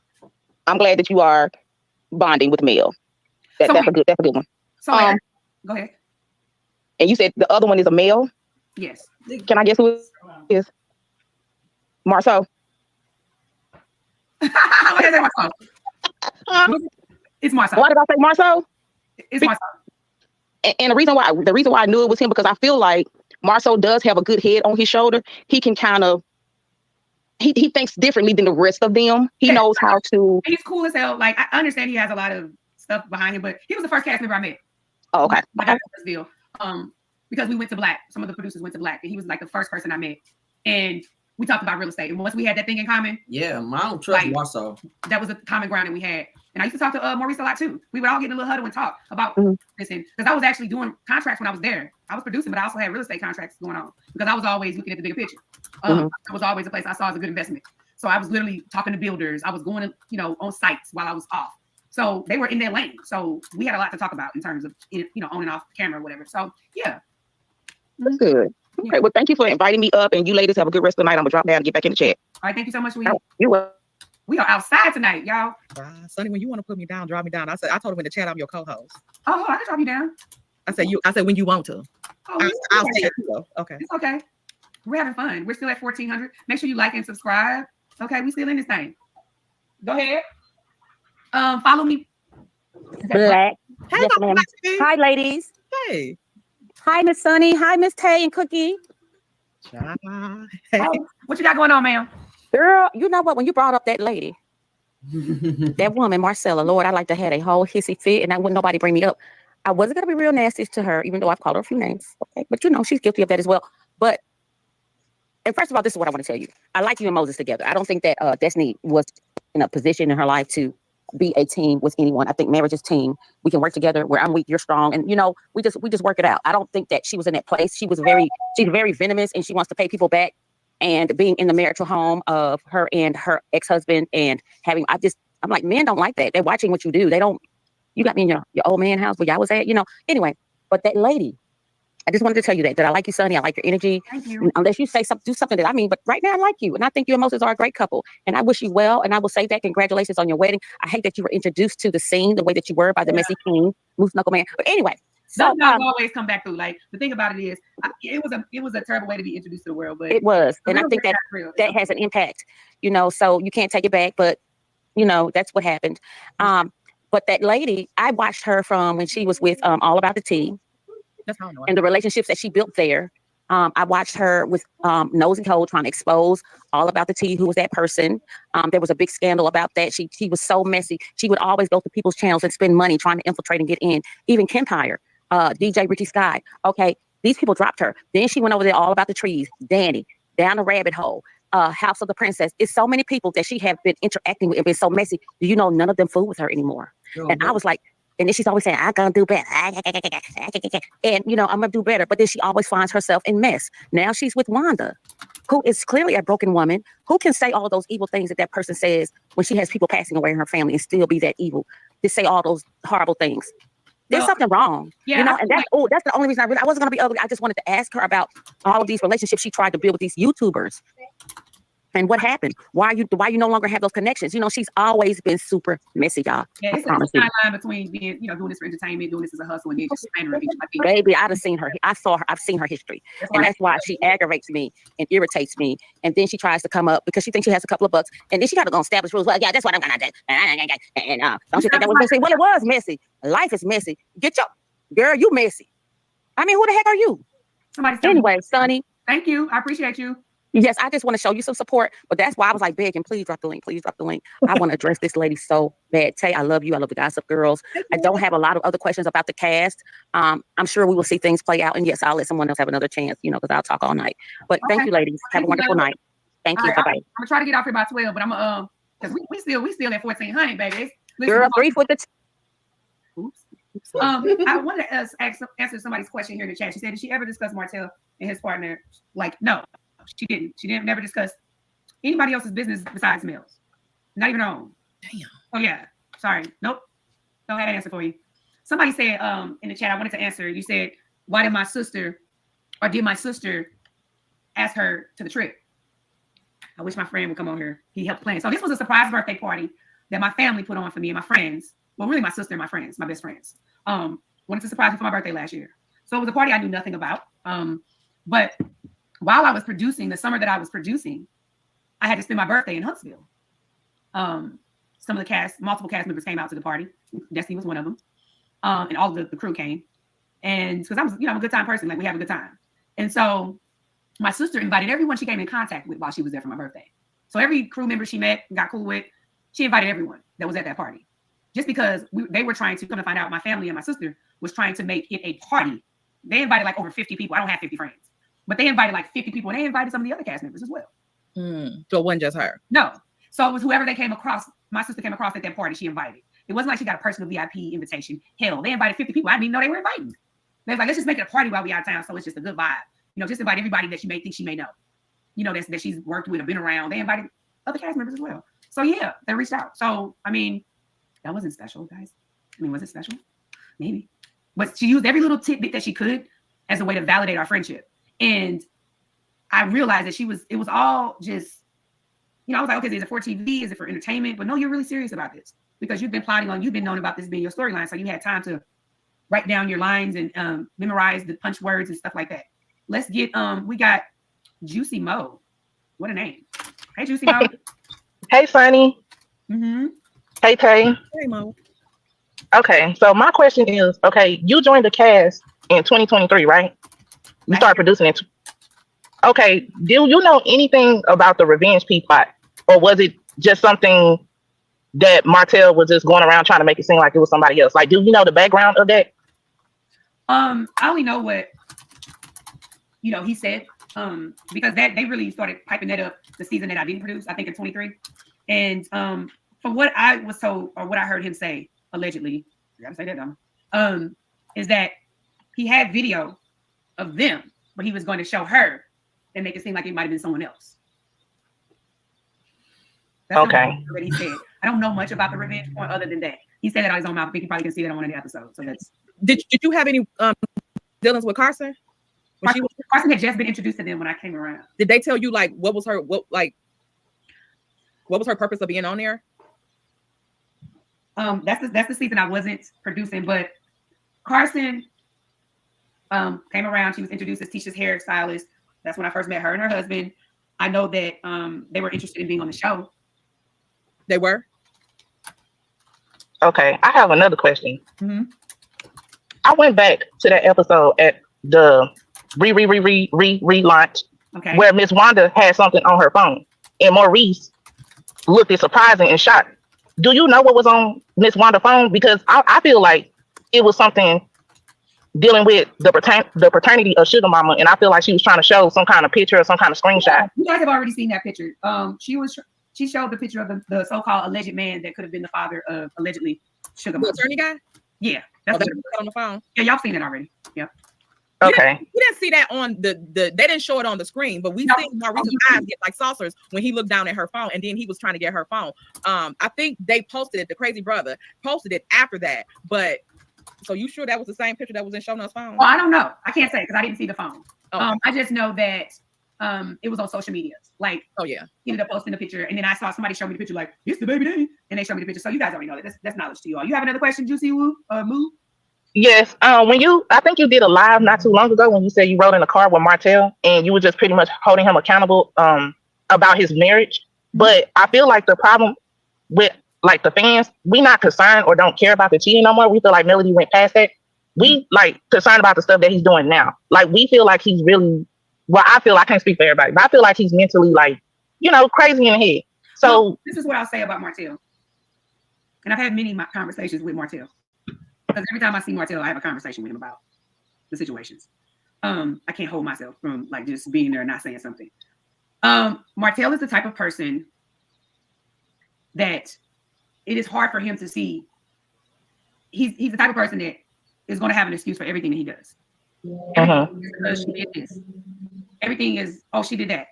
D: I'm glad that you are bonding with Mel. That's a good one.
B: So go ahead.
D: And you said the other one is a male?
B: Yes.
D: Can I guess who it is? Marceau.
B: It's Marceau.
D: Why did I say Marceau?
B: It's Marceau.
D: And the reason why I knew it was him, because I feel like Marceau does have a good head on his shoulder. He can kind of he thinks differently than the rest of them. He knows how to.
B: He's cool as hell. Like I understand he has a lot of stuff behind him, but he was the first cast member I met.
D: Oh, okay.
B: Like I this deal. Because we went to Black. Some of the producers went to Black, and he was like the first person I met. And we talked about real estate. And once we had that thing in common,
A: I don't trust Marceau.
B: That was a common ground that we had. And I used to talk to Maurice a lot too. We would all get in a little huddle and talk about this. And because I was actually doing contracts when I was there. I was producing, but I also had real estate contracts going on because I was always looking at the bigger picture. It was always a place I saw as a good investment. So I was literally talking to builders. I was going to, on sites while I was off. So they were in their lane. So we had a lot to talk about in terms of, on and off camera or whatever. So yeah.
D: That's good. Okay, well, thank you for inviting me up, and you ladies have a good rest of the night. I'm gonna drop down and get back in the chat.
B: All right, thank you so much.
D: We
B: are outside tonight, y'all.
G: Sunny, when you want to put me down, drop me down. I told him in the chat I'm your co-host.
B: Oh, I can drop you down.
G: I said when you want to.
B: Oh,
G: I'll say it too. Okay.
B: It's okay. We're having fun. We're still at 1,400. Make sure you like and subscribe. Okay, we still in this thing. Go ahead. Follow me.
M: Black.
G: Hey,
M: yes, ma'am. Hi, ladies.
G: Hey.
M: Hi, Miss Sunny. Hi, Miss Tay and Cookie.
G: Hey.
B: What you got going on, ma'am?
M: Girl, you know what? When you brought up that lady, that woman, Marcella, Lord, I like to have a whole hissy fit, and I wouldn't nobody bring me up. I wasn't gonna be real nasty to her, even though I've called her a few names. Okay, but she's guilty of that as well. And first of all, this is what I want to tell you. I like you and Moses together. I don't think that Destiny was in a position in her life to be a team with anyone. I think marriage is team. We can work together. Where I'm weak, you're strong, and we just work it out. I don't think that she was in that place. She's very venomous, and she wants to pay people back. And being in the marital home of her and her ex-husband, and I'm like, men don't like that. They're watching what you do. They don't. You got me in your old man house where y'all was at, Anyway, but that lady, I just wanted to tell you that I like you, Sunny. I like your energy.
B: Thank you.
M: Unless you say something, do something that I mean. But right now, I like you, and I think you and Moses are a great couple. And I wish you well. And I will say that congratulations on your wedding. I hate that you were introduced to the scene the way that you were by the messy king, Moose Knuckle Man. But anyway, so
B: always come back through. Like the thing about it is, it was a terrible way to be introduced to the world. But
M: it was, and I think that has an impact. So you can't take it back. But that's what happened. But that lady, I watched her from when she was with All About the Tea.
G: That's how I know.
M: And the relationships that she built there. I watched her with Nosy Cole trying to expose All About the Tea, who was that person. There was a big scandal about that. She was so messy. She would always go to people's channels and spend money trying to infiltrate and get in. Even Kempire, DJ Richie Sky. Okay, these people dropped her. Then she went over there, All About the Trees, Danny, Down the Rabbit Hole, House of the Princess. It's so many people that she have been interacting with and been so messy. Do you know none of them fool with her anymore? I was like, and then she's always saying, I'm going to do better. And, I'm going to do better. But then she always finds herself in mess. Now she's with Wanda, who is clearly a broken woman, who can say all those evil things that person says when she has people passing away in her family and still be that evil, to say all those horrible things. There's something wrong.
B: Yeah,
M: and that's the only reason I wasn't going to be ugly. I just wanted to ask her about all of these relationships she tried to build with these YouTubers. And what happened? Why you no longer have those connections? You know, she's always been super messy, y'all.
B: Yeah, it's a fine line between being, doing this for entertainment, doing this as a hustle, and then just slandering people.
M: Baby, I've seen her. I've seen her history. And that's why she aggravates me and irritates me. And then she tries to come up because she thinks she has a couple of bucks. And then she got to go establish rules. Well, yeah, that's what I'm gonna do. And don't you think that was messy? Well, it was messy. Life is messy. Get your girl, you messy. I mean, who the heck are you? Anyway, Sunny.
B: Thank you. I appreciate you.
M: Yes, I just want to show you some support, but that's why I was like begging, please drop the link. Please drop the link. I want to address this lady so bad. Tay, I love you. I love the Gossip Girls. I don't have a lot of other questions about the cast. I'm sure we will see things play out. And yes, I'll let someone else have another chance, because I'll talk all night. But thank you, ladies. Have a wonderful night. Thank you. Bye-bye.
B: I'm gonna try to get off here by 12, but I'm because we still at 1400, baby.
M: Girl, 3 foot the
B: Oops. I wanted to answer somebody's question here in the chat. She said, did she ever discuss Martell and his partner? Like, no, she didn't. She didn't never discuss anybody else's business besides Mills. Not even her own.
G: Damn.
B: Oh yeah. Sorry. Nope. Don't have an answer for you. Somebody said in the chat, I wanted to answer. You said, did my sister ask her to the trip? I wish my friend would come on here. He helped plan. So this was a surprise birthday party that my family put on for me and my friends. Well, really my sister and my friends, my best friends. Wanted to surprise me for my birthday last year. So it was a party I knew nothing about. But while I was producing, the summer that I was producing, I had to spend my birthday in Huntsville. Some of the multiple cast members came out to the party. Destiny was one of them. And all of the crew came. And because I'm a good time person, like we have a good time. And so my sister invited everyone she came in contact with while she was there for my birthday. So every crew member she met, got cool with, she invited everyone that was at that party. Just because they were trying to come to find out, my family and my sister was trying to make it a party. They invited like over 50 people. I don't have 50 friends, but they invited like 50 people, and they invited some of the other cast members as well.
G: So it wasn't just her.
B: No. So it was whoever they came across. My sister came across at that party. She invited. It wasn't like she got a personal VIP invitation. Hell, they invited 50 people. I didn't even know they were inviting. They was like, let's just make it a party while we out of town, so it's just a good vibe. Just invite everybody that she may think she may know. That she's worked with or been around. They invited other cast members as well. So yeah, they reached out. So I mean, that wasn't special, guys. I mean, was it special? Maybe. But she used every little tidbit that she could as a way to validate our friendship. And I realized that it was all just, I was like, okay, is it for TV? Is it for entertainment? But no, you're really serious about this because you've been knowing about this being your storyline. So you had time to write down your lines and memorize the punch words and stuff like that. Let's get, we got Juicy Mo. What a name. Hey, Juicy Mo.
N: Hey, Sunny.
B: Mm-hmm.
N: Hey, Tay.
G: Hey, Mo.
N: Okay, so my question is, okay, you joined the cast in 2023, right? You started producing it. Okay, do you know anything about the Revenge P plot? Or was it just something that Martell was just going around trying to make it seem like it was somebody else? Like, do you know the background of that?
B: I only know what, he said, because they really started piping that up the season that I didn't produce, I think in 23. And from what I was told, or what I heard him say, allegedly, I gotta say that dumb, is that he had video of them, but he was going to show her and make it seem like it might have been someone else. That's
N: okay.
B: What he said. I don't know much about the revenge point other than that. He said that on his own mouth. I think you probably can see that on one of the episodes. So that's.
G: Did you have any dealings with Carson?
B: Carson had just been introduced to them when I came around.
G: Did they tell you like what was her purpose of being on there?
B: That's the season I wasn't producing, but Carson came around. She was introduced as Tisha's hairstylist. That's when I first met her and her husband. I know that they were interested in being on the show.
G: They were?
N: Okay, I have another question.
B: Mm-hmm.
N: I went back to that episode at the relaunch,
B: okay,
N: where Miss Wanda had something on her phone, and Maurice looked as surprising and shocked. Do you know what was on Miss Wanda's phone? Because I feel like it was something dealing with the paternity of Sugar Mama, and I feel like she was trying to show some kind of picture or some kind of screenshot.
B: You guys have already seen that picture. She showed the picture of the so-called alleged man that could have been the father of allegedly Sugar Mama.
G: The attorney guy?
B: Yeah, that's
G: on the phone.
B: Yeah, y'all seen it already. Yeah.
N: Okay.
G: We didn't see that on the they didn't show it on the screen, but we seen Maurice's eyes get like saucers when he looked down at her phone, and then he was trying to get her phone. I think they posted it, the crazy brother posted it after that, but so you sure that was the same picture that was in Shonna's phone?
B: Well, I don't know. I can't say because I didn't see the phone.
G: Okay.
B: I just know that it was on social media. Like,
G: oh yeah,
B: he ended up posting a picture, and then I saw somebody show me the picture, like, it's the baby daddy, and they showed me the picture. So you guys already know that. That's knowledge to you all. You have another question, Juicy Woo? Moo?
N: Yes. I think you did a live not too long ago when you said you rode in a car with Martell and you were just pretty much holding him accountable about his marriage. But I feel like the problem with like the fans, we not concerned or don't care about the cheating no more. We feel like Melody went past that. We like concerned about the stuff that he's doing now. Like we feel like he's really, well, I can't speak for everybody, but I feel like he's mentally like, crazy in the head. So
B: well, this is what I'll say about Martell. And I've had many conversations with Martell. Because every time I see Martell, I have a conversation with him about the situations. I can't hold myself from like just being there and not saying something. Martell is the type of person that it is hard for him to see. He's the type of person that is going to have an excuse for everything that he does. Because she did this. Everything is, oh, she did that.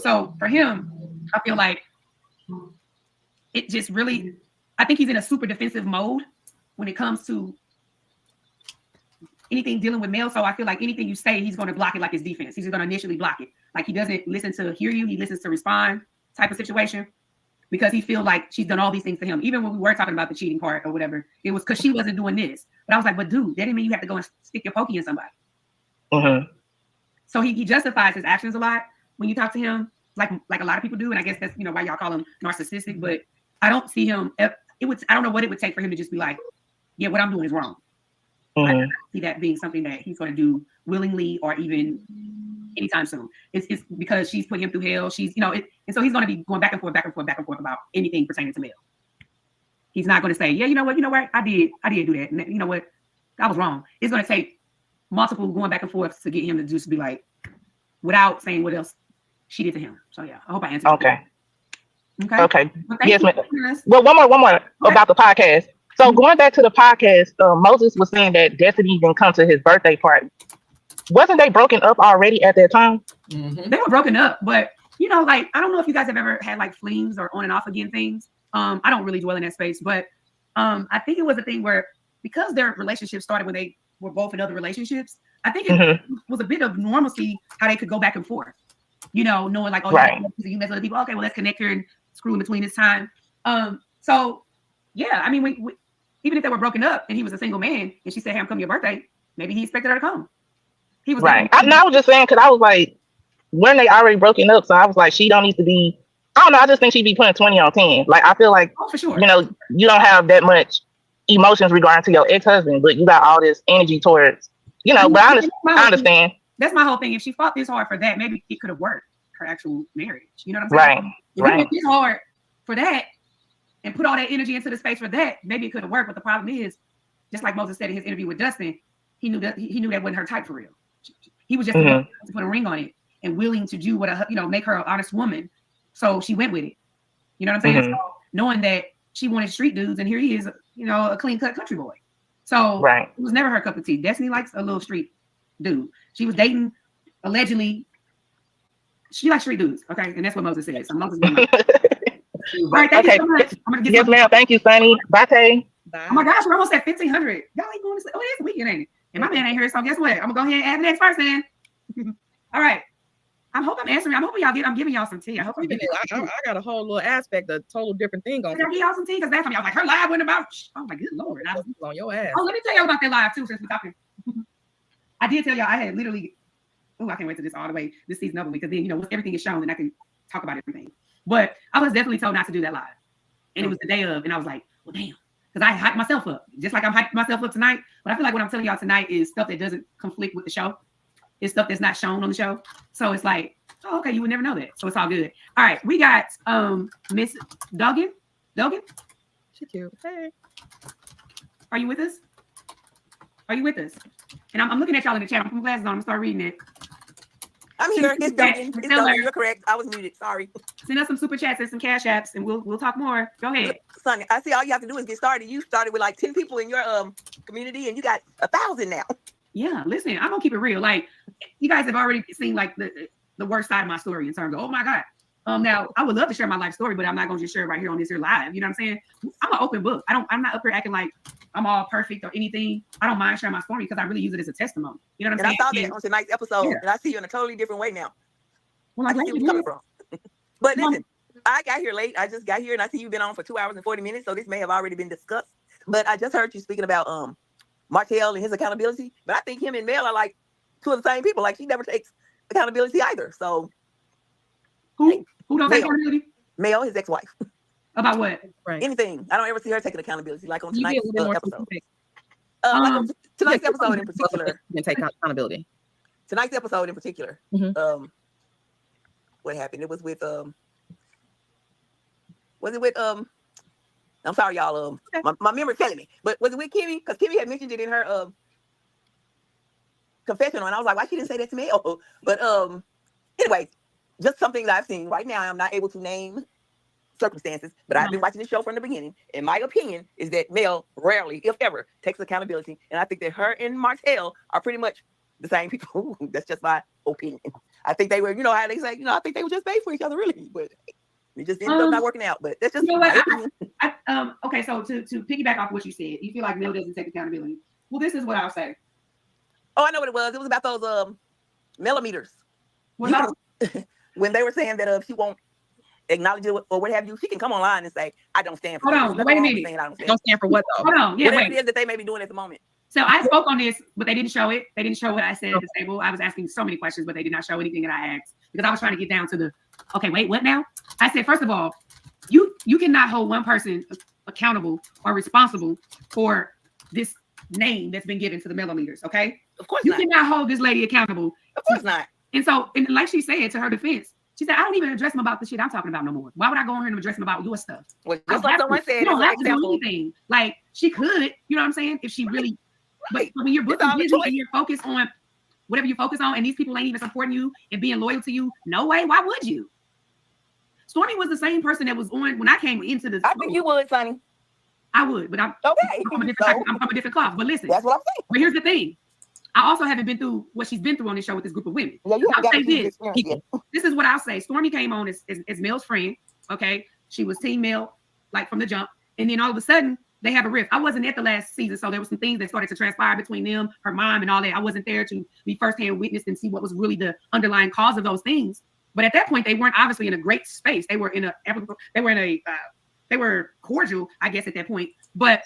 B: So for him, I feel like it just really, I think he's in a super defensive mode when it comes to anything dealing with male. So I feel like anything you say, he's going to block it like his defense. He's going to initially block it. Like he doesn't listen to hear you. He listens to respond type of situation because he feels like she's done all these things to him. Even when we were talking about the cheating part or whatever, it was because she wasn't doing this. But I was like, but dude, that didn't mean you have to go and stick your pokey in somebody. So he justifies his actions a lot when you talk to him, like a lot of people do. And I guess that's, why y'all call him narcissistic, but I don't see him. I don't know what it would take for him to just be like, yeah, what I'm doing is wrong. I don't see that being something that he's going to do willingly or even anytime soon. It's because she's put him through hell. She's, and so he's going to be going back and forth about anything pertaining to male. He's not going to say, yeah, you know what, I did do that. And you know what, I was wrong. It's going to take multiple going back and forth to get him to just be like, without saying what else she did to him. So yeah, I hope I answered.
N: Okay.
B: Okay. Well,
N: yes, ma'am. Well, one more about the podcast. So going back to the podcast, Moses was saying that Destiny didn't come to his birthday party. Wasn't they broken up already at that time?
B: They were broken up, but like I don't know if you guys have ever had like flings or on and off again things. I don't really dwell in that space, but I think it was a thing where because their relationship started when they were both in other relationships, I think it was a bit of normalcy how they could go back and forth. Knowing like, oh, you mess with other people. Okay, well, let's connect here and screw in between this time. So yeah, I mean, even if they were broken up and he was a single man and she said, hey, I'm coming your birthday, maybe he expected her to come. He was
N: right. I was just saying, because I was like, when they already broken up, so I was like, she don't need to be, I don't know, I just think she'd be putting 20 on 10. Like, I feel like,
B: for sure.
N: You don't have that much emotions regarding to your ex-husband, but you got all this energy towards, but I understand.
B: That's my whole thing. If she fought this hard for that, maybe it could have worked her actual marriage. You know what I'm saying?
N: Right.
B: If this hard for that and put all that energy into the space for that, maybe it could have worked. But the problem is, just like Moses said in his interview with Dustin, he knew that wasn't her type for real. He was just to put a ring on it and willing to do what make her an honest woman. So she went with it. You know what I'm saying? So knowing that she wanted street dudes, and here he is, a clean cut country boy. So it was never her cup of tea. Destiny likes a little street dude. She was dating allegedly. She likes street dudes, okay, and that's what Moses said. So Moses. All right, thank you so much. I'm gonna get
N: yes, ma'am. Thank you, Sunny. Bye.
B: Oh my gosh, we're almost at 1,500. Y'all ain't going to sleep. Oh, it is the weekend, ain't it? And my man ain't here, so guess what? I'm gonna go ahead and add the next person. All right. I'm hoping I'm giving y'all some tea. I hope I'm giving
G: I got a whole little aspect, a total different thing on.
B: I give y'all some tea because last time y'all was like, her live went about. Oh my good lord, I was
G: on your ass.
B: Oh, let me tell y'all about that live too, since we're talking. I did tell y'all I had literally. Oh, I can't wait to this all the way this season over because then everything is shown and I can talk about everything. But I was definitely told not to do that live, and it was the day of, and I was like, well, damn, because I hyped myself up just like I'm hyping myself up tonight. But I feel like what I'm telling y'all tonight is stuff that doesn't conflict with the show. It's stuff that's not shown on the show. So it's like, oh, okay, you would never know that. So it's all good. All right, we got Miss Duggan.
G: She cute. Hey.
B: Are you with us? And I'm looking at y'all in the chat. I'm putting glasses on. I'm gonna start reading it.
F: I'm here. It's Duggan. You're correct. I was muted. Sorry.
B: Send us some super chats and some cash apps, and we'll talk more. Go ahead.
F: Sonny, I see all you have to do is get started. You started with like 10 people in your community, and you got 1,000 now.
B: Yeah, listen, I'm gonna keep it real. Like, you guys have already seen like the worst side of my story in terms of, oh my God. Now I would love to share my life story, but I'm not gonna just share it right here on this here live. You know what I'm saying? I'm an open book. I'm not up here acting like I'm all perfect or anything. I don't mind sharing my story because I really use it as a testimony. You know what I'm saying?
F: And I saw that on tonight's episode, and I see you in a totally different way now.
B: Well,
O: I
B: like,
O: can see where you're coming from. But listen, I got here late. I just got here and I see you've been on for 2 hours and 40 minutes. So this may have already been discussed. But I just heard you speaking about Martell and his accountability. But I think him and Mel are like two of the same people. Like she never takes accountability either. So
B: who don't take accountability?
O: Mel, his ex-wife.
B: About what?
G: Right.
O: Anything. I don't ever see her taking accountability. Like on tonight's episode.
G: Tonight's
O: episode in particular.
G: Can take accountability.
O: Tonight's episode in particular. What happened? It was with was it with I'm sorry, y'all. My memory's failing me. But was it with Kimmy? Because Kimmy had mentioned it in her confessional, and I was like, why she didn't say that to me? Oh, but anyway, just something that I've seen right now. I'm not able to name circumstances, but I've been watching the show from the beginning. And my opinion is that Mel rarely, if ever, takes accountability. And I think that her and Martell are pretty much the same people. That's just my opinion. I think they were, you know how they say, you know, I think they were just made for each other, really. But it just ended up not working out. But that's just
B: you know
O: my opinion.
B: Okay, so to piggyback off what you said, you feel like Mel doesn't take accountability. Well, this is what I'll say.
O: Oh, I know what it was. It was about those millimeters.
B: What about
O: when they were saying that if she won't acknowledge it or what have you, she can come online and say, I don't stand for
B: Hold on, wait a minute.
G: Don't stand for what though?
B: Hold on, yeah,
O: whatever
B: wait.
O: it is that they may be doing at the moment.
B: So I spoke on this, but they didn't show it. They didn't show what I said at the table. I was asking so many questions, but they did not show anything that I asked because I was trying to get down to the, okay, wait, what now? I said, first of all, you cannot hold one person accountable or responsible for this name that's been given to the millimeters, okay?
O: Of course
B: you
O: not.
B: cannot hold this lady accountable.
O: Of course not.
B: And so, and like she said, to her defense, she said, I don't even address him about the shit I'm talking about no more. Why would I go on here and address him about your stuff?
O: Well, just like someone said,
B: you don't have to do
O: example.
B: anything. Like, she could, you know what I'm saying? If she really, but when you're
O: It's all
B: busy
O: a choice.
B: and you're focused on whatever you focus on, and these people ain't even supporting you and being loyal to you, no way, why would you? Stormy was the same person that was on when I came into this.
O: I think you would, Sunny.
B: I would, but I'm
O: okay.
B: I'm from a different cloth. But listen,
O: That's what I'm saying.
B: But here's the thing. I also haven't been through what she's been through on this show with this group of women.
O: Yeah, you
B: I'll
O: haven't
B: say
O: got
B: this. This is what I'll say. Stormy came on as Mel's friend. Okay. She was Team Mel, like from the jump. And then all of a sudden, they have a rift. I wasn't at the last season, so there were some things that started to transpire between them, her mom, and all that. I wasn't there to be firsthand witness and see what was really the underlying cause of those things. But at that point, they weren't obviously in a great space. They were they were cordial, I guess, at that point. But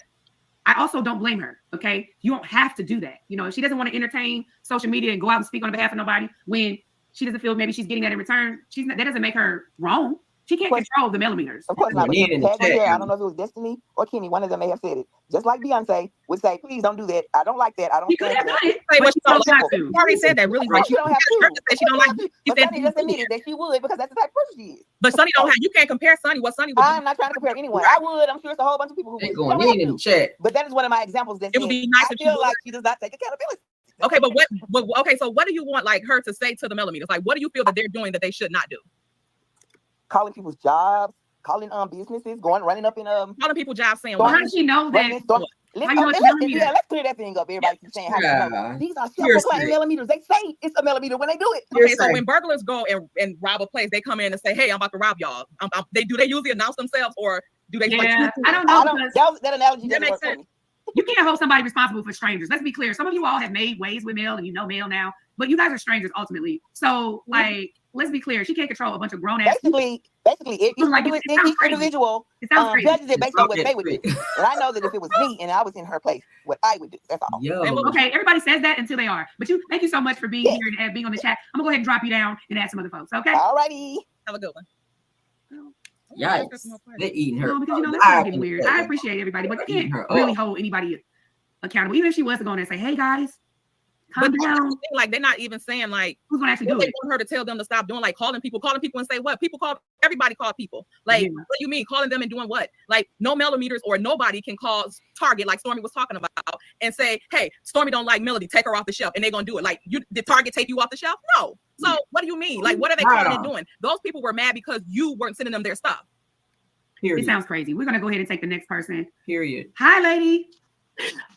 B: I also don't blame her. Okay, you don't have to do that. You know, if she doesn't want to entertain social media and go out and speak on behalf of nobody when she doesn't feel maybe she's getting that in return, that doesn't make her wrong. She can't control the millimeters.
O: Of course not. I don't know if it was Destiny or Kenny. One of them may have said it. Just like Beyonce would say, please don't do that. I don't like that. I don't stand for that.
G: But she don't have to. She already said that really right.
O: She don't have to.
G: She don't like
O: But Sunny just admitted that she would because that's the type of person she is.
G: But Sunny don't have. You can't compare Sunny. What Sunny would do.
O: I'm not trying to compare anyone. I would. I'm sure it's a whole bunch of people who would.
A: Going in the chat.
O: But that is one of my examples. That
G: it would be nice
O: I feel like she does not take accountability.
G: Okay, but what? Okay, so what do you want like her to say to the millimeters? Like, what do you feel that they're doing that they should not do?
O: Calling people's jobs, calling businesses, running up in
G: calling people jobs, saying
B: how does she know that?
O: Let's clear that thing up. Everybody keeps saying how you know. These are self-proclaimed millimeters. They say it's a millimeter when they do it.
G: Okay, so when burglars go and rob a place, they come in and say, "Hey, I'm about to rob y'all." They usually announce themselves, or do they?
B: Yeah, I don't know.
O: That analogy
B: that makes sense. You can't hold somebody responsible for strangers. Let's be clear. Some of you all have made ways with Mel, and you know Mel now, but you guys are strangers ultimately. So, like, let's be clear. She can't control a bunch of grown ass.
O: Basically, if each individual judges it based on what they would do. And I know that if it was me and I was in her place, what I would do. That's all.
B: Okay, everybody says that until they are. But thank you so much for being here and being on the chat. I'm gonna go ahead and drop you down and add some other folks. Okay.
O: All righty.
G: Have a good one.
A: Yikes. They're eating her.
B: No, because that's getting weird. I appreciate everybody, but you can't really hold anybody accountable. Even if she was to go in and say, "Hey guys, calm down."
G: Like they're not even saying like
B: who's gonna actually do
G: they
B: it.
G: want her to tell them to stop doing, like calling people and say what? Everybody call people. Like what do you mean calling them and doing what? Like no millimeters or nobody can call Target like Stormy was talking about and say, "Hey, Stormy don't like Melody, take her off the shelf," and they're gonna do it. Like did Target take you off the shelf? No. So what do you mean? Like what are they calling and doing? Those people were mad because you weren't sending them their stuff.
B: It sounds crazy. We're gonna go ahead and take the next person.
A: Period.
B: Hi, lady.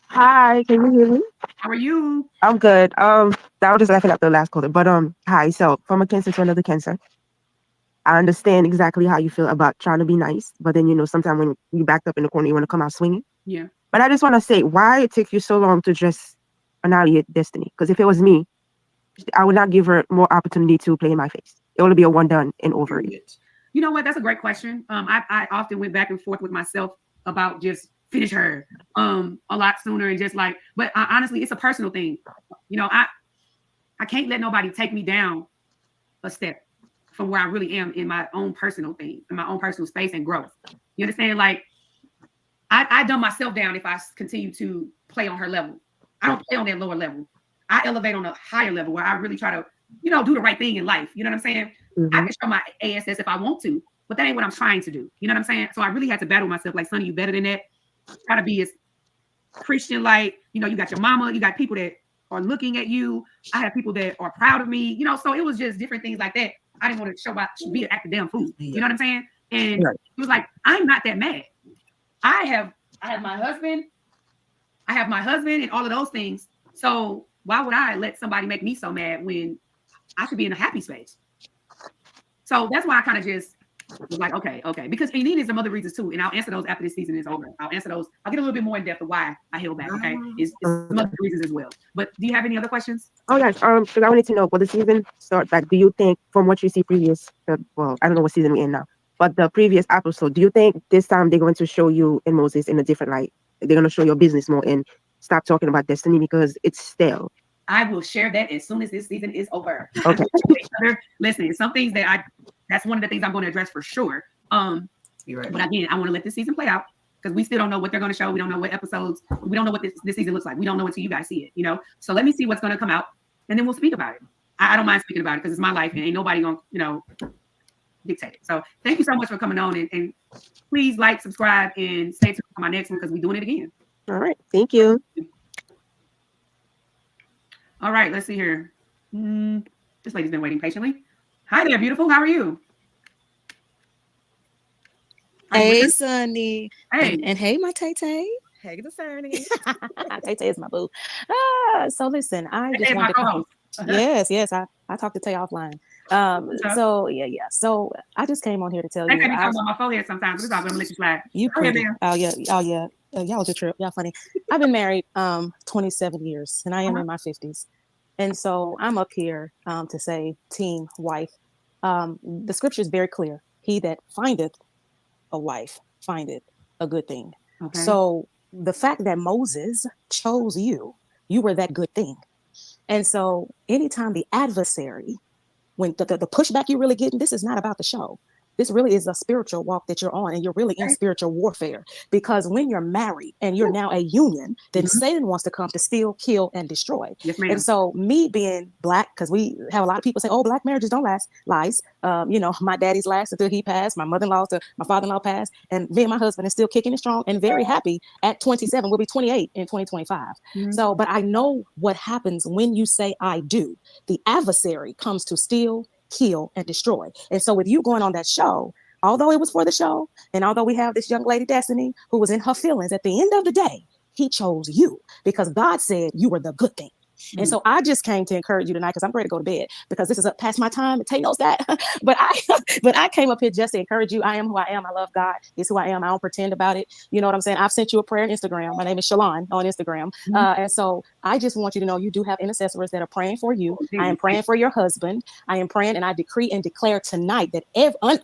P: Hi, can you hear me?
B: How are you?
P: I'm good. I was just laughing at the last caller, but hi. So from a Cancer to another Cancer, I understand exactly how you feel about trying to be nice, but then sometimes when you backed up in the corner, you want to come out swinging.
B: Yeah.
P: But I just want to say why it took you so long to just annihilate Destiny. Because if it was me, I would not give her more opportunity to play in my face. it will be a one done and over it?
B: You know what? That's a great question. I often went back and forth with myself about just finish her a lot sooner and just like, but honestly, it's a personal thing. You know, I can't let nobody take me down a step from where I really am in my own personal thing, in my own personal space and growth. You understand? Like, I dumb myself down if I continue to play on her level. I don't play on that lower level. I elevate on a higher level where I really try to, you know, do the right thing in life. You know what I'm saying? I can show my ASS if I want to, but that ain't what I'm trying to do. You know what I'm saying? So I really had to battle myself like, Sunny, you better than that. Try to be as Christian-like. You know, you got your mama, you got people that are looking at you. I have people that are proud of me. You know, so it was just different things like that. I didn't want to show out, be an active damn fool. You know what I'm saying? And it was like, I'm not that mad. I have my husband. I have my husband and all of those things. So why would I let somebody make me so mad when I should be in a happy space? So that's why I kind of just was like, okay. Because and then there's some other reasons too. And I'll answer those after this season is over. I'll answer those. I'll get a little bit more in depth of why I held back. Okay. It's some other reasons as well. But do you have any other questions?
P: Oh yes. Because I wanted to know, for the season start back, do you think from what you see previous, well, I don't know what season we're in now, but the previous episode, do you think this time they're going to show you and Moses in a different light? They're going to show your business more and stop talking about destiny because it's stale?
B: I will share that as soon as this season is over.
P: Okay.
B: Listen, some things that's one of the things I'm going to address for sure. You're right. But again, I want to let this season play out because we still don't know what they're going to show. We don't know what episodes. We don't know what this season looks like. We don't know until you guys see it, you know? So let me see what's going to come out and then we'll speak about it. I don't mind speaking about it because it's my life and ain't nobody going to, you know, dictate it. So thank you so much for coming on and please like, subscribe, and stay tuned for my next one because we're doing it again.
P: All right. Thank you.
B: All right. Let's see here. This lady's been waiting patiently. Hi there, beautiful. How are you?
Q: Hey, Sunny.
B: Hey.
Q: And hey, my Tay-Tay.
G: Hey, the Sunny.
Q: Tay-Tay is my boo. So listen, I just wanted to come. Yes. I talked to Tay offline. So yeah. So I just came on here to tell you.
B: I can be talking about my phone here sometimes. But I'm gonna let you slide.
Q: You pretty. Oh yeah. Y'all was a trip. Y'all funny. I've been married 27 years and I am in my 50s. And so I'm up here to say team wife. The scripture is very clear. He that findeth a wife findeth a good thing. Okay. So the fact that Moses chose you were that good thing. And so anytime the adversary, when the pushback you're really getting, this is not about the show. This really is a spiritual walk that you're on, and you're really in spiritual warfare. Because when you're married and you're now a union, then Satan wants to come to steal, kill, and destroy.
B: Yes, ma'am.
Q: And so me being Black, because we have a lot of people say, oh, Black marriages don't last. Lies. You know, my daddy's last until he passed. My mother-in-law to my father-in-law passed. And me and my husband is still kicking and strong and very happy at 27. We'll be 28 in 2025. So, but I know what happens when you say I do. The adversary comes to steal, kill, and destroy. And so with you going on that show, although it was for the show, and although we have this young lady, Destiny, who was in her feelings, at the end of the day, he chose you because God said you were the good thing. And so I just came to encourage you tonight because I'm ready to go to bed because this is up past my time. Tay knows that. but I came up here just to encourage you. I am who I am. I love God. It's who I am. I don't pretend about it. You know what I'm saying? I've sent you a prayer on Instagram. My name is Shalon on Instagram. And so I just want you to know you do have intercessors that are praying for you. I am praying for your husband. I am praying and I decree and declare tonight that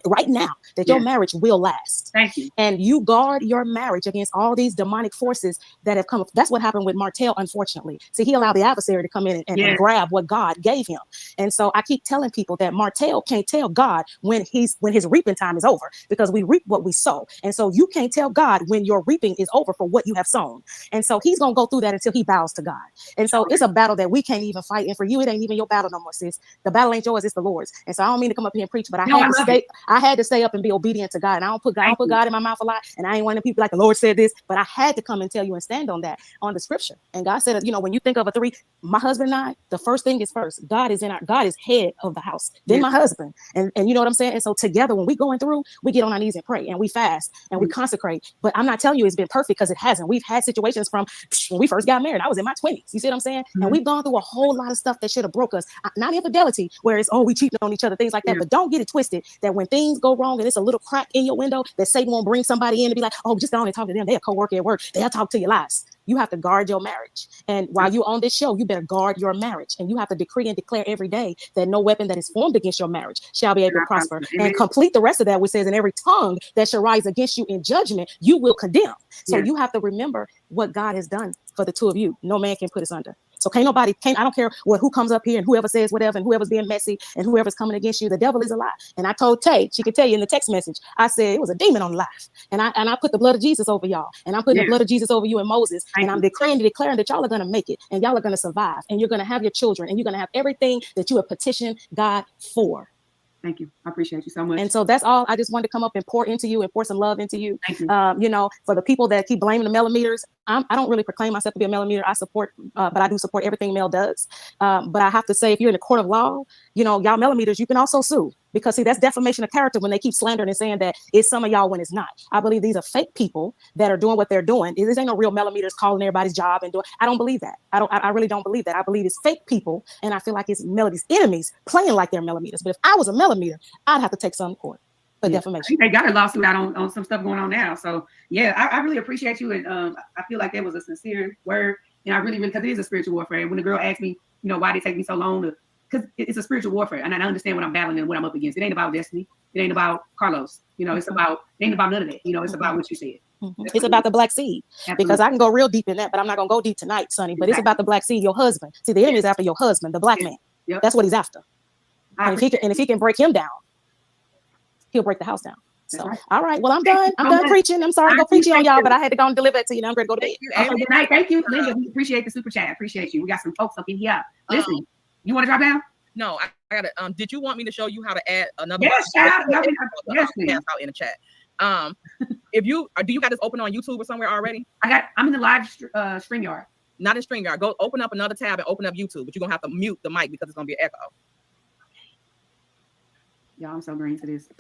Q: right now that your marriage will last.
B: Thank you.
Q: And you guard your marriage against all these demonic forces that have come. That's what happened with Martell, unfortunately. See, he allowed the adversary to come in and grab what God gave him. And so I keep telling people that Martell can't tell God when his reaping time is over because we reap what we sow. And so you can't tell God when your reaping is over for what you have sown. And so he's going to go through that until he bows to God. And so it's a battle that we can't even fight. And for you, it ain't even your battle no more, sis. The battle ain't yours, it's the Lord's. And so I don't mean to come up here and preach, but I had to stay up and be obedient to God. And I don't put God in my mouth a lot. And I ain't one of the people like the Lord said this, but I had to come and tell you and stand on that, on the scripture. And God said, you know, when you think of a three, my husband and I, the first thing is first. God is head of the house. Then my husband. And you know what I'm saying? And so together, when we going through, we get on our knees and pray and we fast and we consecrate. But I'm not telling you it's been perfect because it hasn't. We've had situations from when we first got married. I was in my 20s. You see what I'm saying? And we've gone through a whole lot of stuff that should have broke us. Not infidelity, where it's, we cheating on each other, things like that. But don't get it twisted that when things go wrong and it's a little crack in your window, that Satan won't bring somebody in and be like, just go on and talk to them. They're a co-worker at work. They'll talk to your lies. You have to guard your marriage. And while you're on this show, you better guard your marriage. And you have to decree and declare every day that no weapon that is formed against your marriage shall be able to prosper. And complete the rest of that, which says, and every tongue that shall rise against you in judgment, you will condemn. So you have to remember what God has done for the two of you. No man can put us under. So I don't care who comes up here and whoever says whatever and whoever's being messy and whoever's coming against you. The devil is a lie. And I told Tay, she could tell you in the text message, I said it was a demon on life. And I put the blood of Jesus over y'all. And I'm putting the blood of Jesus over you and Moses. And I'm declaring that y'all are going to make it and y'all are going to survive and you're going to have your children and you're going to have everything that you have petitioned God for.
B: Thank you. I appreciate you so much.
Q: And so that's all. I just wanted to come up and pour into you and pour some love into you.
B: Thank you.
Q: For the people that keep blaming the millimeters, I don't really proclaim myself to be a millimeter. I support, but I do support everything Mel does. But I have to say, if you're in the court of law, y'all millimeters, you can also sue. Because see, that's defamation of character when they keep slandering and saying that it's some of y'all when it's not. I believe these are fake people that are doing what they're doing. This ain't no real millimeters calling everybody's job and doing. I don't believe that. I really don't believe that. I believe it's fake people, and I feel like it's Melody's enemies playing like they're millimeters. But if I was a millimeter, I'd have to take some to court for defamation.
B: I think they got a lawsuit out on some stuff going on now. So yeah, I really appreciate you, and I feel like that was a sincere word, and I really because it is a spiritual warfare. And when the girl asked me, why did it take me so long to. Because it's a spiritual warfare, and I understand what I'm battling and what I'm up against. It ain't about Destiny. It ain't about Carlos. It ain't about none of that. It's about what you said.
Q: It's about the black seed. Absolutely. Because I can go real deep in that, but I'm not gonna go deep tonight, Sunny. But it's about the black seed, your husband. See, the enemy is after your husband, the black man. Yep. That's what he's after. And if he can break him down, he'll break the house down. So, all right. Well, I'm done. I'm done preaching. I'm sorry to go preaching on y'all, but I had to go and deliver it to you. Now I'm ready to go to bed.
B: Okay, good night. Thank you, Linda. We appreciate the super chat. I appreciate you. We got some folks up in here. Listen. You want to drop down?
G: No, I got it. Did you want me to show you how to add another?
B: Yes,
G: yes, out in the chat. Do you got this open on YouTube or somewhere already?
B: I'm in the live StreamYard.
G: Not in StreamYard. Go open up another tab and open up YouTube, but you're gonna have to mute the mic because it's gonna be an echo.
B: Y'all, I'm so green to this.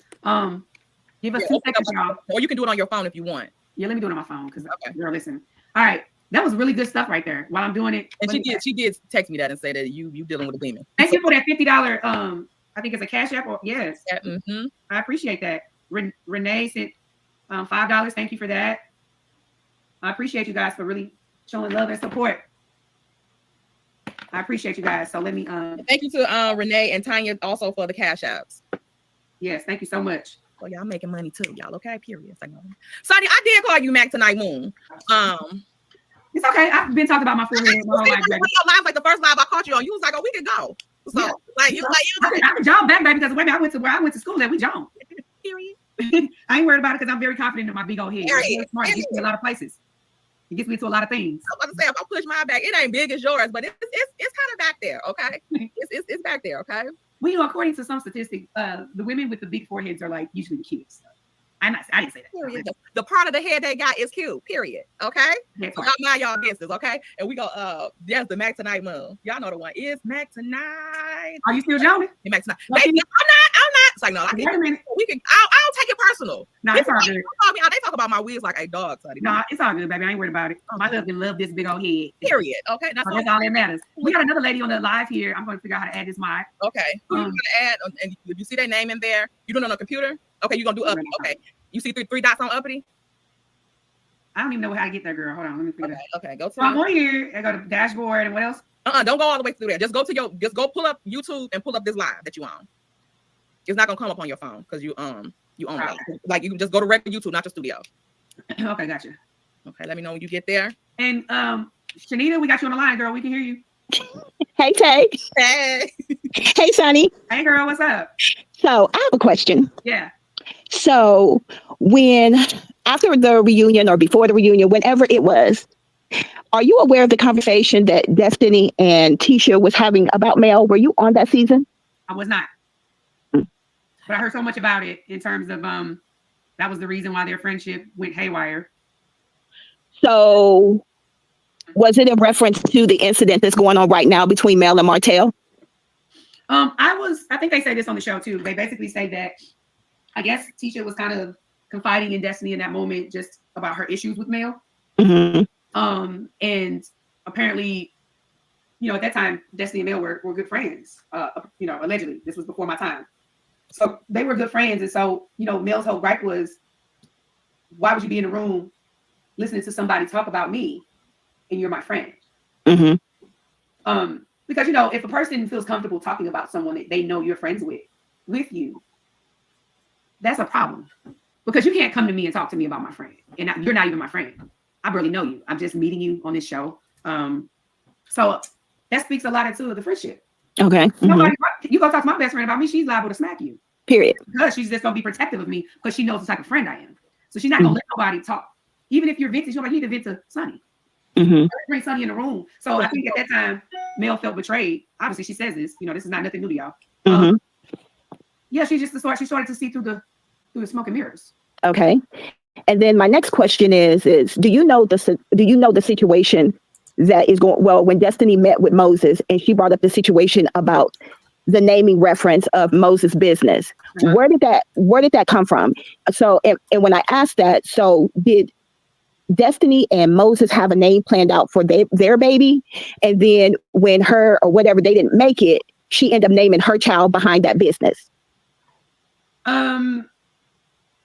B: Give us 2 seconds, y'all.
G: Or you can do it on your phone if you want.
B: Yeah, let me do it on my phone because girl, listen. All right. That was really good stuff right there while I'm doing it.
G: And she did text me that and say that you dealing with a demon.
B: Thank you for that $50. I think it's a Cash App. Yes. I appreciate that. Renee sent $5. Thank you for that. I appreciate you guys for really showing love and support. I appreciate you guys. So let me
G: thank you to Renee and Tanya also for the Cash Apps.
B: Yes, thank you so much.
G: Well, y'all making money too, y'all. Okay, period. Sonny, I did call you Mac Tonight Moon.
B: It's okay. I've been talking about my forehead.
G: Like the first live I caught you on, you was like, "Oh, we can go." So, I
B: can jump back, baby, because I went to school and we jumped.
G: Period.
B: I ain't worried about it because I'm very confident in my big old head. It's smart. It gets me a lot of places. It gets me to a lot of things.
G: I was about to say, if I push my back, it ain't big as yours, but it's kind of back there. Okay, it's back there. Okay.
B: Well, according to some statistics, the women with the big foreheads are like usually the cutest. I didn't say that.
G: Period. The part of the head they got is cute. Period. Okay. So not mind y'all business. Okay. And we go. There's the Mac Tonight Moon. Y'all know the one. Is Mac Tonight?
B: Are you still joking?
G: Mac Tonight. Baby, I'm not. It's like no. We can. I don't take it personal.
B: No, it's all good.
G: They talk about my wigs like a dog.
B: No, it's all good, baby. I ain't worried about it. My husband loves this big old head.
G: Period. Okay. That's
B: all that matters. We got another lady on the live here. I'm going to figure out how to add this mic.
G: Okay. Who you going to add? And if you see their name in there, you doing it on a computer? Okay. You're going to do uppity. Okay. You see three dots on uppity?
B: I don't even know how to get there, girl. Hold on, let me figure it out.
G: Okay, go to
B: I'm on here. I go to dashboard and what else?
G: Don't go all the way through there. Just go pull up YouTube and pull up this live that you on. It's not gonna come up on your phone because you own it. Like you can just go to regular YouTube, not the studio.
B: Okay, gotcha.
G: Okay, let me know when you get there.
B: And Shanita, we got you on the line, girl. We can hear you.
R: Hey, Tay.
G: Hey.
R: Hey, Sunny.
B: Hey, girl. What's up?
R: So I have a question.
B: Yeah.
R: So after the reunion or before the reunion, whenever it was, are you aware of the conversation that Destiny and Tisha was having about Mel? Were you on that season?
B: I was not. But I heard so much about it in terms of that was the reason why their friendship went haywire.
R: So was it in reference to the incident that's going on right now between Mel and Martell?
B: I think they say this on the show too. They basically say that I guess Tisha was kind of confiding in Destiny in that moment just about her issues with Mel.
R: Mm-hmm.
B: And apparently, at that time, Destiny and Mel were good friends. Allegedly, this was before my time. So they were good friends. And so, Mel's whole gripe was, why would you be in the room listening to somebody talk about me? and you're my friend.
R: Mm-hmm.
B: Because, you know, if a person feels comfortable talking about someone that they know you're friends with you, that's a problem. Because you can't come to me and talk to me about my friend. And you're not even my friend. I barely know you. I'm just meeting you on this show. So that speaks a lot into the friendship.
R: Okay.
B: Nobody, you go talk to my best friend about me, she's liable to smack you.
R: Period.
B: Because she's just going to be protective of me because she knows the type of friend I am. So she's not going to let nobody talk. Even if you're vintage, you're like, you need to vent to Sunni. Bring Sunni in the room. So I think at that time, Mel felt betrayed. Obviously, she says this. You know, this is not nothing new to y'all. Yeah, she started to see through the smoke and mirrors.
R: Okay. And then my next question is do you know the situation that is going well when Destiny met with Moses and she brought up the situation about the naming reference of Moses' business? Where did that come from? So and when I asked that, so did Destiny and Moses have a name planned out for their baby, and then when her or whatever they didn't make it, she ended up naming her child behind that business?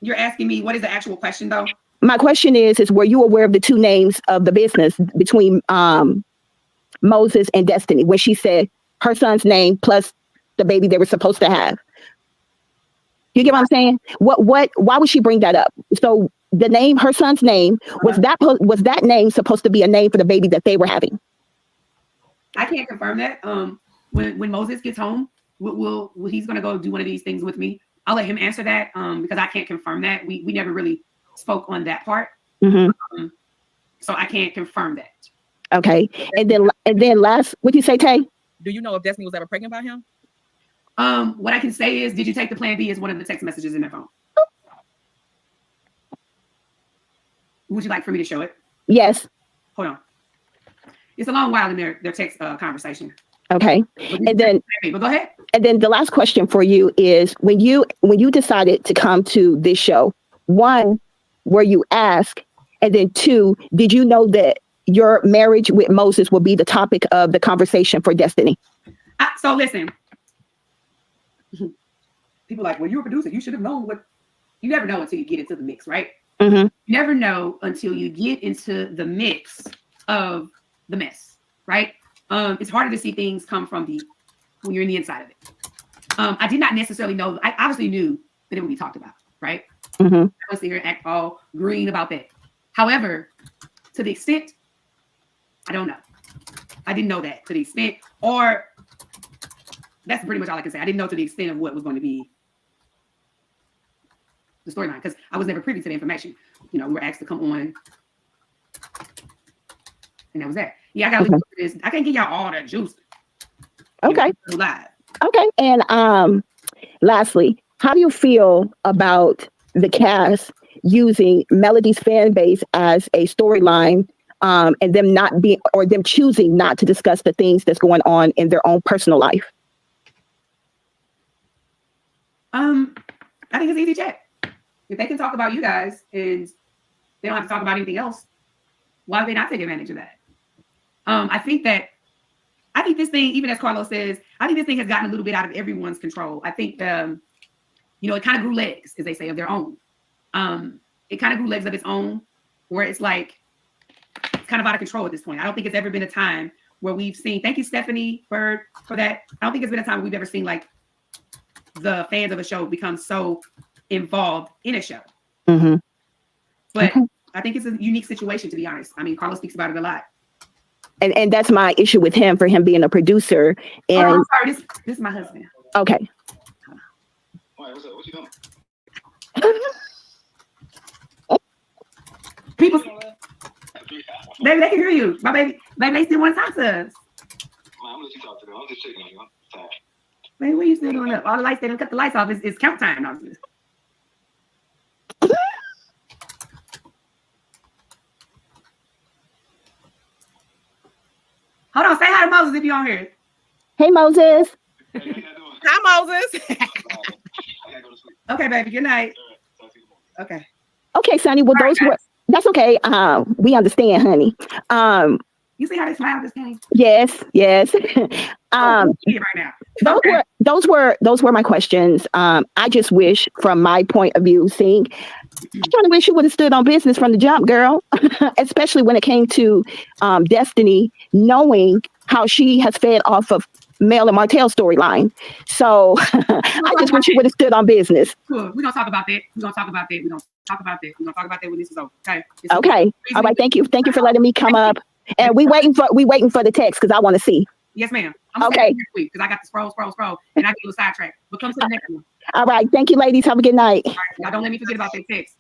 B: You're asking me what is the actual question though?
R: My question is were you aware of the two names of the business between Moses and Destiny when she said her son's name plus the baby they were supposed to have? You get what I'm saying? Why would she bring that up? So the name, her son's name, was that name supposed to be a name for the baby that they were having?
B: I can't confirm that. When Moses gets home, he's gonna go do one of these things with me. I'll let him answer that because I can't confirm that. We never really spoke on that part. So I can't confirm that.
R: Okay. And then last, what'd you say, Tay?
G: Do you know if Destiny was ever pregnant by him?
B: What I can say is, did you take the Plan B as one of the text messages in their phone? Would you like for me to show it?
R: Yes.
B: Hold on. It's a long while in their text conversation.
R: Okay. And then
B: but go ahead.
R: And then the last question for you is when you decided to come to this show, one, were you asked? And then two, did you know that your marriage with Moses will be the topic of the conversation for Destiny?
B: So listen, people are like, well, you're a producer. You should have known what. You never know until you get into the mix, right? You never know until you get into the mix of the mess, right? It's harder to see things come from when you're in the inside of it. I did not necessarily know. I obviously knew that it would be talked about, right? I was here and act all green about that. However, to the extent, I don't know. I didn't know that to the extent, or that's pretty much all I can say. I didn't know to the extent of what was going to be the storyline because I was never privy to the information. You know, we were asked to come on, and that was that. Yeah, I got to this. I can't give y'all all that juice.
R: Okay.
B: Live.
R: Okay. And lastly, how do you feel about the cast using Melody's fan base as a storyline, and them choosing not to discuss the things that's going on in their own personal life?
B: I think it's easy chat. If they can talk about you guys and they don't have to talk about anything else, why would they not take advantage of that? I think this thing, even as Carlos says, I think this thing has gotten a little bit out of everyone's control. I think, it kind of grew legs, as they say, of their own. It kind of grew legs of its own, where it's like, it's kind of out of control at this point. I don't think it's ever been a time where we've seen, thank you, Stephanie, for that. I don't think it's been a time we've ever seen like the fans of a show become so involved in a show. But I think it's a unique situation, to be honest. I mean, Carlos speaks about it a lot.
R: And that's my issue with him, for him being a producer. And
B: I'm sorry, this is my husband.
R: Okay.
C: What's up? What you doing?
B: People, baby, they can hear you. My baby, they still want to talk to us.
C: I'm gonna let you talk to them. I'm just checking on you. I'm tired.
B: Baby, what are you still doing up? All the lights, they didn't cut the lights off. It's count time now. Hold on, say hi to Moses if you're on here.
R: Hey, Moses.
G: Hi, Moses.
B: Okay, baby. Good night. Okay.
R: Okay, Sunny. Well, that's okay. We understand, honey.
B: You see how they smile this game?
R: Yes, yes.
B: Right now.
R: Those were my questions. I just wish, from my point of view, seeing, I kind of wish you would have stood on business from the jump, girl. Especially when it came to Destiny, knowing how she has fed off of Mel and Martell's storyline. So I just wish you would have stood on business.
B: Cool. We're gonna talk about that. We're gonna talk about that. We're gonna talk about that. We're gonna talk about that when this is over. Okay.
R: Okay. All right. Thank you. Thank you for letting me come up. And we waiting for the text because I want to see.
B: Yes, ma'am. I'm
R: okay.
B: Because I got to scroll, and I get a little sidetracked. But come to the next one.
R: All right. Thank you, ladies. Have a good night.
B: All right. Y'all don't let me forget about that text.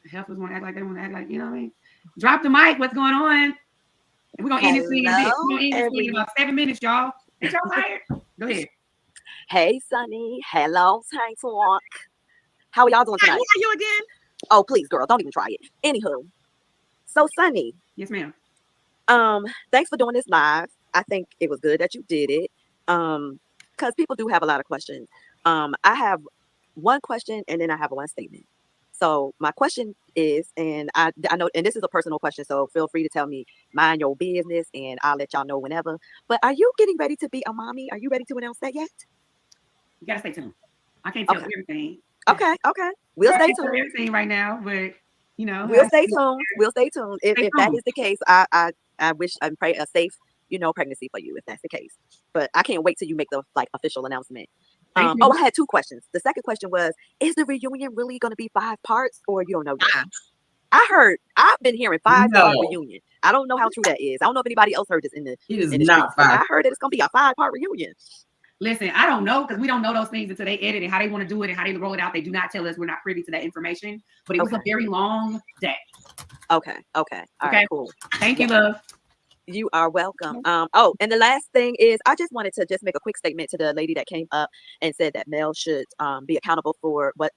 B: The helpers want to act like they want to act like, you know what I mean? Drop the mic. What's going on? And we're gonna end this thing in about 7 minutes, y'all. Ain't y'all tired? Go ahead.
S: Hey, Sunny. Hello, Tank Talk. How are y'all doing tonight?
G: Who are you again?
S: Oh, please, girl, don't even try it. Anywho, so Sunny.
B: Yes, ma'am.
S: Thanks for doing this live. I think it was good that you did it. Because people do have a lot of questions. I have one question and then I have one statement. So my question is, and I know, and this is a personal question, so feel free to tell me, mind your business, and I'll let y'all know whenever. But are you getting ready to be a mommy? Are you ready to announce that yet?
B: You gotta stay tuned. I can't tell everything.
S: Okay. We'll stay tuned.
B: Everything right now, but you know,
S: we'll stay tuned. We'll stay tuned. If that is the case, I wish and pray a safe, pregnancy for you if that's the case. But I can't wait till you make the official announcement. I had two questions. The second question was, is the reunion really going to be 5 parts, or you don't know yet? I've been hearing 5-part reunion. I don't know how true that is. I don't know if anybody else heard this in the streets, but I heard that it's going to be a 5-part reunion.
B: Listen, I don't know, because we don't know those things until they edit and how they want to do it and how they roll it out. They do not tell us. We're not privy to that information. But it was a very long day.
S: Okay. All right, cool.
B: Thank you, love.
S: You are welcome. And the last thing is, I just wanted to just make a quick statement to the lady that came up and said that Mel should be accountable for what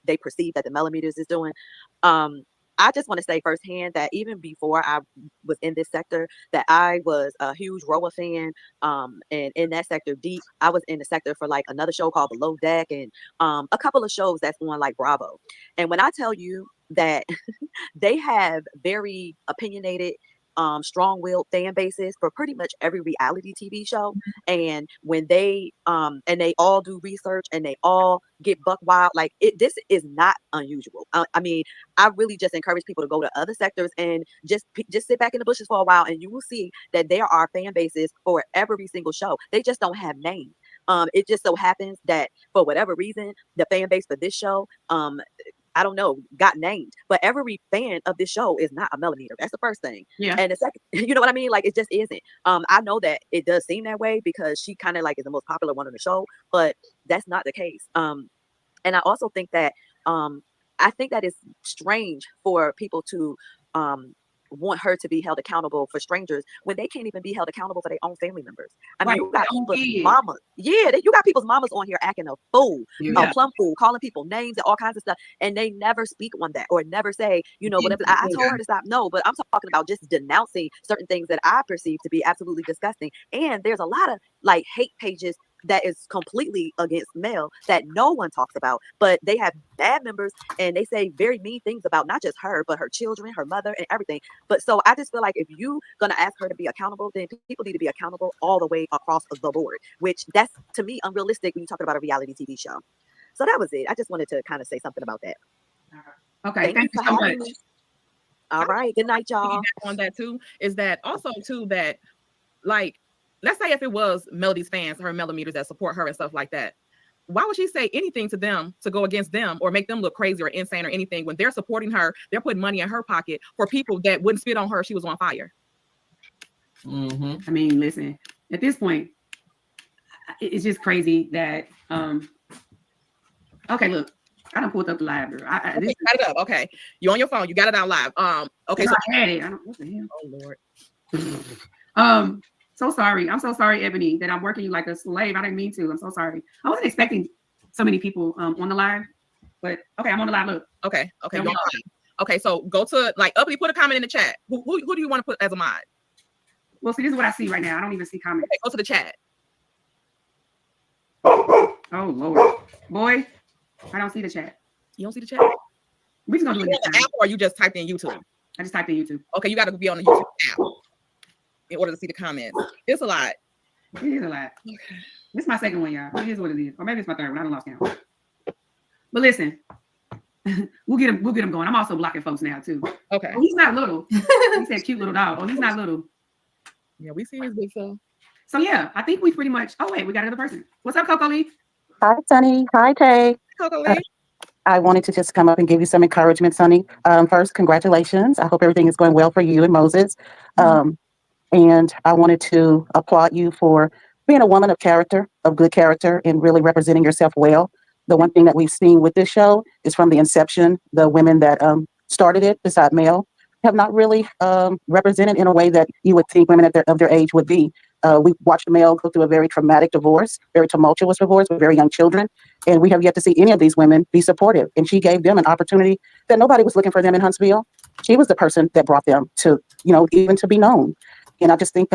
S: they perceive that the millimeters is doing. I just want to say firsthand that even before I was in this sector, that I was a huge Roa fan. And in that sector deep, I was in the sector for like another show called Below Deck and a couple of shows that's on like Bravo. And when I tell you that they have very opinionated, strong-willed fan bases for pretty much every reality TV show, and when they all do research and they all get buck wild, like this is not unusual. I mean, I really just encourage people to go to other sectors and just sit back in the bushes for a while, and you will see that there are fan bases for every single show. They just don't have names. It just so happens that for whatever reason, the fan base for this show, I don't know, got named, but every fan of this show is not a millimeter. That's the first thing.
B: Yeah.
S: And the second, you know what I mean? Like, it just isn't. I know that it does seem that way because she kind of like is the most popular one on the show, but that's not the case. And I also think that, I think that it's strange for people to, want her to be held accountable for strangers when they can't even be held accountable for their own family members. I mean, you got people's mamas. Yeah, you got people's mamas on here acting a fool, a plum fool, calling people names and all kinds of stuff, and they never speak on that or never say, whatever. I told her to stop. No, but I'm talking about just denouncing certain things that I perceive to be absolutely disgusting. And there's a lot of like hate pages that is completely against Mel that no one talks about, but they have bad members and they say very mean things about not just her, but her children, her mother, and everything. But so I just feel like if you gonna ask her to be accountable, then people need to be accountable all the way across the board, which that's to me unrealistic when you talking about a reality TV show. So that was it. I just wanted to kind of say something about that.
B: Okay, thank you so much.
S: Me. All right, good night, y'all.
G: On that too is that also too that like, let's say if it was Melody's fans, her millimeters that support her and stuff like that, why would she say anything to them to go against them or make them look crazy or insane or anything when they're supporting her? They're putting money in her pocket for people that wouldn't spit on her if she was on fire.
B: I mean, listen, at this point, it's just crazy that, okay, look, I done pulled up the live, girl.
G: Got it up. Okay. You on your phone. You got it out live. Okay. So
B: I had it. What the hell? Oh, Lord. So sorry. I'm so sorry, Ebony, that I'm working you like a slave. I didn't mean to. I'm so sorry. I wasn't expecting so many people on the live, but okay, I'm on the live. Look.
G: Okay. Okay. So go to like Uppity, put a comment in the chat. Who do you want to put as a mod?
B: Well, see, this is what I see right now. I don't even see comments.
G: Okay, go to the chat.
B: Oh Lord, boy, I don't see the chat.
G: You don't see the chat?
B: We just gonna do it.
G: App or you just typed in YouTube?
B: I just typed in YouTube.
G: Okay, you got to be on the YouTube app in order to see the comments. It's a lot.
B: It is a lot. Okay. This is my second one, y'all. It is what it is. Or maybe it's my third one. I don't lost count. But listen, we'll get him going. I'm also blocking folks now too.
G: Okay.
B: Oh, he's not little. He said cute little dog. Oh, he's not little.
G: Yeah, we see his big self.
B: So yeah, I think we pretty much. Oh wait, we got another person. What's up, Coco Lee?
T: Hi, Sunny. Hi, Tay.
B: Coco Lee.
T: I wanted to just come up and give you some encouragement, Sunny. First, congratulations. I hope everything is going well for you and Moses. And I wanted to applaud you for being a woman of character, of good character, and really representing yourself well. The one thing that we've seen with this show is from the inception, the women that started it, beside Mel, have not really represented in a way that you would think women of their age would be. We watched Mel go through a very traumatic divorce, very tumultuous divorce with very young children, and we have yet to see any of these women be supportive. And she gave them an opportunity that nobody was looking for them in Huntsville. She was the person that brought them to, even to be known. And I just think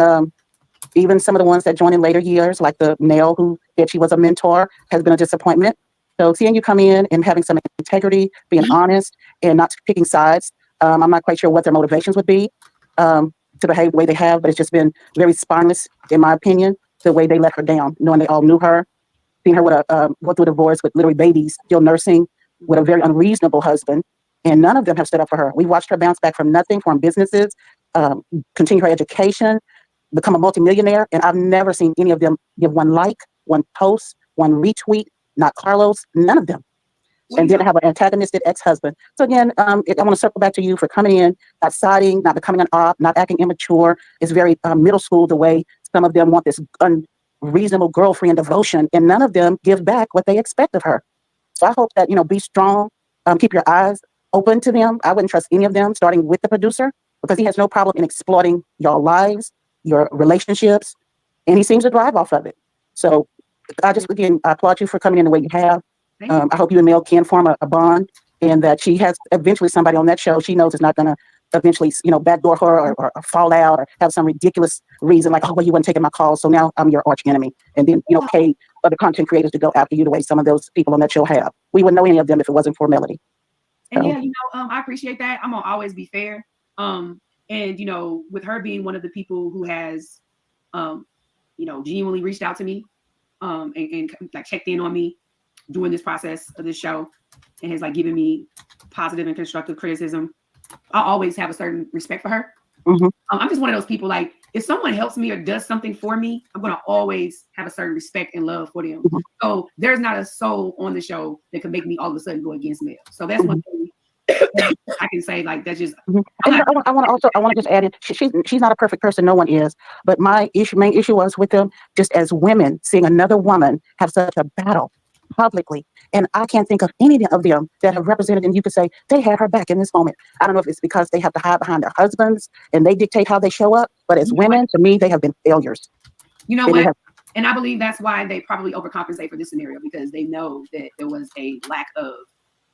T: even some of the ones that joined in later years, like the Nell who said she was a mentor, has been a disappointment. So seeing you come in and having some integrity, being honest, and not picking sides, I'm not quite sure what their motivations would be to behave the way they have, but it's just been very spineless, in my opinion, the way they let her down, knowing they all knew her, seeing her go through a divorce with literally babies, still nursing, with a very unreasonable husband, and none of them have stood up for her. We watched her bounce back from nothing, form businesses, continue her education, become a multimillionaire, and I've never seen any of them give one like, one post, one retweet, not Carlos, none of them. And then have an antagonistic ex-husband. So again, I want to circle back to you for coming in, not siding, not becoming an op, not acting immature. It's very middle school the way some of them want this unreasonable girlfriend devotion, and none of them give back what they expect of her. So I hope that, be strong, keep your eyes open to them. I wouldn't trust any of them, starting with the producer, because he has no problem in exploiting your lives, your relationships, and he seems to thrive off of it. So I applaud you for coming in the way you have. I hope you and Mel can form a bond, and that she has eventually somebody on that show she knows is not going to eventually, backdoor her or fall out or have some ridiculous reason like, oh, well, you weren't taking my call, so now I'm your arch enemy. And then, pay other content creators to go after you the way some of those people on that show have. We wouldn't know any of them if it wasn't for Melody.
B: And yeah, I appreciate that. I'm going to always be fair. And, with her being one of the people who has, genuinely reached out to me and like checked in on me during this process of this show and has like given me positive and constructive criticism, I always have a certain respect for her. I'm just one of those people, like, if someone helps me or does something for me, I'm going to always have a certain respect and love for them. So there's not a soul on the show that can make me all of a sudden go against Mel. So that's one thing I can say, like, that's just.
T: I want to just add in, she's not a perfect person. No one is. But my main issue was with them, just as women, seeing another woman have such a battle publicly. And I can't think of any of them that have represented, and you could say they had her back in this moment. I don't know if it's because they have to hide behind their husbands and they dictate how they show up, but as women, to me, they have been failures.
B: You know what? And I believe that's why they probably overcompensate for this scenario, because they know that there was a lack of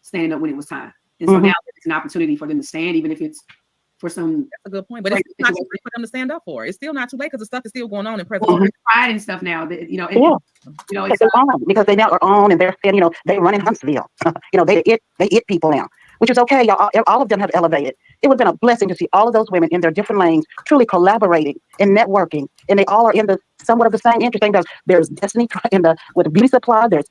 B: standing up when it was time. And so now it's an opportunity for them to stand, even if it's for some.
G: That's a good point. But it's not too late for them to stand up for. It's still not too late because the stuff is still going on in president.
B: Pride and stuff now that,
T: it's because they now are on and they're saying, they run in Huntsville. They it people now, which is okay. Y'all, all of them have elevated. It would have been a blessing to see all of those women in their different lanes truly collaborating and networking, and they all are in the somewhat of the same interesting. There's Destiny with the beauty supply. There's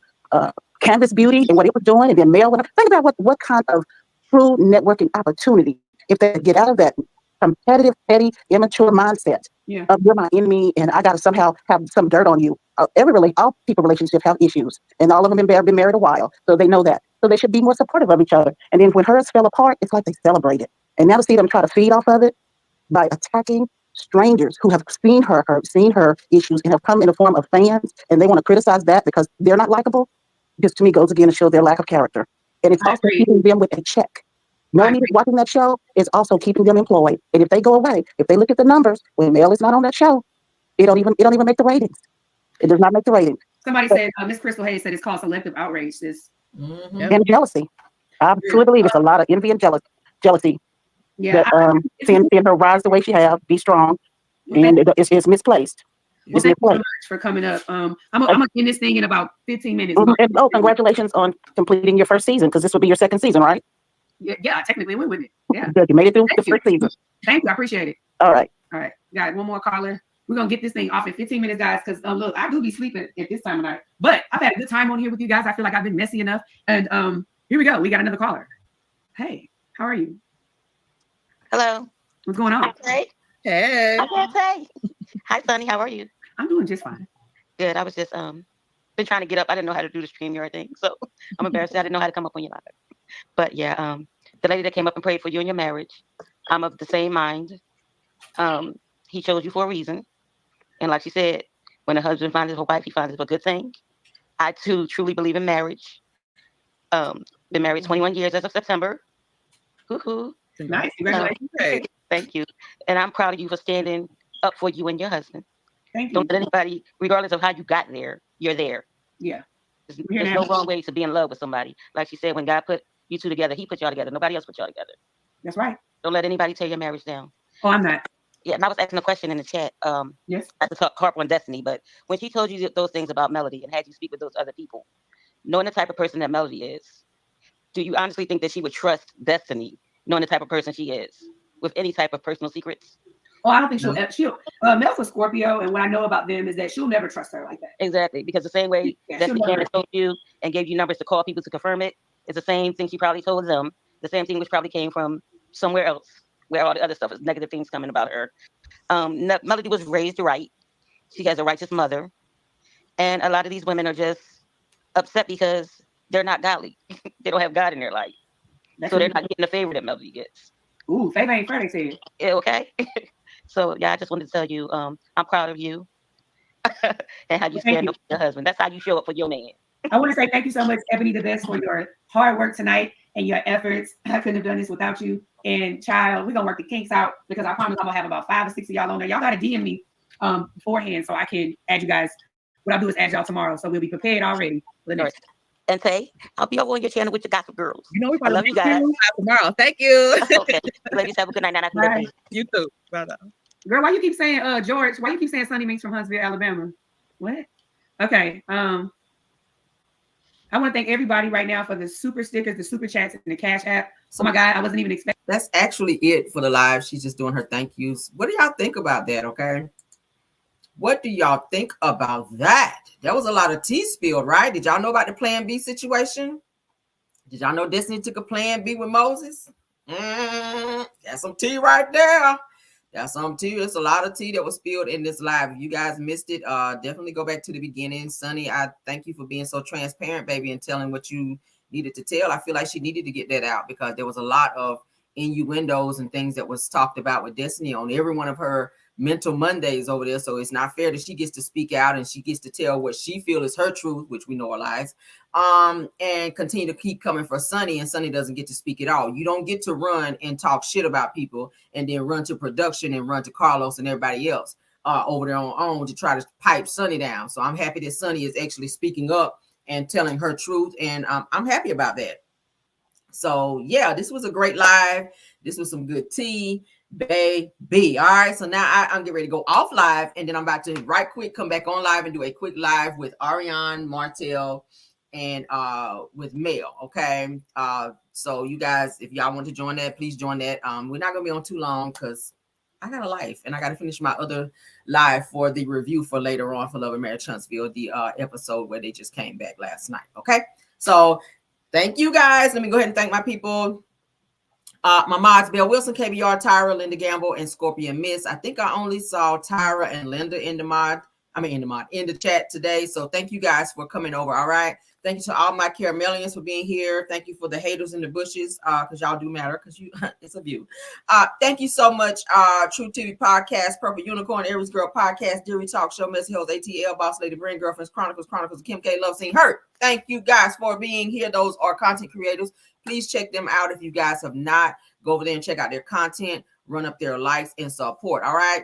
T: Canvas Beauty and what it was doing, and then Mel. Think about what kind of true networking opportunity if they get out of that competitive, petty, immature mindset of you're my enemy and I got to somehow have some dirt on you. All people relationships have issues, and all of them have been married a while, so they know that. So they should be more supportive of each other. And then when hers fell apart, it's like they celebrated. And now to see them try to feed off of it by attacking strangers who have seen her issues and have come in the form of fans, and they want to criticize that because they're not likable, just to me goes again to show their lack of character. And it's also keeping them with a check. No one watching that show is also keeping them employed. And if they go away, if they look at the numbers, when Mel is not on that show, it don't even make the ratings. It does not make the ratings.
B: Somebody said, Miss Crystal Hayes said it's called selective outrage, sis.
T: And jealousy. I truly believe it's a lot of envy and jealousy.
B: Yeah.
T: That, seeing her rise the way she has, be strong, and it's misplaced.
B: Well, thank you so much for coming up. I'm gonna end this thing in about 15 minutes.
T: And congratulations on completing your first season, because this will be your second season, right?
B: Yeah, I technically went with it. Yeah.
T: Good. You made it through
B: Thank
T: the first season.
B: Thank you. I appreciate it.
T: All right.
B: All right. Got one more caller. We're gonna get this thing off in 15 minutes, guys. Because look, I do be sleeping at this time of night. But I've had a good time on here with you guys. I feel like I've been messy enough. And here we go. We got another caller. Hey, how are you?
U: Hello.
B: What's going on?
U: Hey.
G: Hey.
U: I can't say. Hi, Sunny. How are you?
B: I'm doing just fine.
U: Good. I was just been trying to get up. I didn't know how to do the StreamYard thing, so I'm embarrassed. I didn't know how to come up on your live. But yeah, the lady that came up and prayed for you in your marriage, I'm of the same mind. He chose you for a reason, and like she said, when a husband finds a wife, he finds it a good thing. I too truly believe in marriage. Been married 21 years as of September. Hoo-hoo.
B: Nice. Congratulations.
U: Thank you. And I'm proud of you for standing up for you and your husband.
B: Thank you.
U: Don't let anybody, regardless of how you got there, you're there.
B: Yeah.
U: There's no wrong way to be in love with somebody. Like she said, when God put you two together, he put y'all together. Nobody else put y'all together.
B: That's right.
U: Don't let anybody tear your marriage down.
B: Oh, I'm not.
U: Yeah, and I was asking a question in the chat.
B: Yes.
U: At the talk, harp on Destiny, but when she told you those things about Melody and had you speak with those other people, knowing the type of person that Melody is, do you honestly think that she would trust Destiny, knowing the type of person she is, with any type of personal secrets?
B: Oh, I don't think she'll Mel's a Scorpio, and what I know about them is that she'll never trust her like that.
U: Exactly, because the same way Destiny Candace told you and gave you numbers to call people to confirm it, is the same thing she probably told them. The same thing which probably came from somewhere else, where all the other stuff is negative things coming about her. Melody was raised right. She has a righteous mother, and a lot of these women are just upset because they're not godly. They don't have God in their life, so they're not getting the favor that Melody gets.
B: Ooh, favor ain't fair, they said.
U: Yeah, okay. So yeah, I just wanted to tell you, I'm proud of you and how you stand up for your husband. That's how you show up for your man.
B: I want to say thank you so much, Ebony the Best, for your hard work tonight and your efforts. I couldn't have done this without you. And child, we're gonna work the kinks out because I promise I'm gonna have about 5 or 6 of y'all on there. Y'all gotta DM me beforehand so I can add you guys. What I'll do is add y'all tomorrow, so we'll be prepared already for the next.
U: And Tay, I'll be over on your channel with your gossip girls.
G: You know we
U: I love you guys.
G: Tomorrow. Thank you.
U: Okay, ladies, have a good night. Bye.
G: You too. Bye.
B: Girl, why you keep saying George? Why you keep saying Sunny Minks from Huntsville, Alabama? What? Okay. I want to thank everybody right now for the super stickers, the super chats, and the Cash App. Oh my God, I wasn't even expecting.
A: That's actually it for the live. She's just doing her thank yous. What do y'all think about that? Okay. What do y'all think about that? That was a lot of tea spilled, right? Did y'all know about the Plan B situation? Did y'all know Destiny took a Plan B with Moses? That's some tea right there. That's some tea. It's a lot of tea that was spilled in this live. If you guys missed it, definitely go back to the beginning. Sunny, I thank you for being so transparent, baby, and telling what you needed to tell. I feel like she needed to get that out because there was a lot of innuendos and things that was talked about with Destiny on every one of her mental Mondays over there. So it's not fair that she gets to speak out and she gets to tell what she feels is her truth, which we know are lies, and continue to keep coming for Sunny, and Sunny doesn't get to speak at all. You don't get to run and talk shit about people and then run to production and run to Carlos and everybody else over there on to try to pipe Sunny down. So I'm happy that Sunny is actually speaking up and telling her truth, and I'm happy about that. So yeah, this was a great live. This was some good tea, baby. All right, so now I'm getting ready to go off live, and then I'm about to right quick come back on live and do a quick live with Ariane, Martell, and with Mel. Okay. So you guys, if y'all want to join that, please join that. We're not gonna be on too long because I got a life and I got to finish my other live for the review for later on for Love and Marriage Huntsville, the episode where they just came back last night. Okay. So thank you guys. Let me go ahead and thank my people. My mods, Bill Wilson, KBR, Tyra, Linda Gamble, and Scorpion Miss. I think I only saw Tyra and Linda in the chat today. So thank you guys for coming over. All right. Thank you to all my Caramelians for being here. Thank you for the haters in the bushes, because y'all do matter, because you it's a view. Thank you so much. True TV Podcast, Purple Unicorn, Aries Girl Podcast, Deary Talk Show, Messy Hills, ATL, Boss Lady, Brain Girlfriends, Chronicles, Kim K, Love Scene, Hurt. Thank you guys for being here. Those are content creators. Please check them out if you guys have not. Go over there and check out their content, run up their likes and support. All right.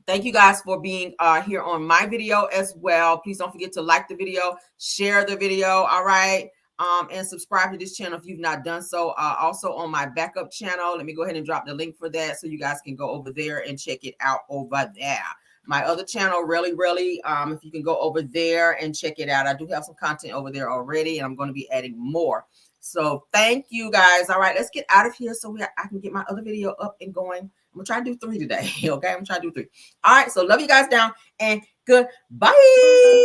A: Thank you guys for being here on my video as well. Please don't forget to like the video, share the video. All right. And subscribe to this channel if you've not done so. Also on my backup channel, let me go ahead and drop the link for that so you guys can go over there and check it out over there. My other channel, really, if you can go over there and check it out. I do have some content over there already, and I'm going to be adding more. So thank you guys. All right, let's get out of here so I can get my other video up and going. I'm gonna try to do 3 today. Okay, I'm trying to do 3. All right, so love you guys down and goodbye.